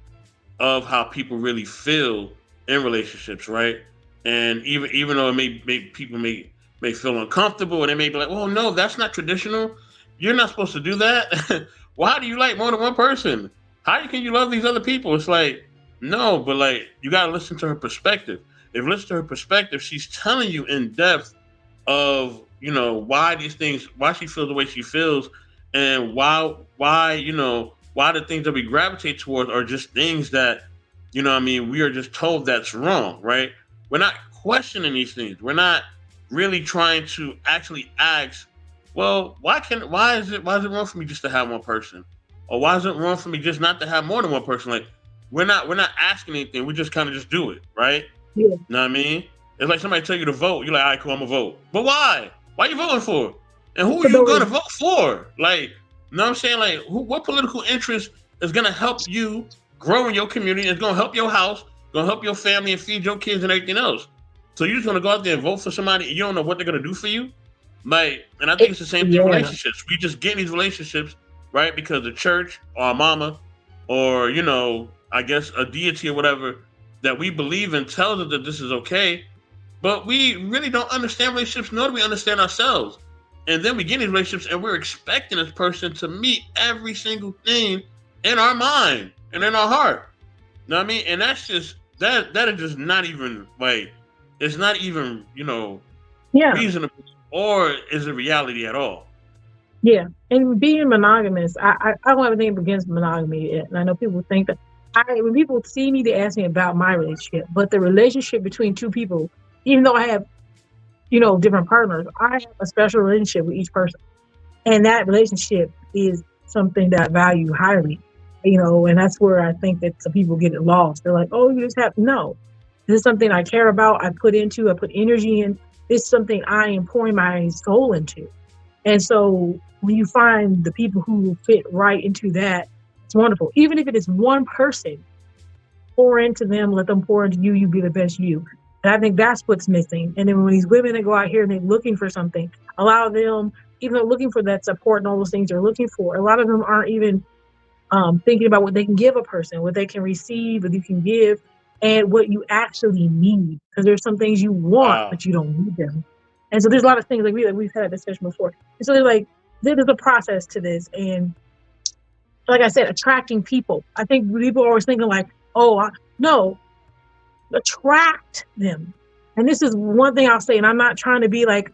of how people really feel in relationships, right? And even though it may people may feel uncomfortable, and they may be like, well, no, that's not traditional. You're not supposed to do that. Why do you like more than one person? How can you love these other people? It's like, no, but like, you got to listen to her perspective. If you listen to her perspective, she's telling you in depth of, you know, why these things, why she feels the way she feels, and why the things that we gravitate towards are just things that, you know what I mean, we are just told that's wrong, right? We're not questioning these things. We're not really trying to actually ask, well, why is it wrong for me just to have one person? Or why is it wrong for me just not to have more than one person? Like, we're not asking anything. We just kind of just do it, right? Yeah. You know what I mean? It's like somebody tell you to vote. You're like, all right, cool, I'm gonna vote. But why? Why are you voting for? And who are you gonna vote for? Like, you know what I'm saying? Like, what political interest is gonna help you grow in your community? It's gonna help your house, gonna help your family, and feed your kids and everything else. So you're just gonna go out there and vote for somebody and you don't know what they're gonna do for you? Like, and I think it's the same thing in relationships. We just get in these relationships, right? Because the church or our mama or, you know, I guess a deity or whatever that we believe in tells us that this is okay, but we really don't understand relationships, nor do we understand ourselves. And then we get in these relationships and we're expecting this person to meet every single thing in our mind and in our heart. You know what I mean? And that's just, that is just not even, like, it's not even, you know, reasonable, or is it reality at all? Yeah, and being monogamous, I don't have anything against monogamy yet. And I know people think that, when people see me, they ask me about my relationship. But the relationship between two people, even though I have, you know, different partners, I have a special relationship with each person. And that relationship is something that I value highly, you know, and that's where I think that some people get it lost. They're like, oh, you just have, no. This is something I care about, I put energy in. This is something I am pouring my soul into. And so when you find the people who fit right into that, it's wonderful. Even if it is one person, pour into them, let them pour into you, you be the best you. And I think that's what's missing. And then when these women that go out here and they're looking for something, a lot of them, even though looking for that support and all those things they're looking for, a lot of them aren't even thinking about what they can give a person, what they can receive, what you can give, and what you actually need. Because there's some things you want, but you don't need them. And so there's a lot of things like we've had a discussion before. And so there's a process to this. And like I said, attracting people. I think people are always thinking like, no, attract them. And this is one thing I'll say, and I'm not trying to be like,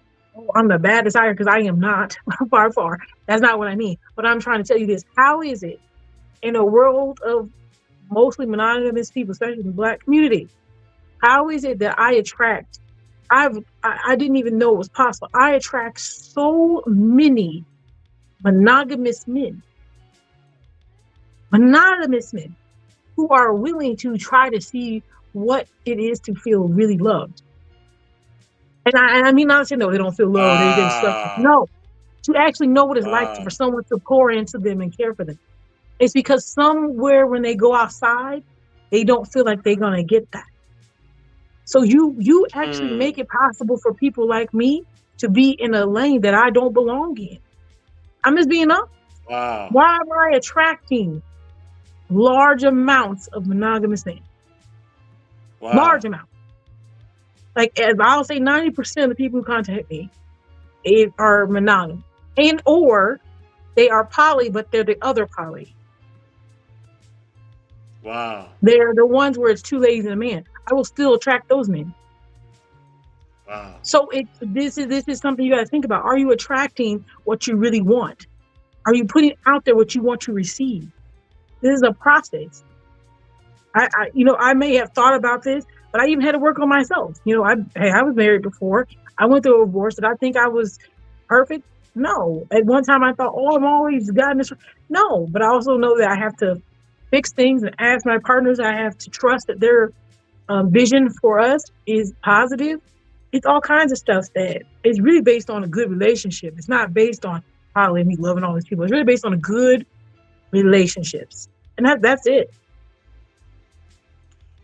I'm the bad desire, because I am not, far. That's not what I mean. But I'm trying to tell you this. How is it in a world of mostly monogamous people, especially the Black community, how is it that I attract, I didn't even know it was possible. I attract so many monogamous men who are willing to try to see what it is to feel really loved. And I mean, not to say no, they don't feel loved, they stuff. No, to actually know what it's like for someone to pour into them and care for them. It's because somewhere when they go outside, they don't feel like they're gonna get that. So you actually make it possible for people like me to be in a lane that I don't belong in. I'm just being honest. Wow. Why am I attracting large amounts of monogamous men? Wow. Large amount. Like, I'll say 90% of the people who contact me are monogamous, and or they are poly, but they're the other poly. Wow. They're the ones where it's two ladies and a man. I will still attract those men. Wow. So this is something you got to think about. Are you attracting what you really want? Are you putting out there what you want to receive? This is a process. I may have thought about this, but I even had to work on myself. I was married before. I went through a divorce. Did I think I was perfect? No. At one time I thought, I'm always gotten this. No, but I also know that I have to fix things and ask my partners. I have to trust that their vision for us is positive. It's all kinds of stuff that is really based on a good relationship. It's not based on probably me loving all these people. It's really based on a good relationships. And that's it.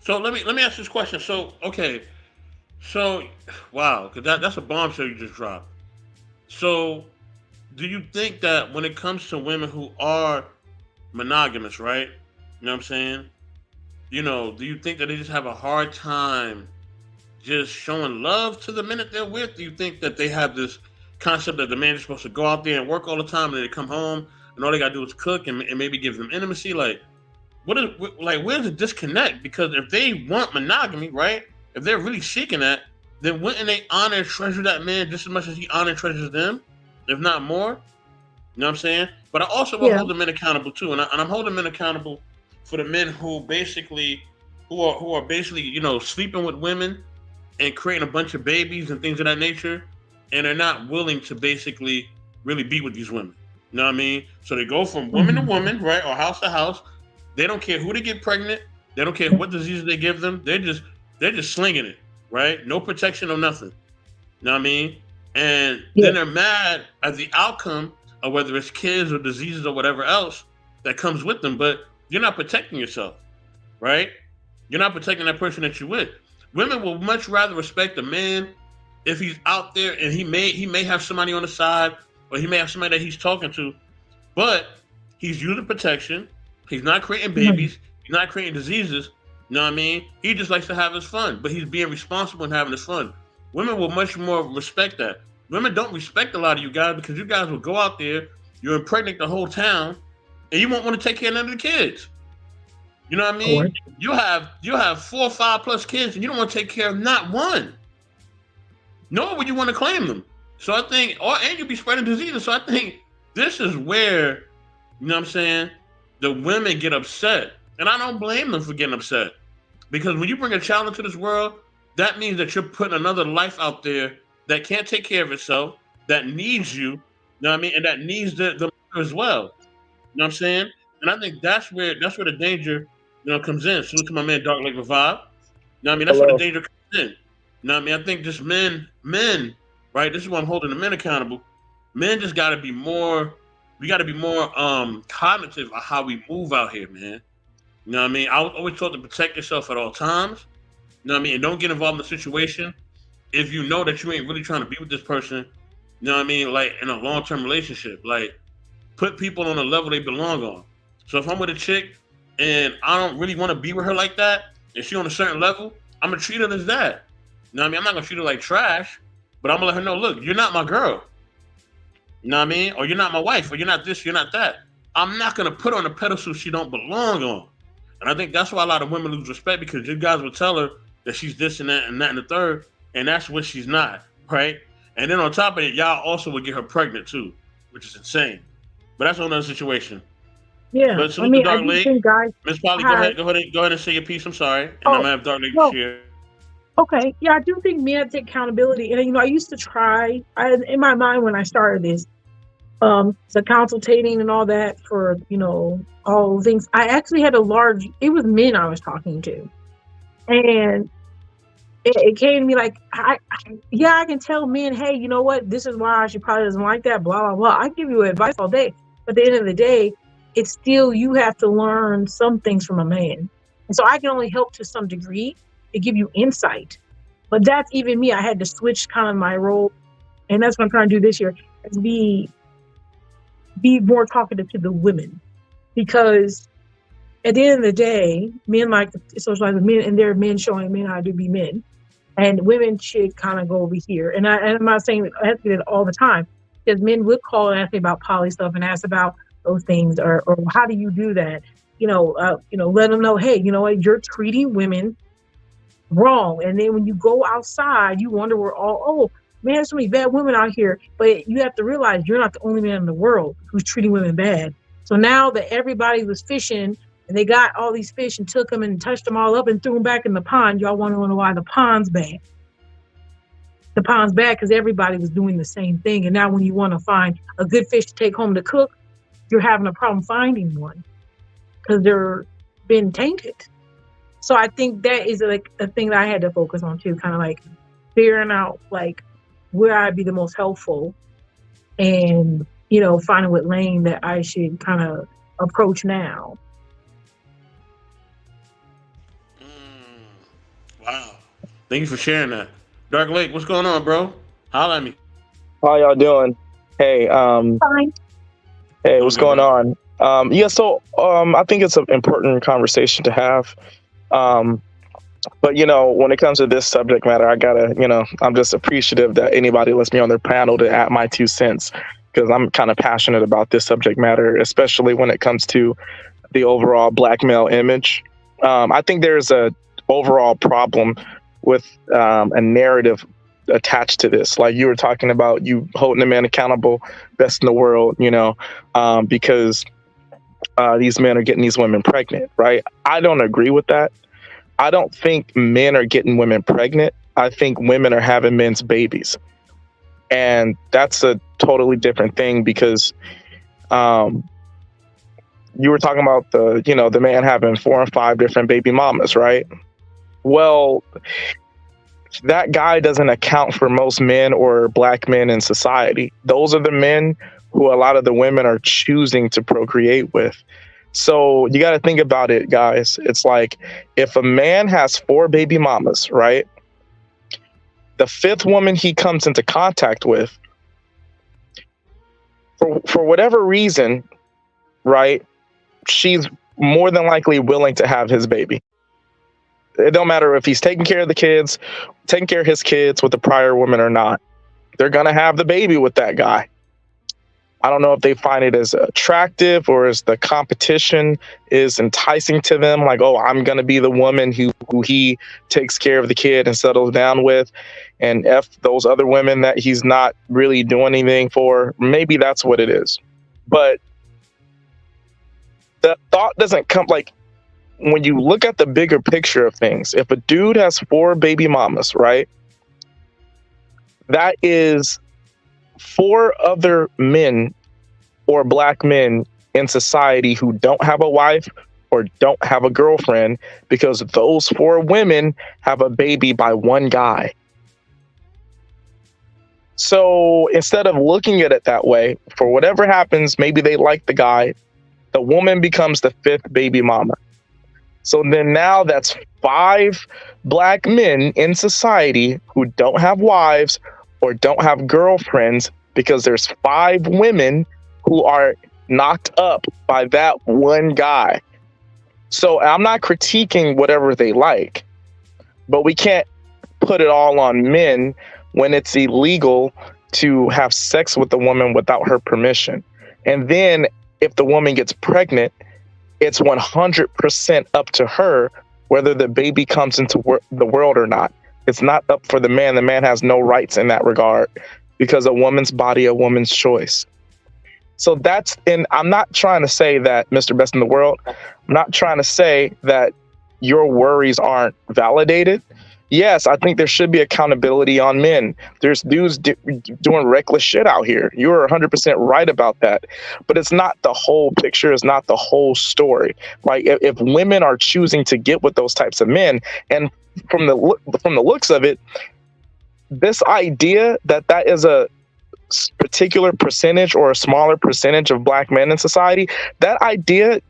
So let me ask this question. So wow, because that's a bombshell you just dropped. So do you think that when it comes to women who are monogamous, right? You know what I'm saying? Do you think that they just have a hard time just showing love to the men that they're with? Do you think that they have this concept that the man is supposed to go out there and work all the time, and then they come home and all they gotta do is cook and maybe give them intimacy? Like, where's the disconnect? Because if they want monogamy, right? If they're really seeking that, then wouldn't they honor and treasure that man just as much as he honor and treasures them, if not more? You know what I'm saying? But I also will hold the men accountable too, and I'm holding men accountable for the men who basically, who are basically, sleeping with women and creating a bunch of babies and things of that nature, and they're not willing to basically really be with these women. You know what I mean? So they go from woman to woman, right, or house to house. They don't care who they get pregnant. They don't care what diseases they give them. They're just slinging it, right? No protection or nothing. You know what I mean? And then they're mad at the outcome of whether it's kids or diseases or whatever else that comes with them. But you're not protecting yourself, right? You're not protecting that person that you're with. Women will much rather respect a man if he's out there and he may have somebody on the side, or he may have somebody that he's talking to, but he's using protection. He's not creating babies. He's not creating diseases. You know what I mean? He just likes to have his fun, but he's being responsible and having his fun. Women will much more respect that. Women don't respect a lot of you guys because you guys will go out there, you impregnate the whole town, and you won't want to take care of none of the kids. You know what I mean? You have 4 or 5 plus kids, and you don't want to take care of not one. Nor would you want to claim them. So I think, and you'll be spreading diseases. So I think this is where, you know what I'm saying, the women get upset. And I don't blame them for getting upset. Because when you bring a child into this world, that means that you're putting another life out there that can't take care of itself, that needs you know what I mean, and that needs the mother as well. You know what I'm saying? And I think that's where the danger, comes in. Salute to my man Dark Lake Revive. You know what I mean? That's where the danger comes in. You know what I mean? I think just men, right? This is why I'm holding the men accountable. men just got to be more. We got to be more cognitive of how we move out here, man. You know what I mean? I was always taught to protect yourself at all times. You know what I mean? And don't get involved in a situation if you know that you ain't really trying to be with this person. You know what I mean? Like in a long-term relationship, like put people on a level they belong on. So if I'm with a chick and I don't really want to be with her like that, and she on a certain level, I'm gonna treat her as that. You know what I mean? I'm not gonna treat her like trash, but I'm gonna let her know, look, you're not my girl. You know what I mean? Or you're not my wife, or you're not this, you're not that. I'm not gonna put her on a pedestal she don't belong on. And I think that's why a lot of women lose respect, because you guys will tell her that she's this and that and that and the third, and that's what she's not, right? And then on top of it, y'all also would get her pregnant too, which is insane. But that's another situation. Yeah, But I mean, I Dark do Lake, think guys Miss Polly, have. go ahead and say your piece. I'm sorry, and Oh, I'm gonna have Dark Lake no. share. Okay, yeah, I do think men have to take accountability, and I used to try. In my mind when I started this, the consultating and all that for all things. I actually had it was men I was talking to, and it came to me like, I can tell men, hey, you know what, this is why she probably doesn't like that, blah blah blah. I give you advice all day, but at the end of the day, it's still you have to learn some things from a man, and so I can only help to some degree to give you insight. But that's even me. I had to switch kind of my role, and that's what I'm trying to do this year, is be more talkative to the women, because at the end of the day, men like to socialize with men, and there are men showing men how to be men, and women should kind of go over here. And I'm not saying that I have to do that all the time, because men would call and ask me about poly stuff and ask about those things, or how do you do that? Let them know, hey, you know what, you're treating women wrong. And then when you go outside, you wonder man, there's so many bad women out here. But you have to realize you're not the only man in the world who's treating women bad. So now that everybody was fishing and they got all these fish and took them and touched them all up and threw them back in the pond, y'all want to know why the pond's bad. The pond's bad because everybody was doing the same thing. And now when you want to find a good fish to take home to cook, you're having a problem finding one because they're been tainted. So I think that is like a thing that I had to focus on too, kind of like figuring out like where I'd be the most helpful, and finding what lane that I should kind of approach now. Wow. Thank you for sharing that. Dark Lake, what's going on, bro? Holla at me. How y'all doing? Hey, Fine. hey, what's going on? So I think it's an important conversation to have. But when it comes to this subject matter, I gotta, I'm just appreciative that anybody lets me on their panel to add my 2 cents, because I'm kind of passionate about this subject matter, especially when it comes to the overall black male image. I think there's a overall problem with a narrative attached to this. Like you were talking about, you holding a man accountable, best in the world, because these men are getting these women pregnant, right? I don't agree with that. I don't think men are getting women pregnant. I think women are having men's babies. And that's a totally different thing, because you were talking about the man having 4 and 5 different baby mamas, right? Well, that guy doesn't account for most men or black men in society. Those are the men who a lot of the women are choosing to procreate with. So you got to think about it, guys. It's like if a man has 4 baby mamas, right? The 5th woman he comes into contact with, for whatever reason, right? She's more than likely willing to have his baby. It don't matter if he's taking care of his kids with the prior woman or not. They're going to have the baby with that guy. I don't know if they find it as attractive or as the competition is enticing to them. Like, oh, I'm going to be the woman who he takes care of the kid and settles down with. And F those other women that he's not really doing anything for. Maybe that's what it is. But the thought doesn't come, like, when you look at the bigger picture of things, if a dude has 4 baby mamas, right? That is 4 other men or black men in society who don't have a wife or don't have a girlfriend, because those 4 women have a baby by one guy. So instead of looking at it that way, for whatever happens, maybe they like the guy, the woman becomes the 5th baby mama. So then now that's 5 black men in society who don't have wives or don't have girlfriends because there's 5 women who are knocked up by that one guy. So I'm not critiquing whatever they like, but we can't put it all on men when it's illegal to have sex with a woman without her permission. And then if the woman gets pregnant, it's 100% up to her whether the baby comes into the world or not. It's not up for the man. The man has no rights in that regard because a woman's body, a woman's choice. So that's, and I'm not trying to say that, Mr. Best in the World, I'm not trying to say that your worries aren't validated. Yes, I think there should be accountability on men. There's dudes doing reckless shit out here. You're 100% right about that. But it's not the whole picture. It's not the whole story. Like if women are choosing to get with those types of men, and from the looks of it, this idea that that is a particular percentage or a smaller percentage of black men in society, that idea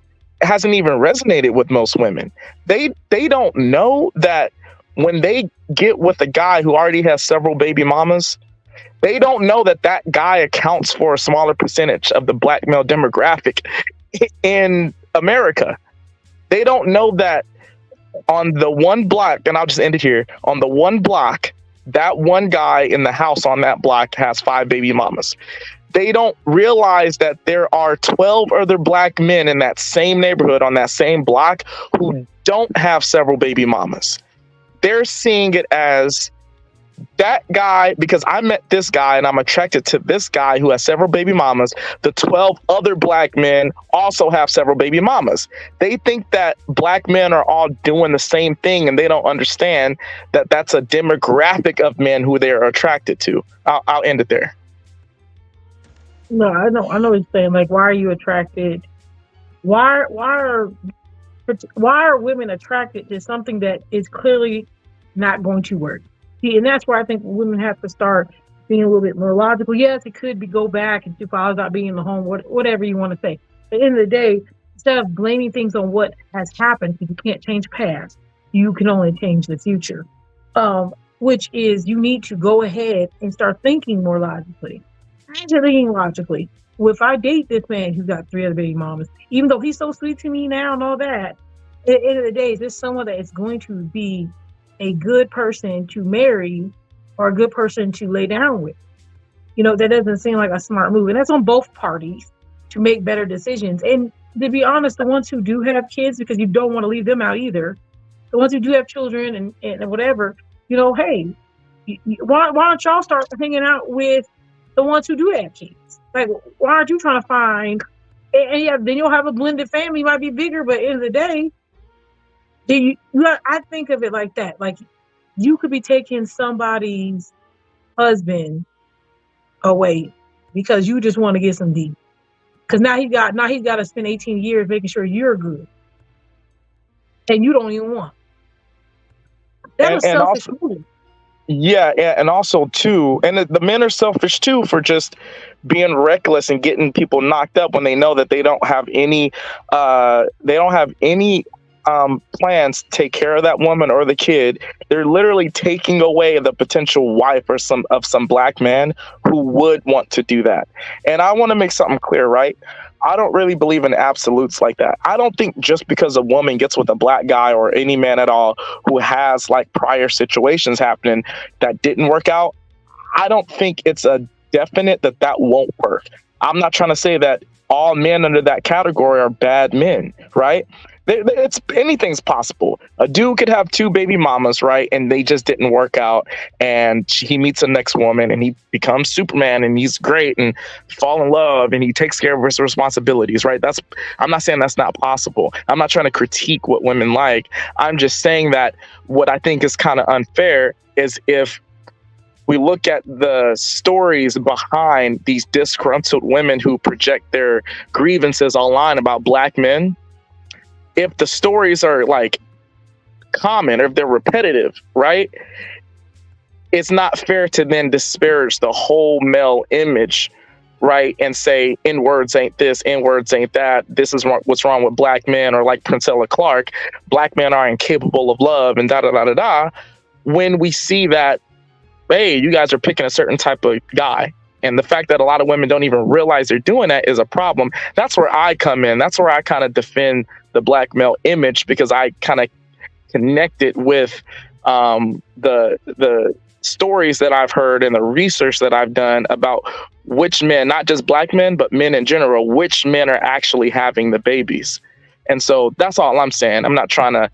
hasn't even resonated with most women. They don't know that when they get with a guy who already has several baby mamas, they don't know that that guy accounts for a smaller percentage of the black male demographic in America. They don't know that on the one block, and I'll just end it here, on the one block, that one guy in the house on that block has 5 baby mamas. They don't realize that there are 12 other black men in that same neighborhood on that same block who don't have several baby mamas. They're seeing it as that guy, because I met this guy and I'm attracted to this guy who has several baby mamas. The 12 other black men also have several baby mamas. They think that black men are all doing the same thing, and they don't understand that that's a demographic of men who they're attracted to. I'll end it there. No, I know what you're saying. Like, why are you attracted? Why are women attracted to something that is clearly not going to work? See, and that's where I think women have to start being a little bit more logical. Yes, it could be go back and 2 fathers not being in the home, whatever you want to say. At the end of the day, instead of blaming things on what has happened, because you can't change past, you can only change the future. Which is, you need to go ahead and start thinking more logically. Imagine thinking logically. Well, if I date this man who's got 3 other baby mamas, even though he's so sweet to me now and all that, at the end of the day, is this someone that is going to be a good person to marry or a good person to lay down with? You know, that doesn't seem like a smart move. And that's on both parties to make better decisions. And to be honest, the ones who do have kids, because you don't want to leave them out either, the ones who do have children and whatever, you know, hey, why don't y'all start hanging out with the ones who do have kids? Like, why aren't you trying to find, and yeah, then you'll have a blended family, might be bigger, but at the end of the day, I think of it like that. Like, you could be taking somebody's husband away because you just want to get some D. Because now he's got to spend 18 years making sure you're good, and you don't even want. That was selfish move. Yeah, and also too, and the men are selfish too for just being reckless and getting people knocked up when they know that they don't have any plans to take care of that woman or the kid. They're literally taking away the potential wife or some black man who would want to do that. And I want to make something clear, right? I don't really believe in absolutes like that. I don't think just because a woman gets with a black guy or any man at all who has like prior situations happening that didn't work out, I don't think it's a definite that won't work. I'm not trying to say that all men under that category are bad men, right? It's anything's possible. A dude could have 2 baby mamas, right? And they just didn't work out. And he meets the next woman and he becomes Superman and he's great and fall in love and he takes care of his responsibilities, right? I'm not saying that's not possible. I'm not trying to critique what women like. I'm just saying that what I think is kind of unfair is if we look at the stories behind these disgruntled women who project their grievances online about black men. If the stories are like common or if they're repetitive, right? it's not fair to then disparage the whole male image, right? And say N words ain't this, N words ain't that. This is what's wrong with black men, or like Princella Clark, black men are incapable of love, and da da da da da. When we see that, hey, you guys are picking a certain type of guy. And the fact that a lot of women don't even realize they're doing that is a problem. That's where I come in. That's where I kind of defend the black male image, because I kind of connect it with the stories that I've heard and the research that I've done about which men, not just black men, but men in general, which men are actually having the babies. And so that's all I'm saying. I'm not trying to,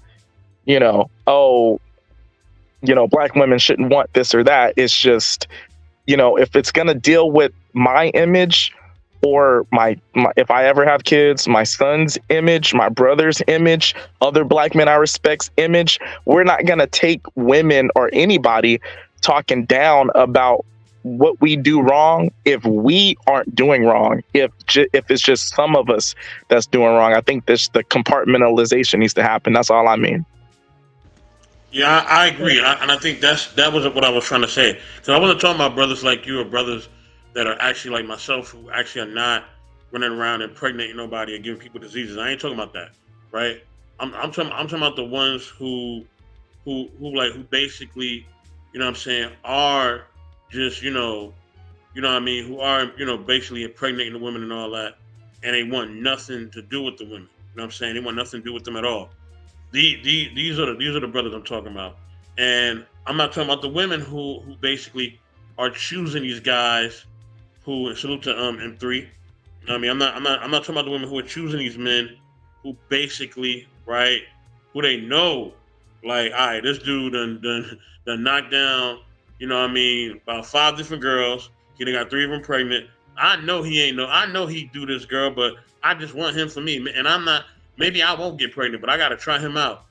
black women shouldn't want this or that. It's just, if it's going to deal with my image, or my if I ever have kids, my son's image, my brother's image, other black men I respect's image, we're not going to take women or anybody talking down about what we do wrong if we aren't doing wrong, if it's just some of us that's doing wrong. I think the compartmentalization needs to happen. That's all I mean. Yeah, I agree, and I think that was what I was trying to say. So I wasn't talking about brothers like you, or brothers that are actually like myself, who actually are not running around impregnating nobody and giving people diseases. I ain't talking about that, right? I'm talking about the ones who basically, are just, who are, basically impregnating the women and all that, and they want nothing to do with the women. They want nothing to do with them at all. These are the brothers I'm talking about, and I'm not talking about the women who basically are choosing these guys. Who, salute to M3. I'm not talking about the women who are choosing these men who basically, right, who they know, like, all right, this dude done knocked down, about 5 different girls. He done got 3 of them pregnant. I know he do this girl, but I just want him for me, and maybe I won't get pregnant, but I gotta try him out.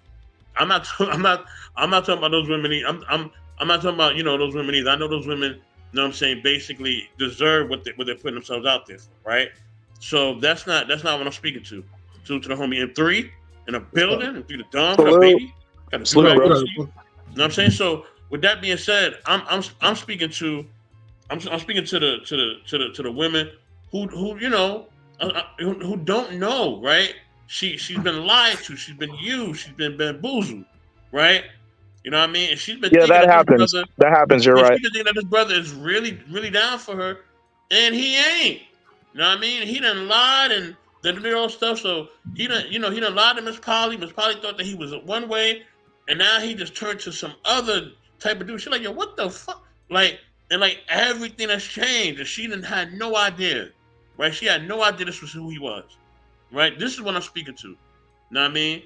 I'm not talking about those women. I'm not talking about those women either. I know those women, basically deserve what they're putting themselves out there for, right? So that's not what I'm speaking to. To the homie M3 in a building, and through the dumb, got a baby, got a you know what I'm saying? So with that being said, I'm speaking to the women who don't know, right? She's been lied to, she's been used, she's been bamboozled, right? You know what I mean? And she's been thinking that happens. That happens. You're right. She's been thinking that this brother is really, really down for her, and he ain't. You know what I mean? He done lied and did all stuff. So he done lied to Miss Polly. Miss Polly thought that he was one way, and now he just turned to some other type of dude. She's like, yo, what the fuck? And everything has changed, and she didn't had no idea, right? She had no idea this was who he was, right? This is what I'm speaking to. You know what I mean?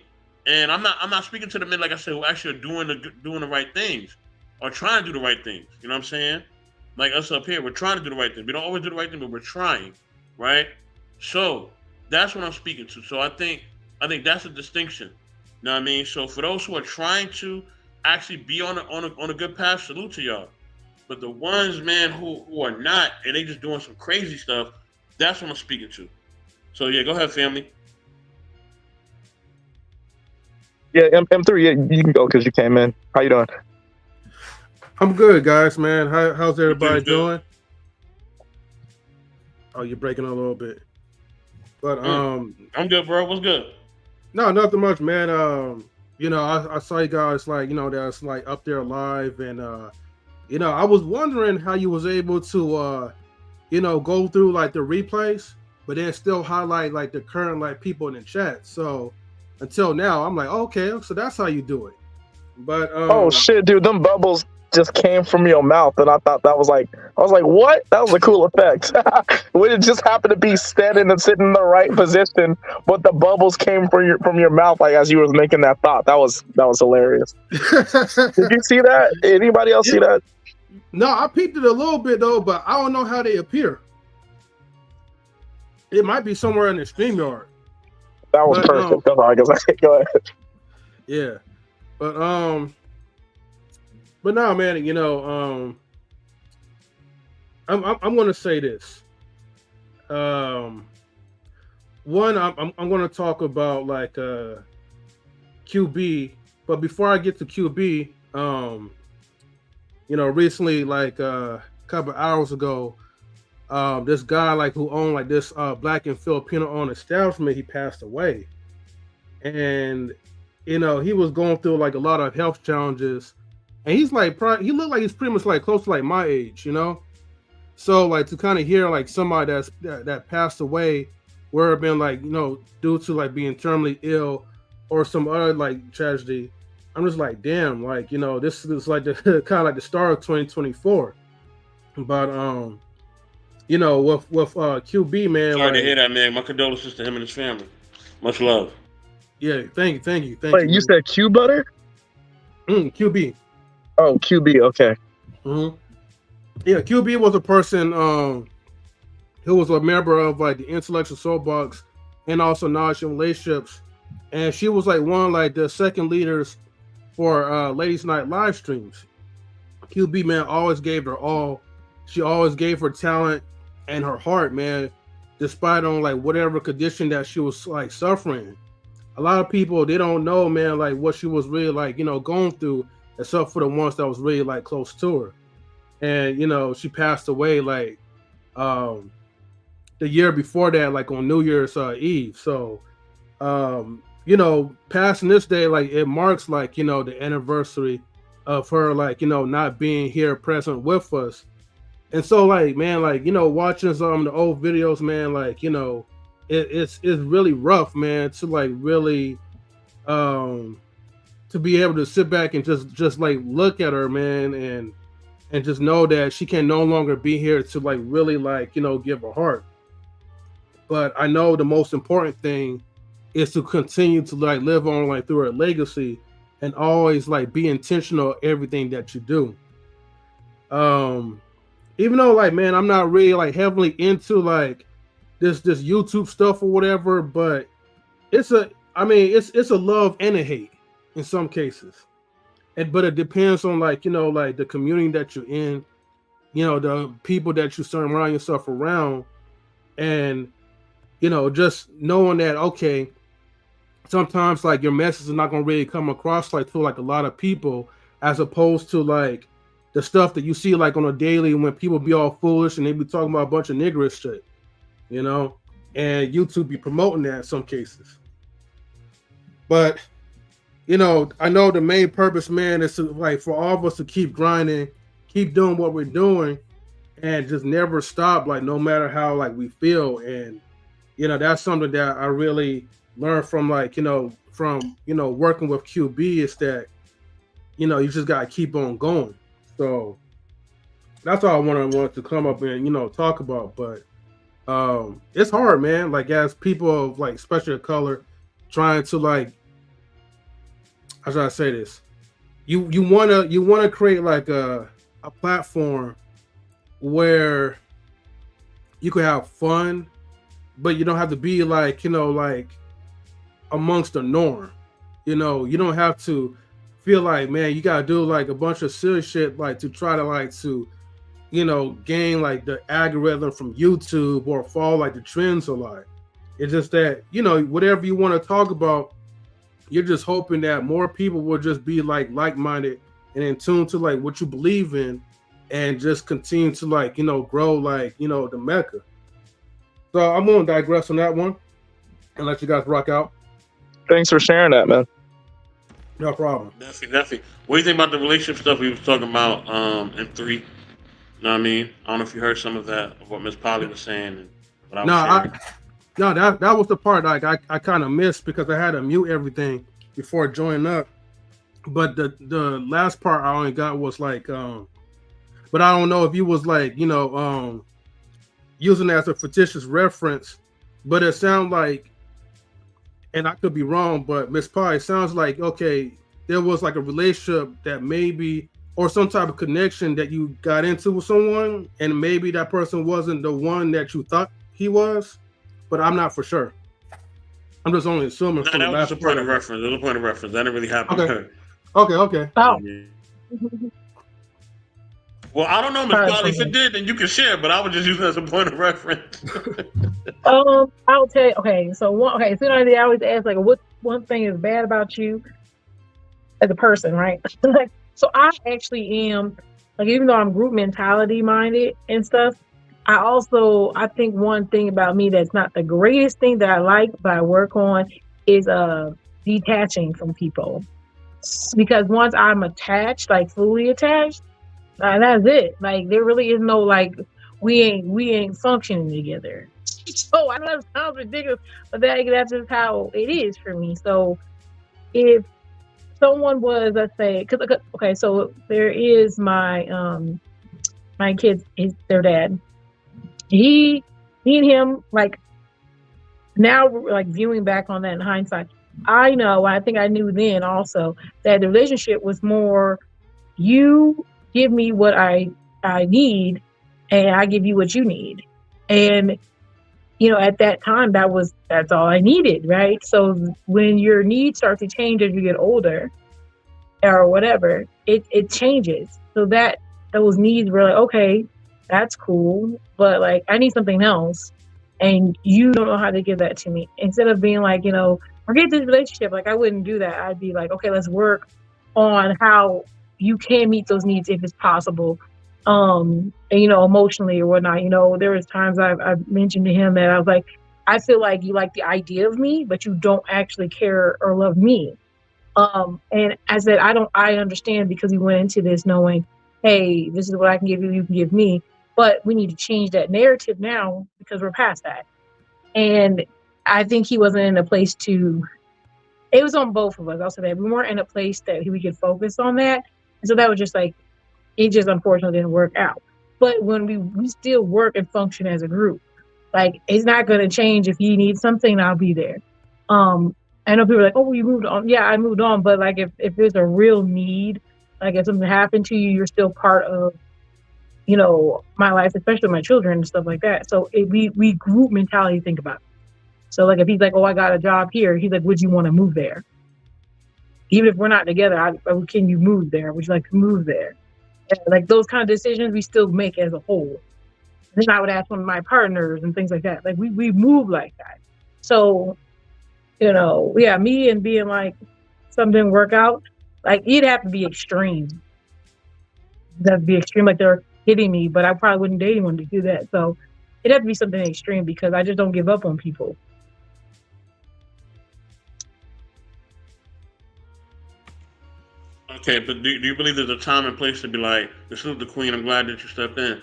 And I'm not speaking to the men, like I said, who actually are doing the right things, or trying to do the right things. You know what I'm saying? Like us up here, we're trying to do the right thing. We don't always do the right thing, but we're trying, right? So that's what I'm speaking to. So I think that's a distinction. You know what I mean? So for those who are trying to actually be on a good path, salute to y'all. But the ones, man, who are not, and they just doing some crazy stuff, that's what I'm speaking to. So yeah, go ahead, family. Yeah, M3, yeah, you can go because you came in. How you doing? I'm good, guys, man. How's everybody doing? Oh, you're breaking a little bit. But I'm good, bro. What's good? No, nothing much, man. I saw you guys that's like up there live, and I was wondering how you was able to go through like the replays, but then still highlight like the current like people in the chat. So until now, I'm like, okay, so that's how you do it. But oh shit, dude, them bubbles just came from your mouth, and I thought I was like, what? That was a cool effect. When it just happened to be standing and sitting in the right position, but the bubbles came from your mouth, like as you were making that thought. That was hilarious. Did you see that? Anybody else see that? No, I peeped it a little bit though, but I don't know how they appear. It might be somewhere in the StreamYard. That was perfect. That's all I can say. Go ahead. Yeah, but no, man. I'm gonna say this. One, I'm gonna talk about like QB, but before I get to QB, recently, like a couple hours ago, this guy like who owned like this Black and Filipino owned establishment, he passed away, and he was going through like a lot of health challenges, and he's like he looked like he's pretty much like close to like my age, so like to kind of hear like somebody that passed away, where it been like due to like being terminally ill or some other like tragedy. I'm just like, damn, like this is like the kind of like the start of 2024. But with QB, man. Sorry to hear that, man. My condolences to him and his family. Much love. Yeah, thank you. Wait, you said Q Butter? QB. Oh, QB. Okay. Mm-hmm. Yeah, QB was a person who was a member of like the Intellectual Soapbox and also Knowledge and Relationships, and she was like one of like the second leaders for Ladies Night live streams. QB, man, always gave her all. She always gave her talent and her heart, man, despite on like whatever condition that she was like suffering. A lot of people, they don't know, man, like what she was really like, going through, except for the ones that was really like close to her. And she passed away like the year before that, like on New Year's Eve. So passing this day, like it marks like the anniversary of her, like not being here present with us. And so like, man, like watching some of the old videos, man, like it's really rough, man, to like really to be able to sit back and just like look at her, man, and just know that she can no longer be here to like really like give her heart. But I know the most important thing is to continue to like live on like through her legacy and always like be intentional everything that you do. Even though like, man, I'm not really like heavily into like this YouTube stuff or whatever, but it's a love and a hate in some cases. But it depends on like like the community that you're in, the people that you surround yourself around, and just knowing that, okay, sometimes like your message is not going to really come across like to like a lot of people, as opposed to like the stuff that you see like on a daily when people be all foolish and they be talking about a bunch of niggerish shit, and YouTube be promoting that in some cases. But I know the main purpose, man, is to like for all of us to keep grinding, keep doing what we're doing, and just never stop, like no matter how like we feel. And that's something that I really learned from like from working with QB, is that you just gotta keep on going. So that's all I wanted to come up and talk about. But it's hard, man, like as people of like especially of color trying to like, how should I say this, you want to create like a platform where you can have fun, but you don't have to be like like amongst the norm. You don't have to feel like, man, you gotta do like a bunch of silly shit like to try to like to gain like the algorithm from YouTube or follow like the trends a lot. It's just that whatever you want to talk about, you're just hoping that more people will just be like-minded and in tune to like what you believe in, and just continue to like grow like the Mecca. So I'm gonna digress on that one and let you guys rock out. Thanks for sharing that, man. No problem. Definitely. What do you think about the relationship stuff we was talking about in 3? You know what I mean? I don't know if you heard some of that, of what Miss Polly was saying and what I was sharing. No, that was the part like I kind of missed because I had to mute everything before joining up. But the last part I only got was like, but I don't know if you was like, using it as a fictitious reference, but it sounds like, and I could be wrong, but Miss Polly, sounds like, okay, there was like a relationship that maybe, or some type of connection that you got into with someone, and maybe that person wasn't the one that you thought he was, but I'm not for sure. I'm just only assuming. No, that was just a point of reference. It was a point of reference. That didn't really happen. Okay. Oh. Well, I don't know, Miss Polly. If it did, then you can share, but I would just use it as a point of reference. I'll tell you. Okay, so I always ask like, what one thing is bad about you as a person, right? So I actually am Like even though I'm group mentality minded and stuff, I think one thing about me that's not the greatest thing that I like, but I work on is detaching from people. Because once I'm attached, like fully attached, that's it. Like there really is no like we ain't functioning together. So I know that sounds ridiculous, but that's just how it is for me. So if someone was, let's say, okay, so there is my kids, their dad. Me and him, like now, like viewing back on that in hindsight, I know, I think I knew then also that the relationship was more, you give me what I need, and I give you what you need, and at that time that's all I needed, right? So when your needs start to change as you get older or whatever, it changes. So that those needs were like, okay, that's cool, but like I need something else, and you don't know how to give that to me. Instead of being like, forget this relationship, like I wouldn't do that. I'd be like, okay, let's work on how you can meet those needs if it's possible. And emotionally or whatnot. There was times I've mentioned to him that I was like, I feel like you like the idea of me, but you don't actually care or love me. And I said, I understand, because we went into this knowing, hey, this is what I can give you, you can give me, but we need to change that narrative now because we're past that. And I think he wasn't in a place it was on both of us. I'll say that we weren't in a place that we could focus on that. And so that was just like, it just unfortunately didn't work out. But when we still work and function as a group, like it's not going to change. If he needs something, I'll be there. I know people are like, oh, well, you moved on. Yeah, I moved on. But like if there's a real need, like if something happened to you, you're still part of, my life, especially my children and stuff like that. So we group mentality think about it. So like if he's like, oh, I got a job here, he's like, would you want to move there? Even if we're not together, can you move there? Would you like to move there? Like those kind of decisions we still make as a whole. And then I would ask one of my partners and things like that. Like we move like that. So, me and being like something didn't work out, like it'd have to be extreme. That'd be extreme, like they're hitting me, but I probably wouldn't date anyone to do that. So it'd have to be something extreme because I just don't give up on people. Okay, but do you believe there's a time and place to be like, this is the queen, I'm glad that you stepped in?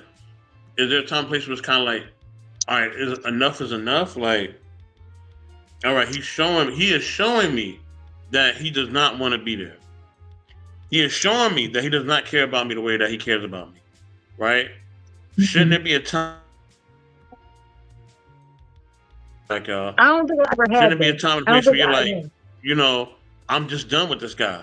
Is there a time and place where it's kind of like, all right, enough is enough? Like, all right, he is showing me that he does not want to be there. He is showing me that he does not care about me the way that he cares about me, right? Mm-hmm. Shouldn't there be a time? Like, I don't think I ever had. Shouldn't there be a time and place where you're like, I'm just done with this guy?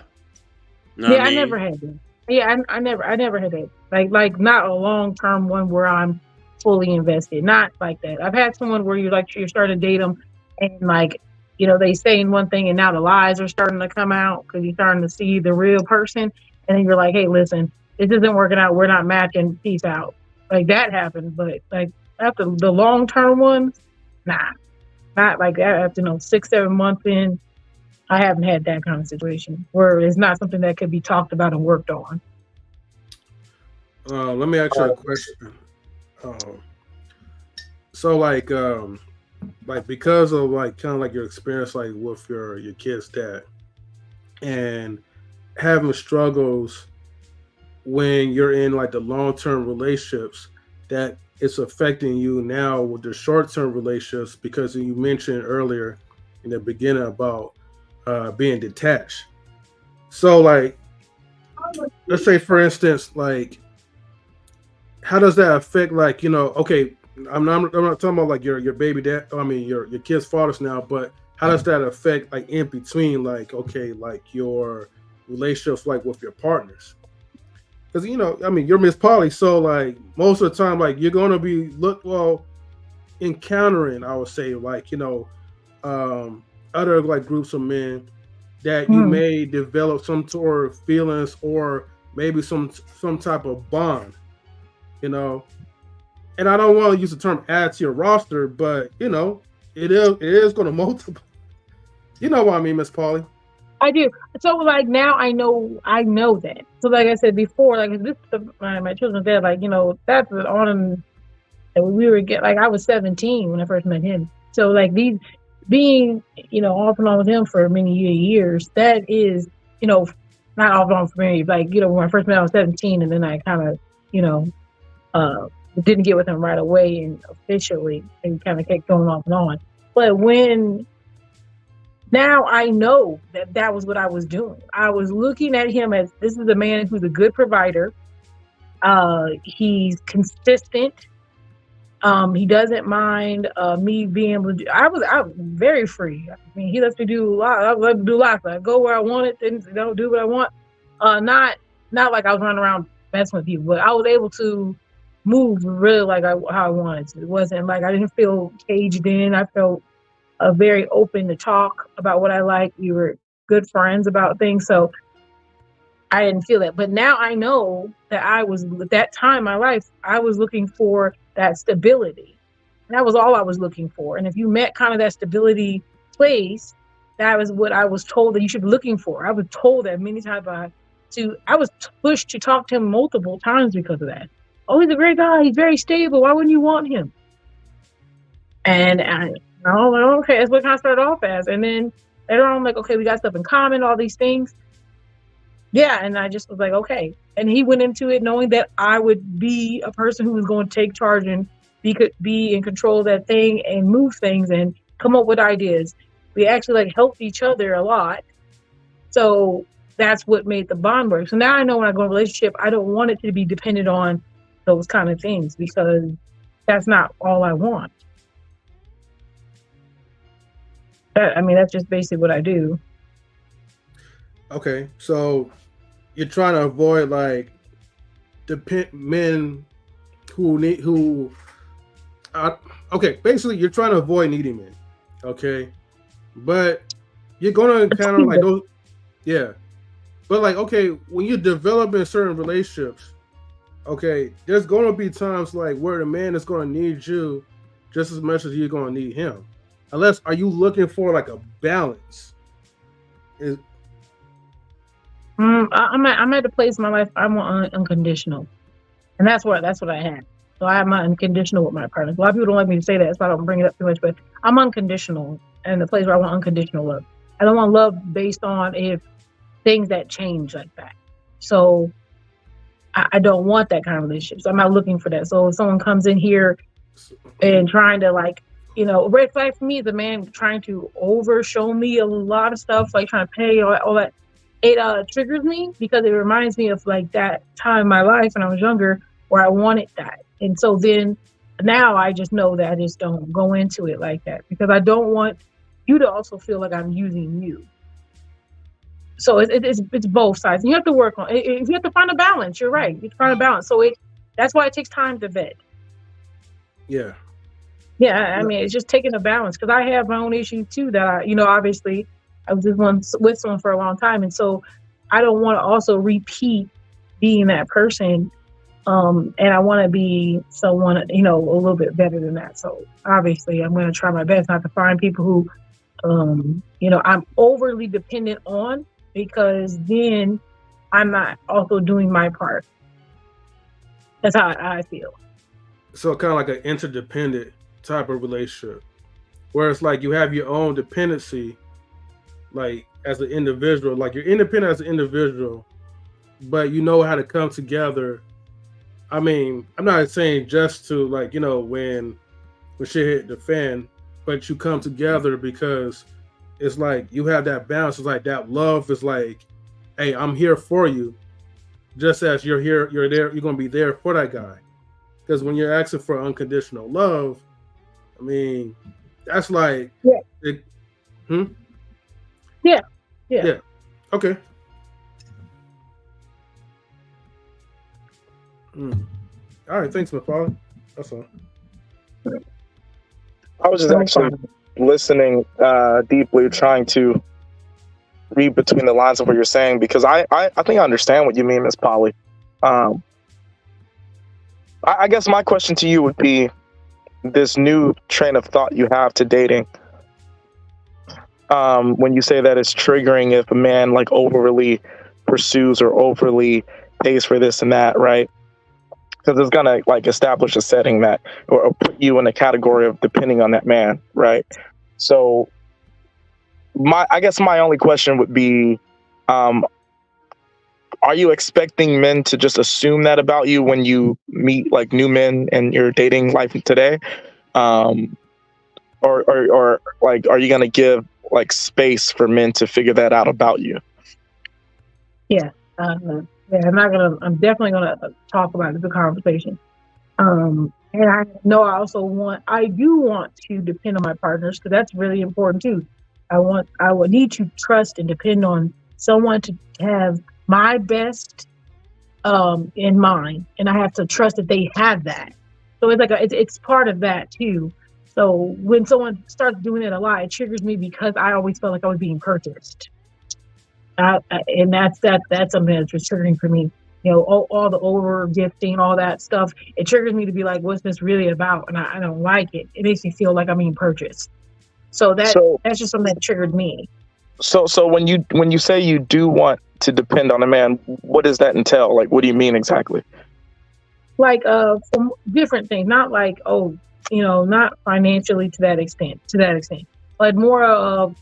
I never had that. Yeah, I never had that. Like not a long-term one where I'm fully invested. Not like that. I've had someone where you're starting to date them, and like, they saying one thing and now the lies are starting to come out because you're starting to see the real person, and then you're like, hey, listen, this isn't working out. We're not matching. Peace out. Like that happened, but like after the long-term ones, nah, not like that. After 6-7 months in. I haven't had that kind of situation where it's not something that could be talked about and worked on. Let me ask you a question. So like because of like kind of like your experience like with your kid's dad and having struggles when you're in like the long-term relationships, that it's affecting you now with the short-term relationships, because you mentioned earlier in the beginning about being detached. So like, let's say for instance, like, how does that affect, like, okay, I'm not talking about like your baby dad, I mean your kid's fathers now, but how does that affect like in between, like, okay, like your relationships like with your partners? Because you're Miss Polly, so like most of the time, like you're gonna be encountering, I would say, like, other like groups of men that you may develop some sort of feelings or maybe some type of bond, and I don't want to use the term add to your roster, but it is going to multiply. You know what I mean, Miss Polly? I do. So like now I know that. So like I said before, like this my children's dad, like, you know, that's on that we were like I was 17 when I first met him. So like these being, you know, off and on with him for many years, that is, you know, not off and on for me. Like, you know, when I first met I was 17 and then I kind of, you know, didn't get with him right away and officially and kind of kept going off and on. But when now I know that that was what I was doing. I was looking at him as this is a man who's a good provider. He's consistent. He doesn't mind me being able to do. I was very free. I mean, he lets me do a lot. I let me do lots. I go where I want it and don't do what I want. Not like I was running around messing with people, but I was able to move really like how I wanted to. It wasn't like I didn't feel caged in. I felt very open to talk about what I like. We were good friends about things, so I didn't feel that. But now I know that I was at that time in my life, I was looking for that stability. And that was all I was looking for. And if you met kind of that stability place, that was what I was told that you should be looking for. I was told that many times I was pushed to talk to him multiple times because of that. Oh, he's a great guy. He's very stable. Why wouldn't you want him? And I was like, okay, that's what kind of started off as. And then later on, I'm like, okay, we got stuff in common, all these things. Yeah, and I just was like, okay. And he went into it knowing that I would be a person who was going to take charge and be in control of that thing and move things and come up with ideas. We actually like helped each other a lot. So that's what made the bond work. So now I know when I go in a relationship, I don't want it to be dependent on those kind of things because that's not all I want. I mean, that's just basically what I do. Okay, so you're trying to avoid like men okay, basically you're trying to avoid needy men. Okay, but you're gonna encounter like those, yeah. But like, okay, when you develop in certain relationships, okay, there's gonna be times like where the man is gonna need you just as much as you're gonna need him. Unless, are you looking for like a balance? I'm at a place in my life I want unconditional, and that's what I have. So I am unconditional with my partner. A lot of people don't like me to say that, so I don't bring it up too much. But I'm unconditional, and the place where I want unconditional love. I don't want love based on if things that change like that. So I don't want that kind of relationship. So I'm not looking for that. So if someone comes in here and trying to like, you know, a red flag for me is a man trying to show me a lot of stuff, like trying to pay all that. It triggers me because it reminds me of like that time in my life when I was younger where I wanted that. And so then now I just know that I just don't go into it like that because I don't want you to also feel like I'm using you. So it's both sides. And you have to work on it. You have to find a balance. You're right. You have to find a balance. So that's why it takes time to vet. Yeah. Yeah, I mean, it's just taking a balance because I have my own issues too that obviously I was just with someone for a long time. And so I don't want to also repeat being that person. And I want to be someone, a little bit better than that. So obviously I'm going to try my best not to find people who, I'm overly dependent on because then I'm not also doing my part. That's how I feel. So kind of like an interdependent type of relationship where it's like you have your own dependency, like as an individual, like you're independent as an individual, but you know how to come together. I mean, I'm not saying just to like, when shit hit the fan, but you come together because it's like you have that balance. It's like that love is like, hey, I'm here for you. Just as you're here, you're there, you're going to be there for that guy. Because when you're asking for unconditional love, I mean, that's like, Yeah. Yeah. Okay. All right. Thanks, McFarland. That's all. I was just actually listening deeply, trying to read between the lines of what you're saying, because I think I understand what you mean, Ms. Polly. I guess my question to you would be this new train of thought you have to dating. when you say that it's triggering if a man like overly pursues or overly pays for this and that, right? Because it's gonna like establish a setting that or put you in a category of depending on that man, right? So I guess my only question would be, are you expecting men to just assume that about you when you meet like new men in your dating life today? Or like, are you going to give like space for men to figure that out about you? Yeah. I'm definitely gonna talk about the conversation. And I know I do want to depend on my partners because that's really important too. I would need to trust and depend on someone to have my best in mind, and I have to trust that they have that. So it's like it's part of that too. So when someone starts doing it a lot, it triggers me because I always felt like I was being purchased, and that's something that's just triggering for me. You know, all the over gifting, all that stuff. It triggers me to be like, what's this really about? And I don't like it. It makes me feel like I'm being purchased. So that's just something that triggered me. So when you say you do want to depend on a man, what does that entail? Like, what do you mean exactly? Like from different things, not like, not financially to that extent, but more of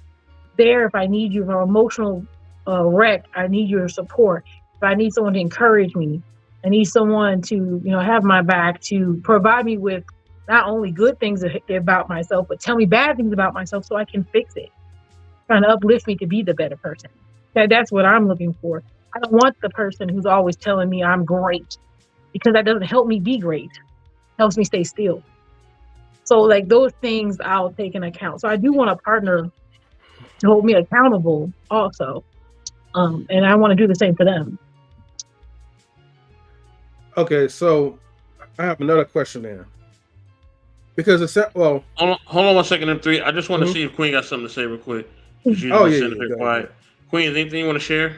there if I need you for emotional wreck, I need your support. If I need someone to encourage me, I need someone to, have my back, to provide me with not only good things about myself, but tell me bad things about myself so I can fix it. Trying to uplift me to be the better person. That's what I'm looking for. I don't want the person who's always telling me I'm great, because that doesn't help me be great. It helps me stay still. So like those things I'll take into account. So I do want a partner to hold me accountable also. And I want to do the same for them. Okay, so I have another question there. Because hold on 1 second, M3. I just want to see if Queen got something to say real quick. Quiet. Queen, anything you want to share?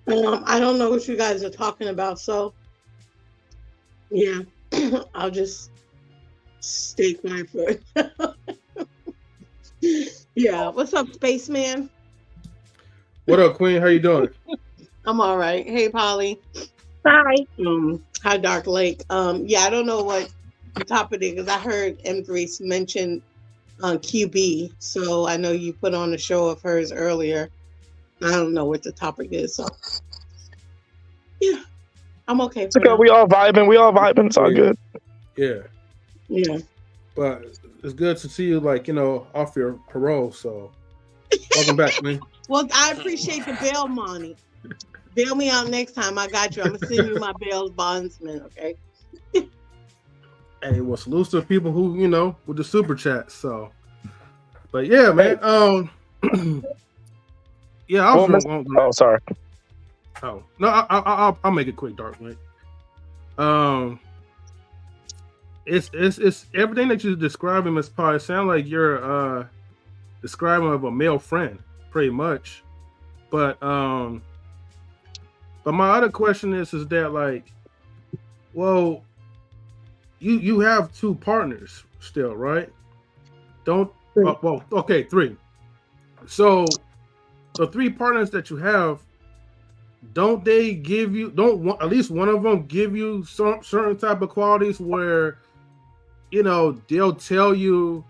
I don't know what you guys are talking about, so yeah, I'll just stay quiet for it. Yeah, what's up, Spaceman? What up, Queen? How you doing? I'm all right. Hey, Polly. Hi. Hi, Dark Lake. Yeah, I don't know what the topic is because I heard M3 mention QB, so I know you put on a show of hers earlier. I don't know what the topic is, so yeah, I'm okay. It's okay. We all vibing. It's all good. Yeah. But it's good to see you, off your parole. So welcome back, man. Well, I appreciate the bail money. Bail me out next time. I got you. I'm gonna send you my bail bondsman. Okay. Hey, well, salute to the people who with the super chat. So, but yeah, man. Yeah, I was wrong. Oh, sorry. Oh no, I'll make it quick, Dark Link. It's everything that you're describing, Miss Pie. It sounds like you're describing of a male friend, pretty much. But my other question is that well, you have two partners still, right? Three. So the three partners that you have, don't they give you, at least one of them give you certain type of qualities where, they'll tell you,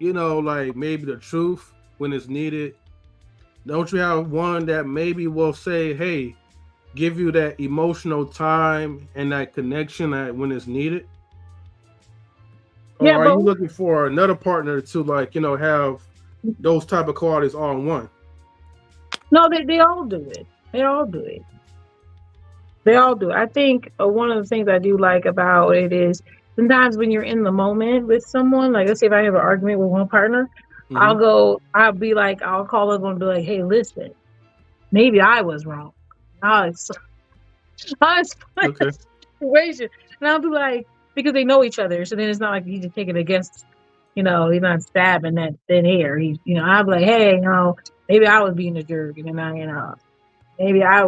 maybe the truth when it's needed? Don't you have one that maybe will say, hey, give you that emotional time and that connection when it's needed? Or are you looking for another partner to have those type of qualities all in one? No, they all do it. They all do it. I think one of the things I do like about it is sometimes when you're in the moment with someone, like let's say if I have an argument with one partner, I'll call up and be like, hey, listen, maybe I was wrong. I was okay. Situation. And I'll be like, because they know each other. So then it's not like you just take it against, he's not stabbing that thin air. I'll be like, hey, maybe I was being a jerk. And then maybe I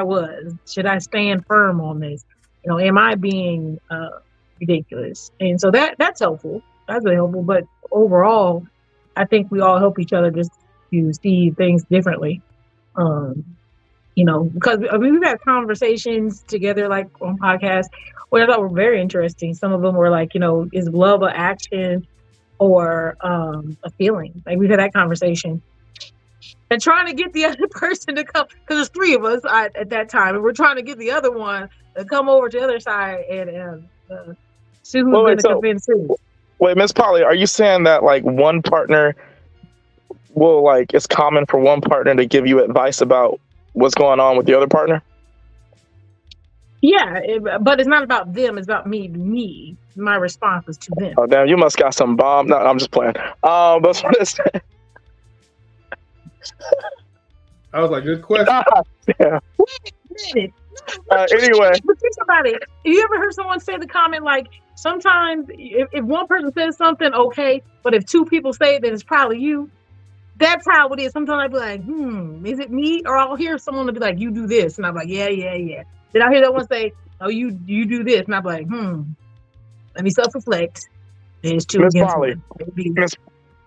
was. Should I stand firm on this? Am I being ridiculous? And so that's helpful. That's really helpful. But overall, I think we all help each other just to see things differently. Because we've had conversations together, like on podcasts, what I thought were very interesting. Some of them were like, is love an action or a feeling? Like we've had that conversation. And trying to get the other person to come, because there's three of us at that time, and we're trying to get the other one to come over to the other side and see who's going to convince who. Wait, Miss Polly, are you saying that like one partner will it's common for one partner to give you advice about what's going on with the other partner? Yeah, but it's not about them. It's about me. My response is to them. Oh, damn, you must got some bomb. No, I'm just playing. That's what it's I was like, good question. Yeah. Wait a minute. Anyway. But think about it. Have you ever heard someone say the comment like, sometimes if one person says something, okay, but if two people say it, then it's probably you. That's how it is. Sometimes I'll be like, is it me? Or I'll hear someone to be like, you do this. And I'm like, yeah. Then I'll hear that one say, oh, you do this. And I'm like, let me self-reflect. There's two Miss against Polly. one.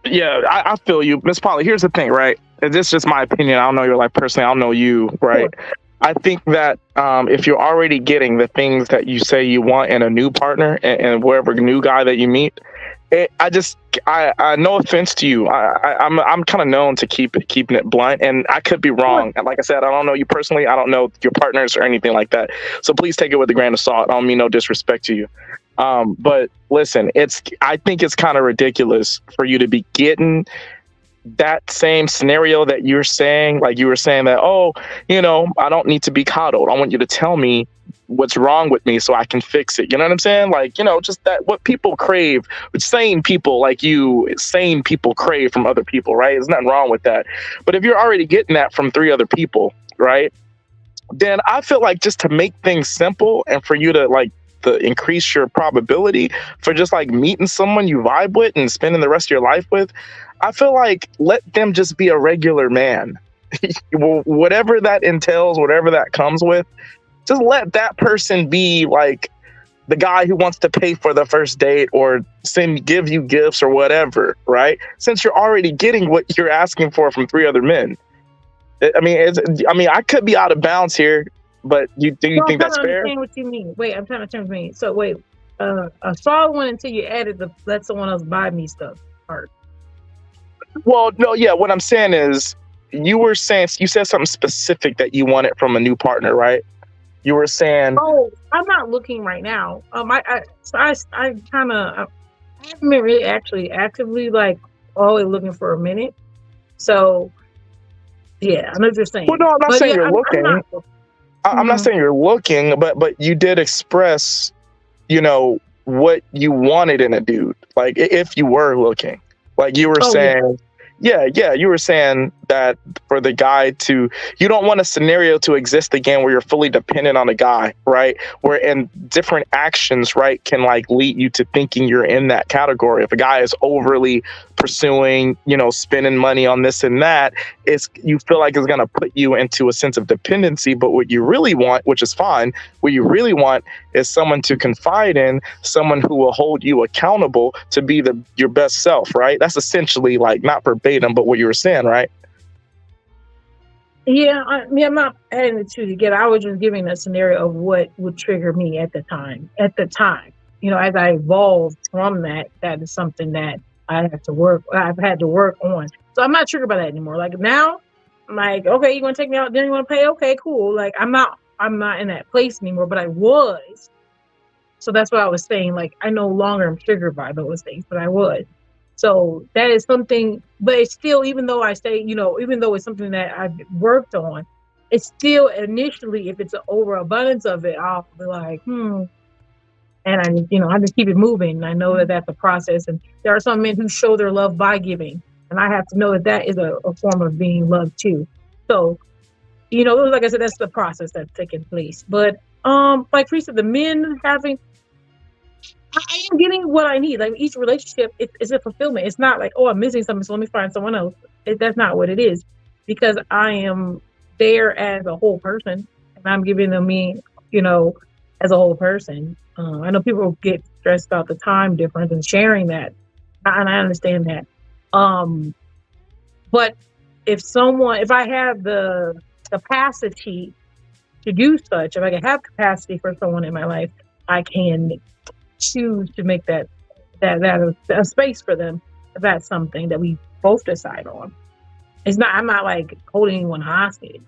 Yeah, I feel you. Miss Polly, here's the thing, right? And this is just my opinion. I don't know your life personally. I don't know you, right? Sure. I think that if you're already getting the things that you say you want in a new partner and wherever new guy that you meet, I no offense to you. I'm kind of known to keeping it blunt, and I could be wrong. And like I said, I don't know you personally. I don't know your partners or anything like that. So please take it with a grain of salt. I don't mean no disrespect to you. But listen, I think it's kind of ridiculous for you to be getting that same scenario that you're saying, like you were saying that, I don't need to be coddled. I want you to tell me what's wrong with me so I can fix it. You know what I'm saying? Like, just that what people crave, sane people like you, sane people crave from other people, right? There's nothing wrong with that. But if you're already getting that from 3 other people, right? Then I feel like just to make things simple and for you to to increase your probability for just meeting someone you vibe with and spending the rest of your life with, I feel like let them just be a regular man. Whatever that entails, whatever that comes with, just let that person be the guy who wants to pay for the first date or give you gifts or whatever, right? Since you're already getting what you're asking for from 3 other men. I could be out of bounds here, but do you think that's fair? I'm trying to understand what you mean. Wait, I'm trying to understand what you mean. So wait, a solid one until you added the let someone else buy me stuff part. Well, no, yeah. What I'm saying is, you said something specific that you wanted from a new partner, right? You were saying, "Oh, I'm not looking right now." I haven't been really actually actively always looking for a minute. So, yeah, I know what you're saying. Well, no, I'm not saying you're looking. I'm not saying you're looking, but you did express, what you wanted in a dude. If you were looking, you were saying. Yeah, you were saying that for the guy you don't want a scenario to exist again where you're fully dependent on a guy, right? Where different actions, right, can lead you to thinking you're in that category. If a guy is overly pursuing, spending money on this and that, you feel like it's going to put you into a sense of dependency. But what you really want, which is fine, what you really want is someone to confide in, someone who will hold you accountable to be your best self, right? That's essentially not verbatim, but what you were saying, right? Yeah, I'm not adding the two together. I was just giving a scenario of what would trigger me at the time. As I evolved from that is something that I've had to work on. So I'm not triggered by that anymore. Now, I'm okay, you want to take me out? Then you want to pay? Okay, cool. I'm not in that place anymore, but I was. So that's what I was saying. I no longer am triggered by those things, but I was. So that is something, but it's still, even though I say, even though it's something that I've worked on, it's still initially, if it's an overabundance of it, I'll be like, and I just keep it moving. And I know that that's a process. And there are some men who show their love by giving. And I have to know that is a form of being loved too. So, like I said, that's the process that's taking place. But like Free said, the men I am getting what I need. Each relationship is a fulfillment. It's not I'm missing something, so let me find someone else. That's not what it is, because I am there as a whole person, and I'm giving them me, as a whole person. I know people get stressed about the time difference and sharing that, and I understand that. But if I have the capacity to do such, if I can have capacity for someone in my life, I can choose to make that a space for them. If that's something that we both decide on. I'm not like holding anyone hostage.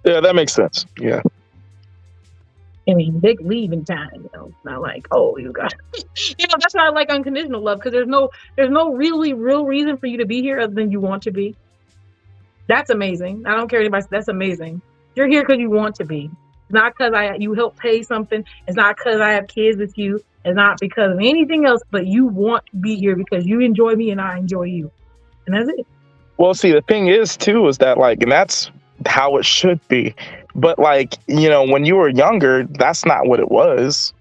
Yeah, that makes sense. Yeah. I mean, they can leave in time, you know. It's not like, oh, you got, that's why I like unconditional love, because there's no really real reason for you to be here other than you want to be. That's amazing. I don't care anybody. That's amazing. You're here because you want to be. It's not because you help pay something. It's not because I have kids with you. It's not because of anything else. But you want to be here because you enjoy me and I enjoy you, and that's it. Well, see, the thing is too is that like, and that's how it should be. But like, you know, when you were younger, that's not what it was.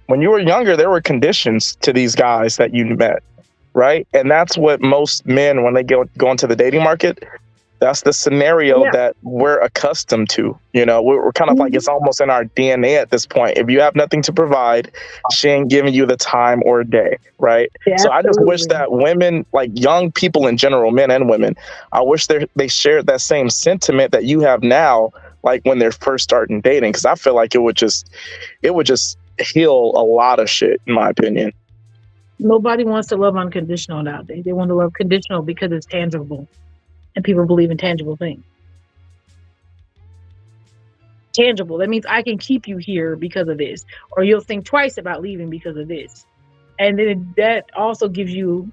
When you were younger, there were conditions to these guys that you met, right? And that's what most men, when they go into the dating market, that's the scenario that we're accustomed to. You know, we're kind of like, it's almost in our DNA at this point. If you have nothing to provide, she ain't giving you the time or day, right? Yeah, so I just wish that women, like young people in general, men and women, I wish they shared that same sentiment that you have now, like when they're first starting dating, because I feel like it would just heal a lot of shit, in my opinion. Nobody wants to love unconditional nowadays. They want to love conditional because it's tangible. And people believe in tangible things. Tangible. That means I can keep you here because of this. Or you'll think twice about leaving because of this. And then that also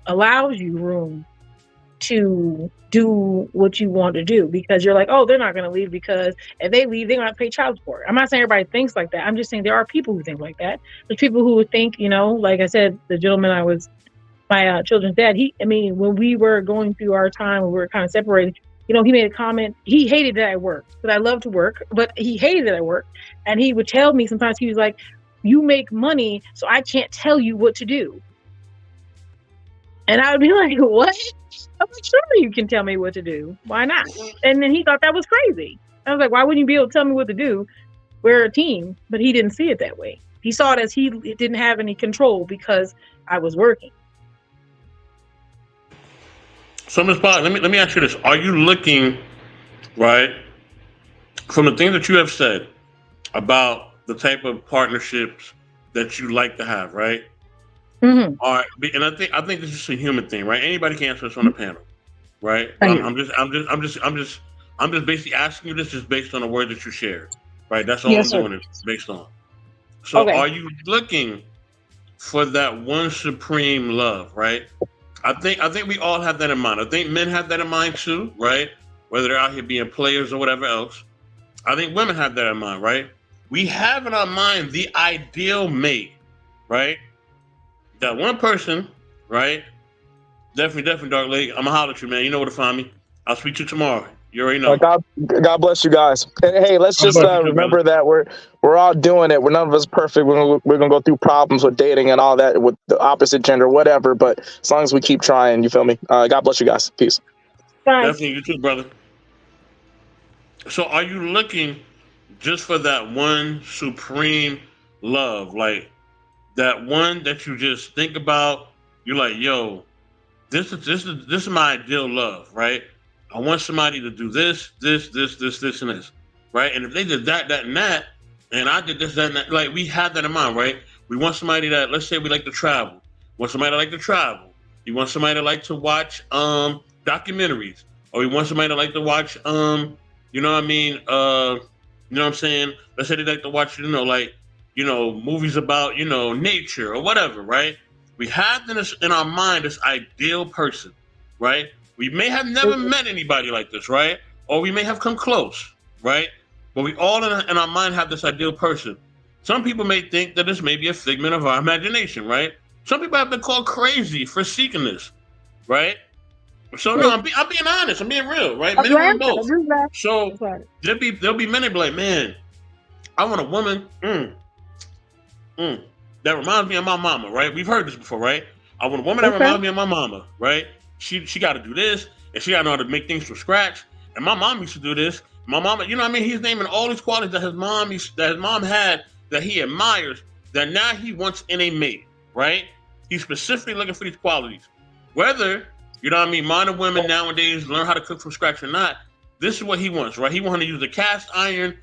allows you room to do what you want to do. Because you're like, oh, they're not going to leave because if they leave, they're going to pay child support. I'm not saying everybody thinks like that. I'm just saying there are people who think like that. There's people who would think, you know, like I said, the gentleman my children's dad, when we were going through our time when we were kind of separated, you know, he made a comment. He hated that I worked, but I love to work, but he hated that I worked. And he would tell me sometimes, he was like, you make money, so I can't tell you what to do. And I would be like, what? I'm like, sure you can tell me what to do. Why not? And then he thought that was crazy. I was like, why wouldn't you be able to tell me what to do? We're a team. But he didn't see it that way. He saw it as he didn't have any control because I was working. So, Ms. Polly, let me ask you this: are you looking, right, from the things that you have said about the type of partnerships that you like to have, right? Mm-hmm. All right, and I think this is a human thing, right? Anybody can answer this on the panel, right? I'm just basically asking you this just based on the word that you shared, right? That's all I'm doing it based on. So, Are you looking for that one supreme love, right? I think we all have that in mind. I think men have that in mind too, right? Whether they're out here being players or whatever else. I think women have that in mind, right? We have in our mind the ideal mate, right? That one person, right? Definitely, Dark Lake. I'm gonna holler at you, man. You know where to find me. I'll speak to you tomorrow. You already know. God bless you guys. Hey, let's just remember that we're all doing it. None of us perfect. We're gonna go through problems with dating and all that with the opposite gender, whatever. But as long as we keep trying, you feel me? God bless you guys. Peace. Bye. Definitely, you too, brother. So, are you looking just for that one supreme love, like that one that you just think about? You're like, yo, this is my ideal love, right? I want somebody to do this, and this, right? And if they did that, and that, and I did this, that, and that, like we had that in mind, right? We want somebody that, let's say we like to travel. Want somebody that like to travel. You want somebody that like to watch documentaries, or we want somebody that like to watch you know what I mean? You know what I'm saying? Let's say they like to watch, movies about, nature or whatever, right? We have in our mind this ideal person, right? We may have never met anybody like this, right? Or we may have come close, right? But we all in our mind have this ideal person. Some people may think that this may be a figment of our imagination, right? Some people have been called crazy for seeking this, right? So no, I'm being honest. I'm being real, right? Men and women both. So there'll be men that be like, man, I want a woman that reminds me of my mama, right? We've heard this before, right? I want a woman that reminds me of my mama, right? She got to do this, and she got to know how to make things from scratch. And my mom used to do this. My mama, you know what I mean? He's naming all these qualities that his mom had that he admires, that now he wants in a mate, right? He's specifically looking for these qualities. Whether You know what I mean? Modern women nowadays learn how to cook from scratch or not. This is what he wants, right? He wants to use a cast iron,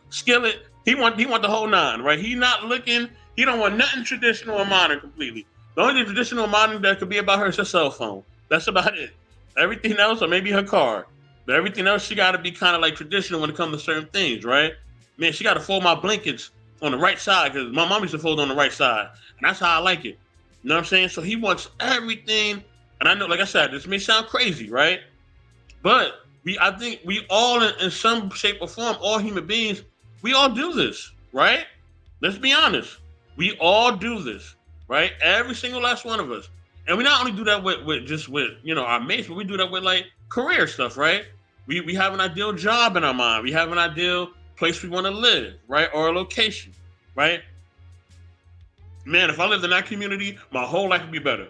skillet. He want the whole nine, right? He not looking. He don't want nothing traditional or modern completely. The only traditional or modern that could be about her is her cell phone. That's about it. Everything else, or maybe her car, but everything else, she got to be kind of like traditional when it comes to certain things, right? Man, she got to fold my blankets on the right side because my mom used to fold on the right side, and that's how I like it. You know what I'm saying? So he wants everything, and I know, like I said, this may sound crazy, right? But I think we all, in some shape or form, all human beings, we all do this, right? Let's be honest. We all do this, right? Every single last one of us. And we not only do that with our mates, but we do that with like career stuff, right? We have an ideal job in our mind. We have an ideal place we want to live, right? Or a location, right? Man, if I lived in that community, my whole life would be better.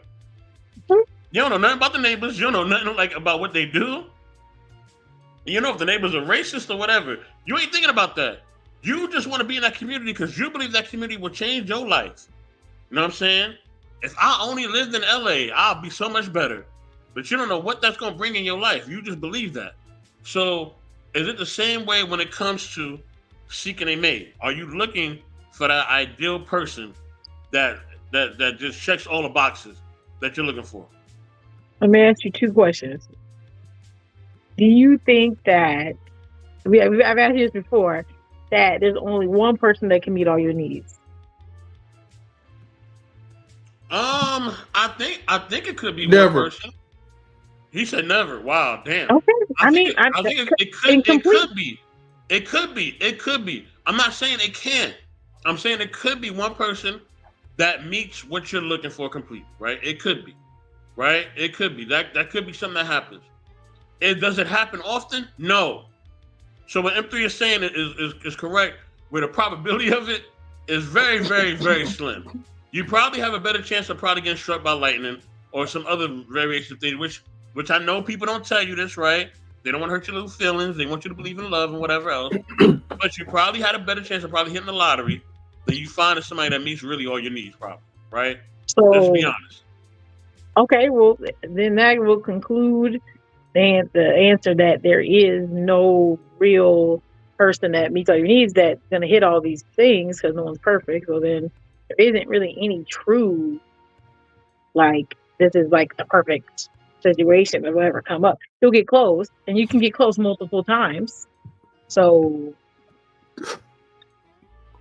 You don't know nothing about the neighbors. You don't know nothing about what they do. If the neighbors are racist or whatever, you ain't thinking about that. You just want to be in that community because you believe that community will change your life. You know what I'm saying? If I only lived in LA, I'll be so much better. But you don't know what that's going to bring in your life. You just believe that. So is it the same way when it comes to seeking a mate? Are you looking for that ideal person that just checks all the boxes that you're looking for? Let me ask you two questions. Do you think that, I've asked you this before, that there's only one person that can meet all your needs? I think it could be Never. one person. He said never. Wow, damn. Okay. I think it could be. It could be. I'm not saying it can't. I'm saying it could be one person that meets what you're looking for complete, right? It could be. Right? It could be. That could be something that happens. Does it happen often? No. So what M3 is saying is correct, where the probability of it is very, very, very slim. You probably have a better chance of probably getting struck by lightning or some other variation of things, which I know people don't tell you this, right? They don't want to hurt your little feelings. They want you to believe in love and whatever else. But you probably had a better chance of probably hitting the lottery than you finding somebody that meets really all your needs, probably, right? So, let's be honest. Okay, well, then that will conclude the answer that there is no real person that meets all your needs that's going to hit all these things because no one's perfect. So then there isn't really any true, like, this is like the perfect situation that will ever come up. You'll get close, and you can get close multiple times. So,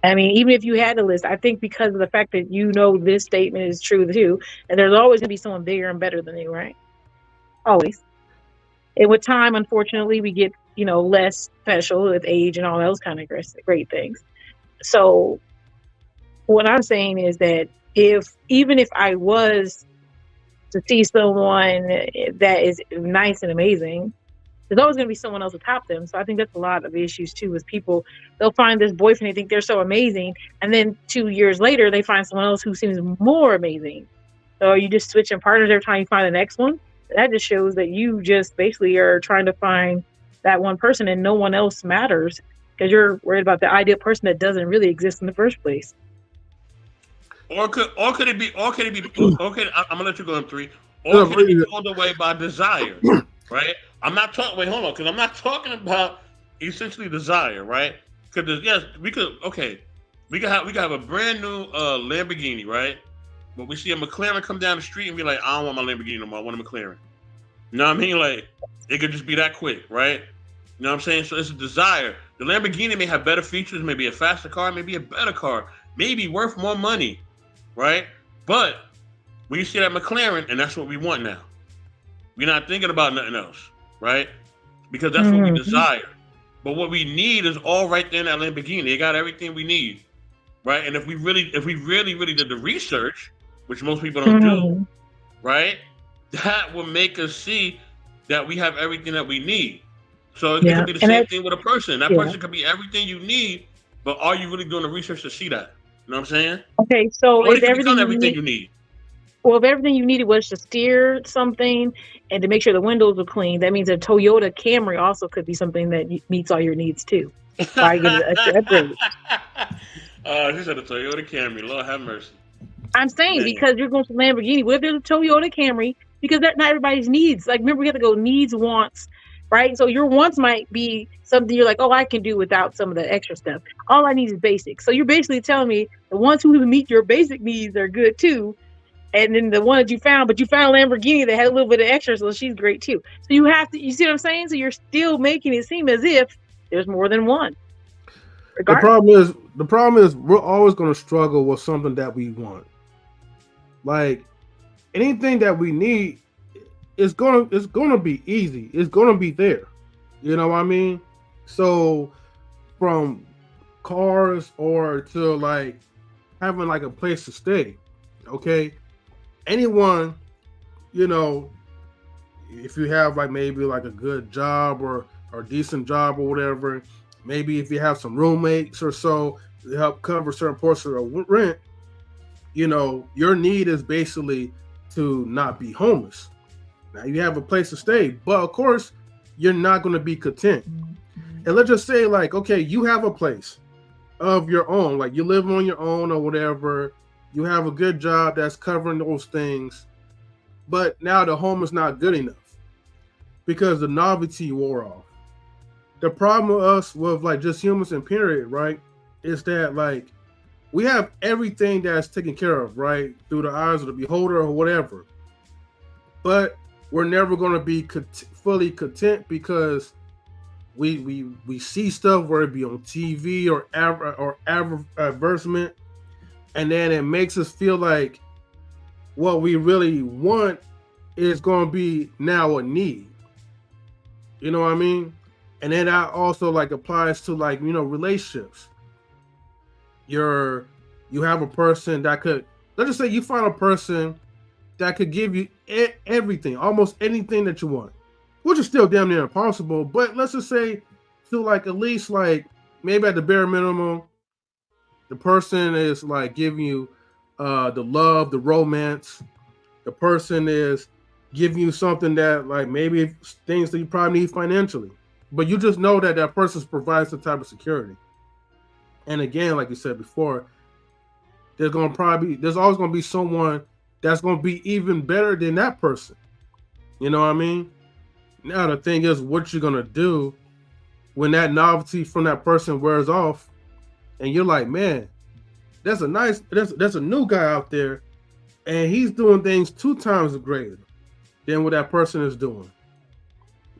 I mean, even if you had a list, I think because of the fact that this statement is true too, and there's always going to be someone bigger and better than you, right? Always. And with time, unfortunately, we get, less special with age and all those kind of great things. So what I'm saying is that even if I was to see someone that is nice and amazing, there's always going to be someone else to top them. So I think that's a lot of issues too, with people. They'll find this boyfriend, they think they're so amazing, and then 2 years later, they find someone else who seems more amazing. So you just switching partners every time you find the next one. That just shows that you just basically are trying to find that one person and no one else matters because you're worried about the ideal person that doesn't really exist in the first place. Or could it be? I'm gonna let you go in 3. Or could it be pulled away by desire? Right? I'm not talking. Wait, hold on, because I'm not talking about essentially desire, right? Because we could have a brand new Lamborghini, right? But we see a McLaren come down the street and be like, I don't want my Lamborghini no more. I want a McLaren. You know what I mean? Like, it could just be that quick, right? You know what I'm saying? So it's a desire. The Lamborghini may have better features, maybe a faster car, maybe a better car, maybe worth more money, right? But we see that McLaren, and that's what we want now. We're not thinking about nothing else, right? Because that's what we desire. But what we need is all right there in that Lamborghini. It got everything we need, right? And if we really did the research, which most people don't do, right? That will make us see that we have everything that we need. So it could be the same thing with a person. That person could be everything you need, but are you really doing the research to see that? You know what I'm saying? Okay, so what if everything you need? Well, if everything you needed was to steer something and to make sure the windows were clean, that means a Toyota Camry also could be something that meets all your needs too. So I get an extra upgrade. She said a Toyota Camry. Lord have mercy. I'm saying because you're going to Lamborghini. What if there's a Toyota Camry? because that's not everybody's needs. Like, remember, we have to go needs, wants, right? So your wants might be something you're like, oh, I can do without some of the extra stuff. All I need is basic. So you're basically telling me the ones who meet your basic needs are good too. And then the one that you found, but you found a Lamborghini that had a little bit of extra, so she's great too. So you have to, you see what I'm saying? So you're still making it seem as if there's more than one. The problem is we're always going to struggle with something that we want. Like anything that we need it's gonna be easy. It's gonna be there. You know what I mean? So from cars or to like having like a place to stay, okay? Anyone, you know, if you have like maybe like a good job or decent job or whatever, maybe if you have some roommates or so to help cover certain portions of rent, you know, your need is basically to not be homeless. Now you have a place to stay, but of course you're not going to be content. And let's just say like, okay, you have a place of your own, like you live on your own or whatever, you have a good job that's covering those things, but now the home is not good enough because the novelty wore off. The problem with us, with like just humans in period, right, is that like we have everything that's taken care of, right, through the eyes of the beholder or whatever, but we're never going to be fully content because we see stuff, whether it be on TV or advertisement, and then it makes us feel like what we really want is going to be now a need. You know what I mean? And then that also like applies to like, you know, relationships. You have a person that could, let's just say you find a person that could give you everything, almost anything that you want, which is still damn near impossible. But let's just say to like at least like maybe at the bare minimum, the person is like giving you the love, the romance. The person is giving you something that like maybe things that you probably need financially, but you just know that that person provides some type of security. And again, like you said before, there's always going to be someone that's going to be even better than that person. You know what I mean? Now the thing is, what you're going to do when that novelty from that person wears off, and you're like, man, there's a new guy out there, and he's doing things 2 times greater than what that person is doing.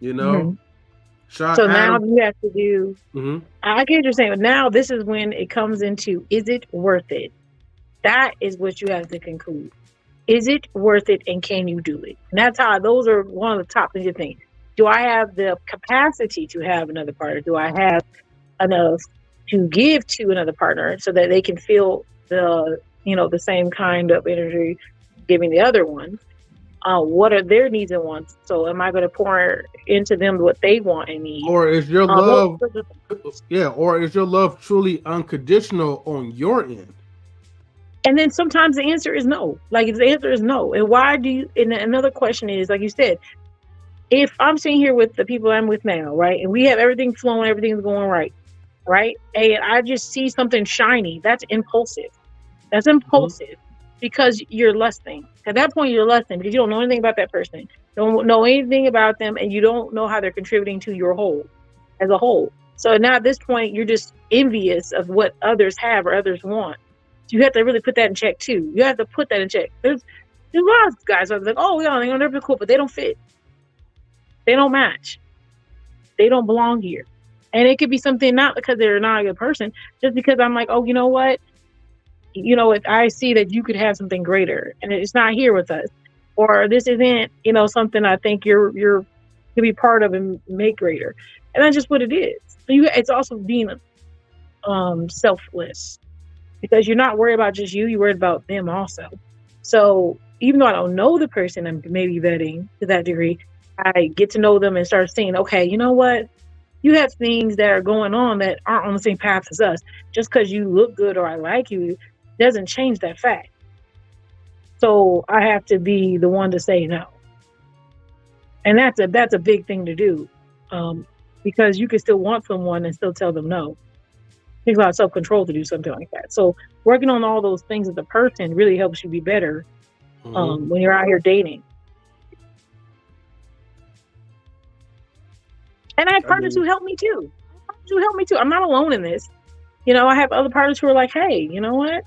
You know? Mm-hmm. So now you have to do, I get what you're saying, but now this is when it comes into, is it worth it? That is what you have to conclude. Is it worth it, and can you do it? And that's how, those are one of the top things you think. Do I have the capacity to have another partner? Do I have enough to give to another partner so that they can feel the, you know, the same kind of energy giving the other one? What are their needs and wants? So am I going to pour into them what they want and need? Or is your love, or is your love truly unconditional on your end? And then sometimes the answer is no. Like if the answer is no, and why do you? And another question is, like you said, if I'm sitting here with the people I'm with now, right, and we have everything flowing, everything's going right, and I just see something shiny, that's impulsive. That's impulsive because you're lusting. At that point, you're lusting because you don't know anything about that person, don't know anything about them, and you don't know how they're contributing to your whole, as a whole. So now at this point, you're just envious of what others have or others want. So you have to really put that in check too. You have to put that in check. There's a lot of guys that are like, oh yeah, they're cool, but they don't fit. They don't match. They don't belong here. And it could be something not because they're not a good person, just because I'm like, oh, you know what? You know, if I see that you could have something greater and it's not here with us, or this isn't, you know, something I think you're to be part of and make greater. And that's just what it is. So it's also being selfless, because you're not worried about just you're worried about them also. So even though I don't know the person I'm maybe vetting to that degree, I get to know them and start seeing, okay, you know what? You have things that are going on that aren't on the same path as us. Just because you look good or I like you doesn't change that fact. So I have to be the one to say no. And that's a big thing to do, because you can still want someone and still tell them no. It takes a lot of self-control to do something like that. So working on all those things as a person really helps you be better when you're out here dating. And I have partners who help me too. I'm not alone in this. You know, I have other partners who are like, hey, you know what?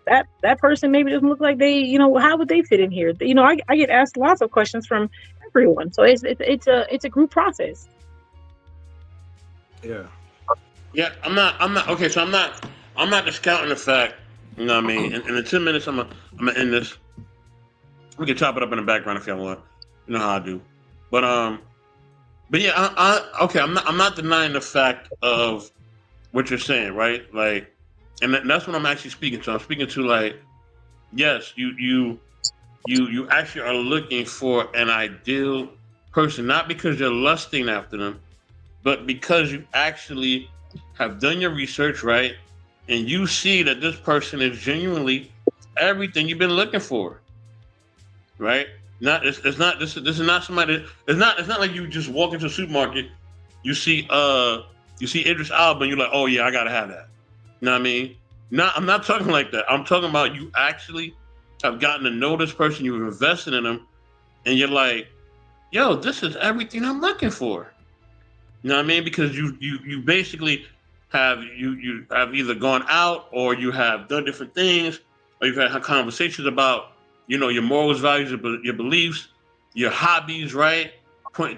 That person maybe doesn't look like they, you know, how would they fit in here? You know, I get asked lots of questions from everyone. So it's a group process. Yeah. Yeah, I'm not okay, so I'm not discounting the fact, you know what I mean? In the 10 minutes I'm gonna end this. We can chop it up in the background if y'all want. You know how I do. But yeah, I'm not denying the fact of what you're saying, right? Like, and that's what I'm actually speaking to. I'm speaking to, like, yes, you actually are looking for an ideal person, not because you're lusting after them, but because you actually have done your research, right? And you see that this person is genuinely everything you've been looking for, right? This is not somebody. It's not like you just walk into a supermarket, you see Idris Elba and you're like, oh yeah, I gotta have that. You know what I mean? I'm not talking like that. I'm talking about you actually have gotten to know this person, you've invested in them, and you're like, yo, this is everything I'm looking for. You know what I mean? Because you basically have you have either gone out or you have done different things, or you've had conversations about, you know, your morals, values, your beliefs, your hobbies, right?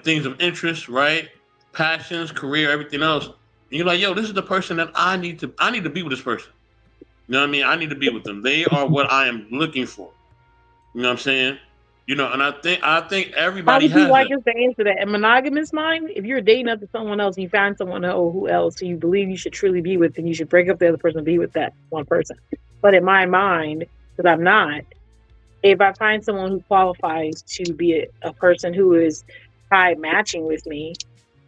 Things of interest, right? Passions, career, everything else. And you're like, yo, this is the person that I need to be with this person. You know what I mean? I need to be with them. They are what I am looking for. You know what I'm saying? You know, and I think everybody How would has you like that. us to answer that? A monogamous mind? If you're dating up to someone else and you find someone who else you believe you should truly be with, then you should break up the other person and be with that one person. But in my mind, because I'm not, if I find someone who qualifies to be a person who is high matching with me,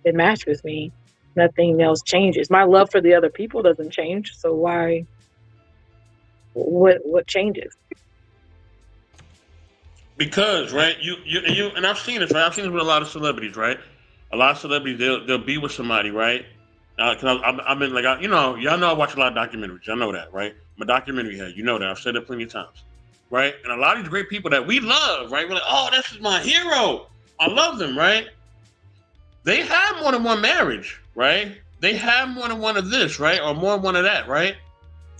then match with me. Nothing else changes. My love for the other people doesn't change. So why? What changes? Because, right, you and I've seen this, right? I've seen this with a lot of celebrities, right? A lot of celebrities, they'll be with somebody, right? Because I've been like, y'all know I watch a lot of documentaries. Y'all know that, right? I'm a documentary head. You know that. I've said it plenty of times, right? And a lot of these great people that we love, right? We're like, oh, this is my hero. I love them, right? They have more than one marriage, right? They have more than one of this, right? Or more than one of that, right?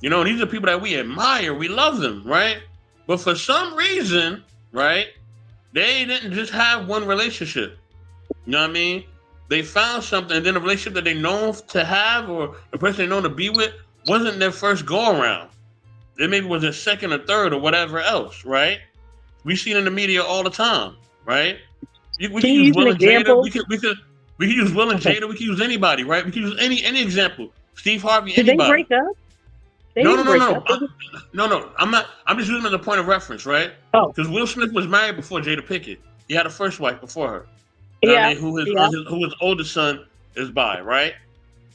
You know, these are people that we admire. We love them, right? But for some reason, right, they didn't just have one relationship. You know what I mean? They found something, and then the relationship that they known to have, or the person they known to be with, wasn't their first go around. It maybe was their second or third or whatever else, right? We see it in the media all the time, right? We can use Will and Jada. We can use Will and Jada. We can use anybody, right? We can use any example. Steve Harvey, Did anybody. they break up? No. I'm just using it as a point of reference, right? Oh, because Will Smith was married before Jada Pinkett. He had a first wife before her. You know what I mean? Who his oldest son is by, right?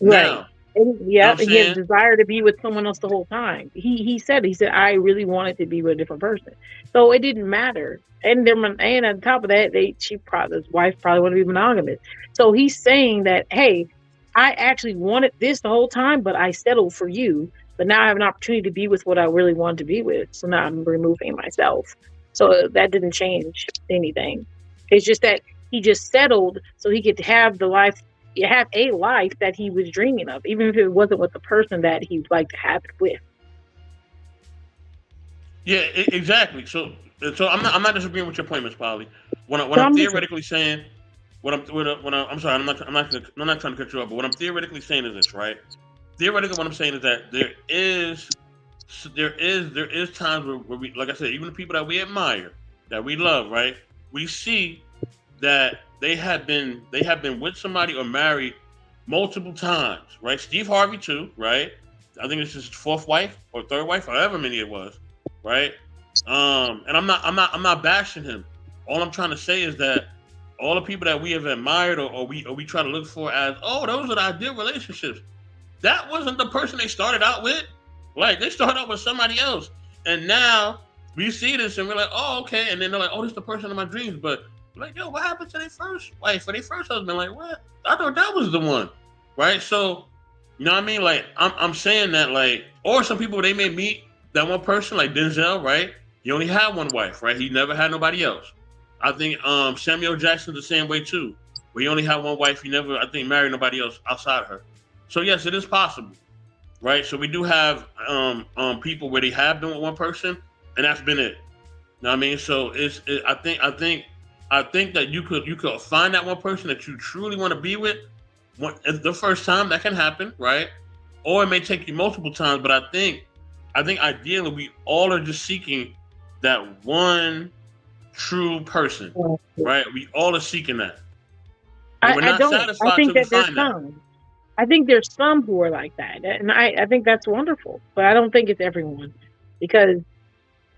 Right. Now, And, you know what I'm and he had a saying? desire to be with someone else the whole time. He said I really wanted to be with a different person, so it didn't matter. And and on top of that, his wife probably wanted to be monogamous. So he's saying that, hey, I actually wanted this the whole time, but I settled for you. But now I have an opportunity to be with what I really wanted to be with. So now I'm removing myself. So that didn't change anything. It's just that he just settled so he could have a life that he was dreaming of, even if it wasn't with the person that he'd like to have it with. Yeah, exactly. So I'm not disagreeing with your point, Ms. Polly. What I'm theoretically saying, I'm sorry, I'm not trying to cut you off, but what I'm theoretically saying is this, right? Theoretically, what I'm saying is that there is times where we, like I said, even the people that we admire, that we love, right? We see that they have been with somebody or married multiple times, right? Steve Harvey too, right? I think it's his fourth wife or third wife, however many it was, right? And I'm not bashing him. All I'm trying to say is that all the people that we have admired or we try to look for as, oh, those are the ideal relationships. That wasn't the person they started out with. Like, they started out with somebody else. And now we see this and we're like, oh, okay. And then they're like, oh, this is the person of my dreams. But like, yo, what happened to their first wife or their first husband? Like, what? I thought that was the one. Right? So, you know what I mean? Like, I'm saying that, like, or some people, they may meet that one person, like Denzel, right? He only had one wife, right? He never had nobody else. I think Samuel Jackson's the same way too. where you only have one wife, you never, I think, marry nobody else outside her. So yes, it is possible, right? So we do have people where they have been with one person, and that's been it. You know what I mean? So I think that you could find that one person that you truly want to be with. The first time that can happen, right? Or it may take you multiple times. But I think ideally we all are just seeking that one true person, right? We all are seeking that. And we're not satisfied I think till we that there's find that. some. I think there's some who are like that, and I think that's wonderful. But I don't think it's everyone, because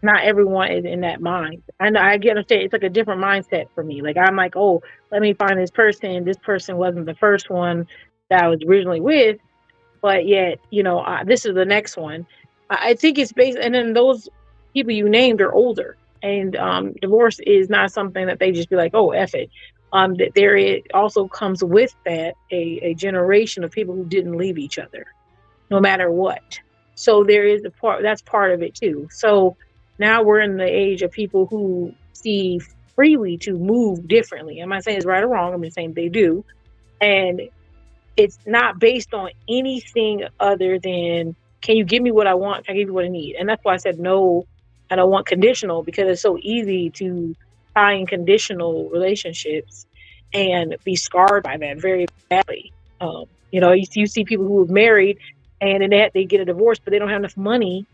not everyone is in that mind. I know, I get understand. It's like a different mindset for me. Like, I'm like, oh, let me find this person. This person wasn't the first one that I was originally with, but yet, this is the next one. I think it's based, and then those people you named are older, and divorce is not something that they just be like, oh, F it. That there it also comes with that a generation of people who didn't leave each other, no matter what. So there is that's part of it too. So now we're in the age of people who see freely to move differently. I'm not saying it's right or wrong. I'm just saying they do. And it's not based on anything other than, can you give me what I want? Can I give you what I need? And that's why I said, no, I don't want conditional, because it's so easy to tie in conditional relationships and be scarred by that very badly. You see people who have married and then they get a divorce, but they don't have enough money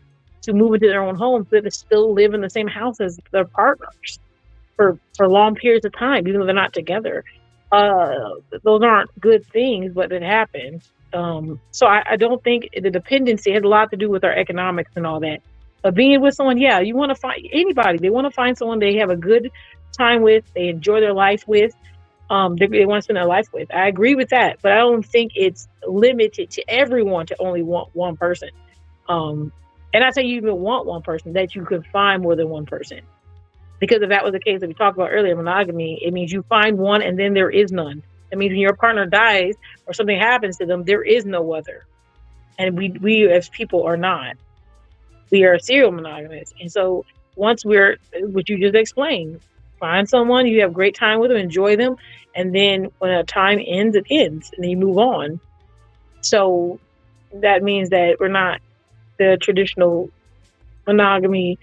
to move into their own home, so they still live in the same house as their partners for long periods of time, even though they're not together. Those aren't good things, but it happens. So I don't think the dependency has a lot to do with our economics and all that. But being with someone, yeah, you want to find anybody. They want to find someone they have a good time with, they enjoy their life with, they want to spend their life with. I agree with that, but I don't think it's limited to everyone to only want one person. And I say you even want one person, that you could find more than one person. Because if that was the case that we talked about earlier, monogamy, it means you find one and then there is none. It means when your partner dies or something happens to them, there is no other. And we as people are not. We are serial monogamous. And so once we're, what you just explained, find someone, you have great time with them, enjoy them, and then when a time ends, it ends, and then you move on. So that means that we're not the traditional monogamy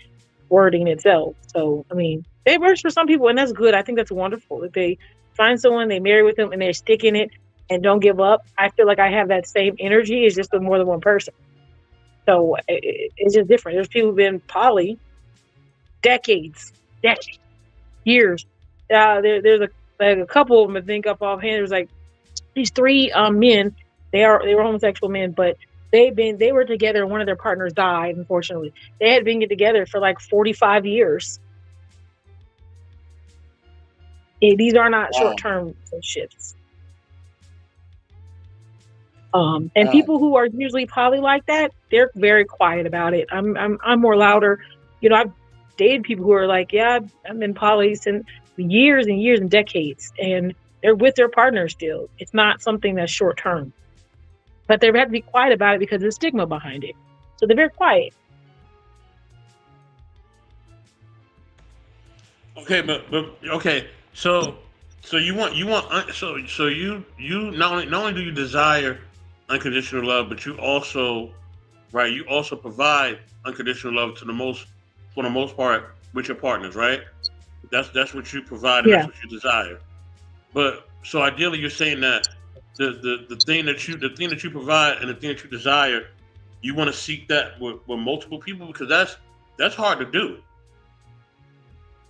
wording itself. So, I mean, it works for some people, and that's good. I think that's wonderful. If they find someone, they marry with them, and they stick in it and don't give up, I feel like I have that same energy. It's just with more than one person. So it's just different. There's people who've been poly decades, years. There's a couple of them I think up offhand. There's like these three men. They were homosexual men, but they were together and one of their partners died, unfortunately. They had been together for like 45 years. These are not short-term relationships. And people who are usually poly like that, they're very quiet about it. I'm more louder. I've dated people who are like, yeah, I'm in poly since years and years and decades, and they're with their partner still. It's not something that's short term, but they have to be quiet about it because of the stigma behind it. So they're very quiet. Okay, but okay. So you want so you not only do you desire unconditional love, but you also provide unconditional love for the most part with your partners, right? That's what you provide, and that's what you desire. But so ideally, you're saying that the thing that you provide and the thing that you desire, you want to seek that with multiple people, because that's hard to do,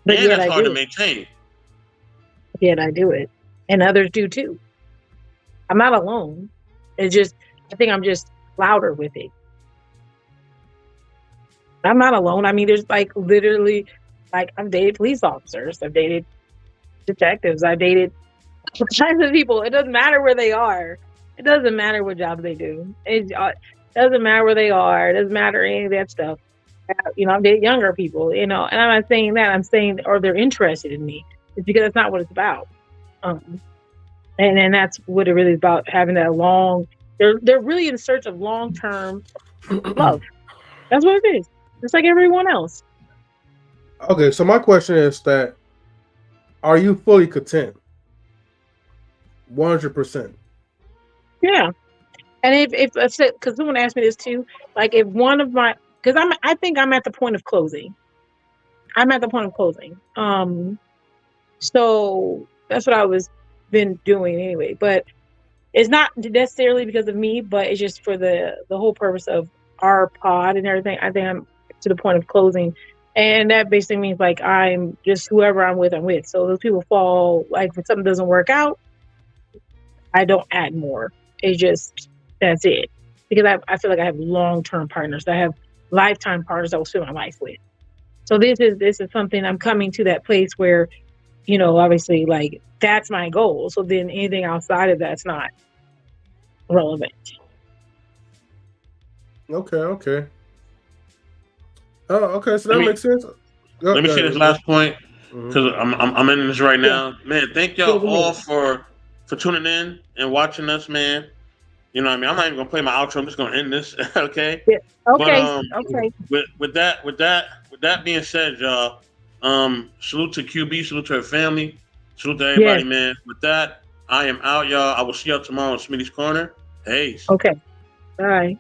but and that's hard to maintain. Yet I do it, and others do too. I'm not alone. It's just, I think I'm just louder with it. I'm not alone. I mean, there's like literally, like I've dated police officers, I've dated detectives, I've dated all kinds of people. It doesn't matter where they are. It doesn't matter what job they do. It doesn't matter where they are. It doesn't matter any of that stuff. I've dated younger people, and I'm not saying that. I'm saying, or they're interested in me. It's because that's not what it's about. And that's what it really is about, having that long, they're really in search of long-term love. That's what it is. It's like everyone else. Okay, so my question is that, are you fully content? 100%. Yeah. And if because someone asked me this too, like if one of my, because I think I'm at the point of closing. I'm at the point of closing. So that's what I was been doing anyway. But it's not necessarily because of me, but it's just for the whole purpose of our pod and everything. I think I'm to the point of closing. And that basically means like I'm just whoever I'm with. So those people fall, like if something doesn't work out, I don't add more. It's just, that's it. Because I feel like I have long-term partners. I have lifetime partners I will spend my life with. So this is something I'm coming to that place where, you know, obviously like that's my goal. So then anything outside of that's not relevant. Okay. Oh, okay. So that makes sense. Let me say this last point because I'm in this right now, man. Thank y'all all for tuning in and watching us, man. You know what I mean? I'm not even gonna play my outro. I'm just gonna end this, okay? Yeah. Okay. But, Okay. With that being said, y'all, salute to QB, salute to her family, salute to everybody, man. With that, I am out, y'all. I will see y'all tomorrow on Smitty's Corner. Peace. Okay. Bye.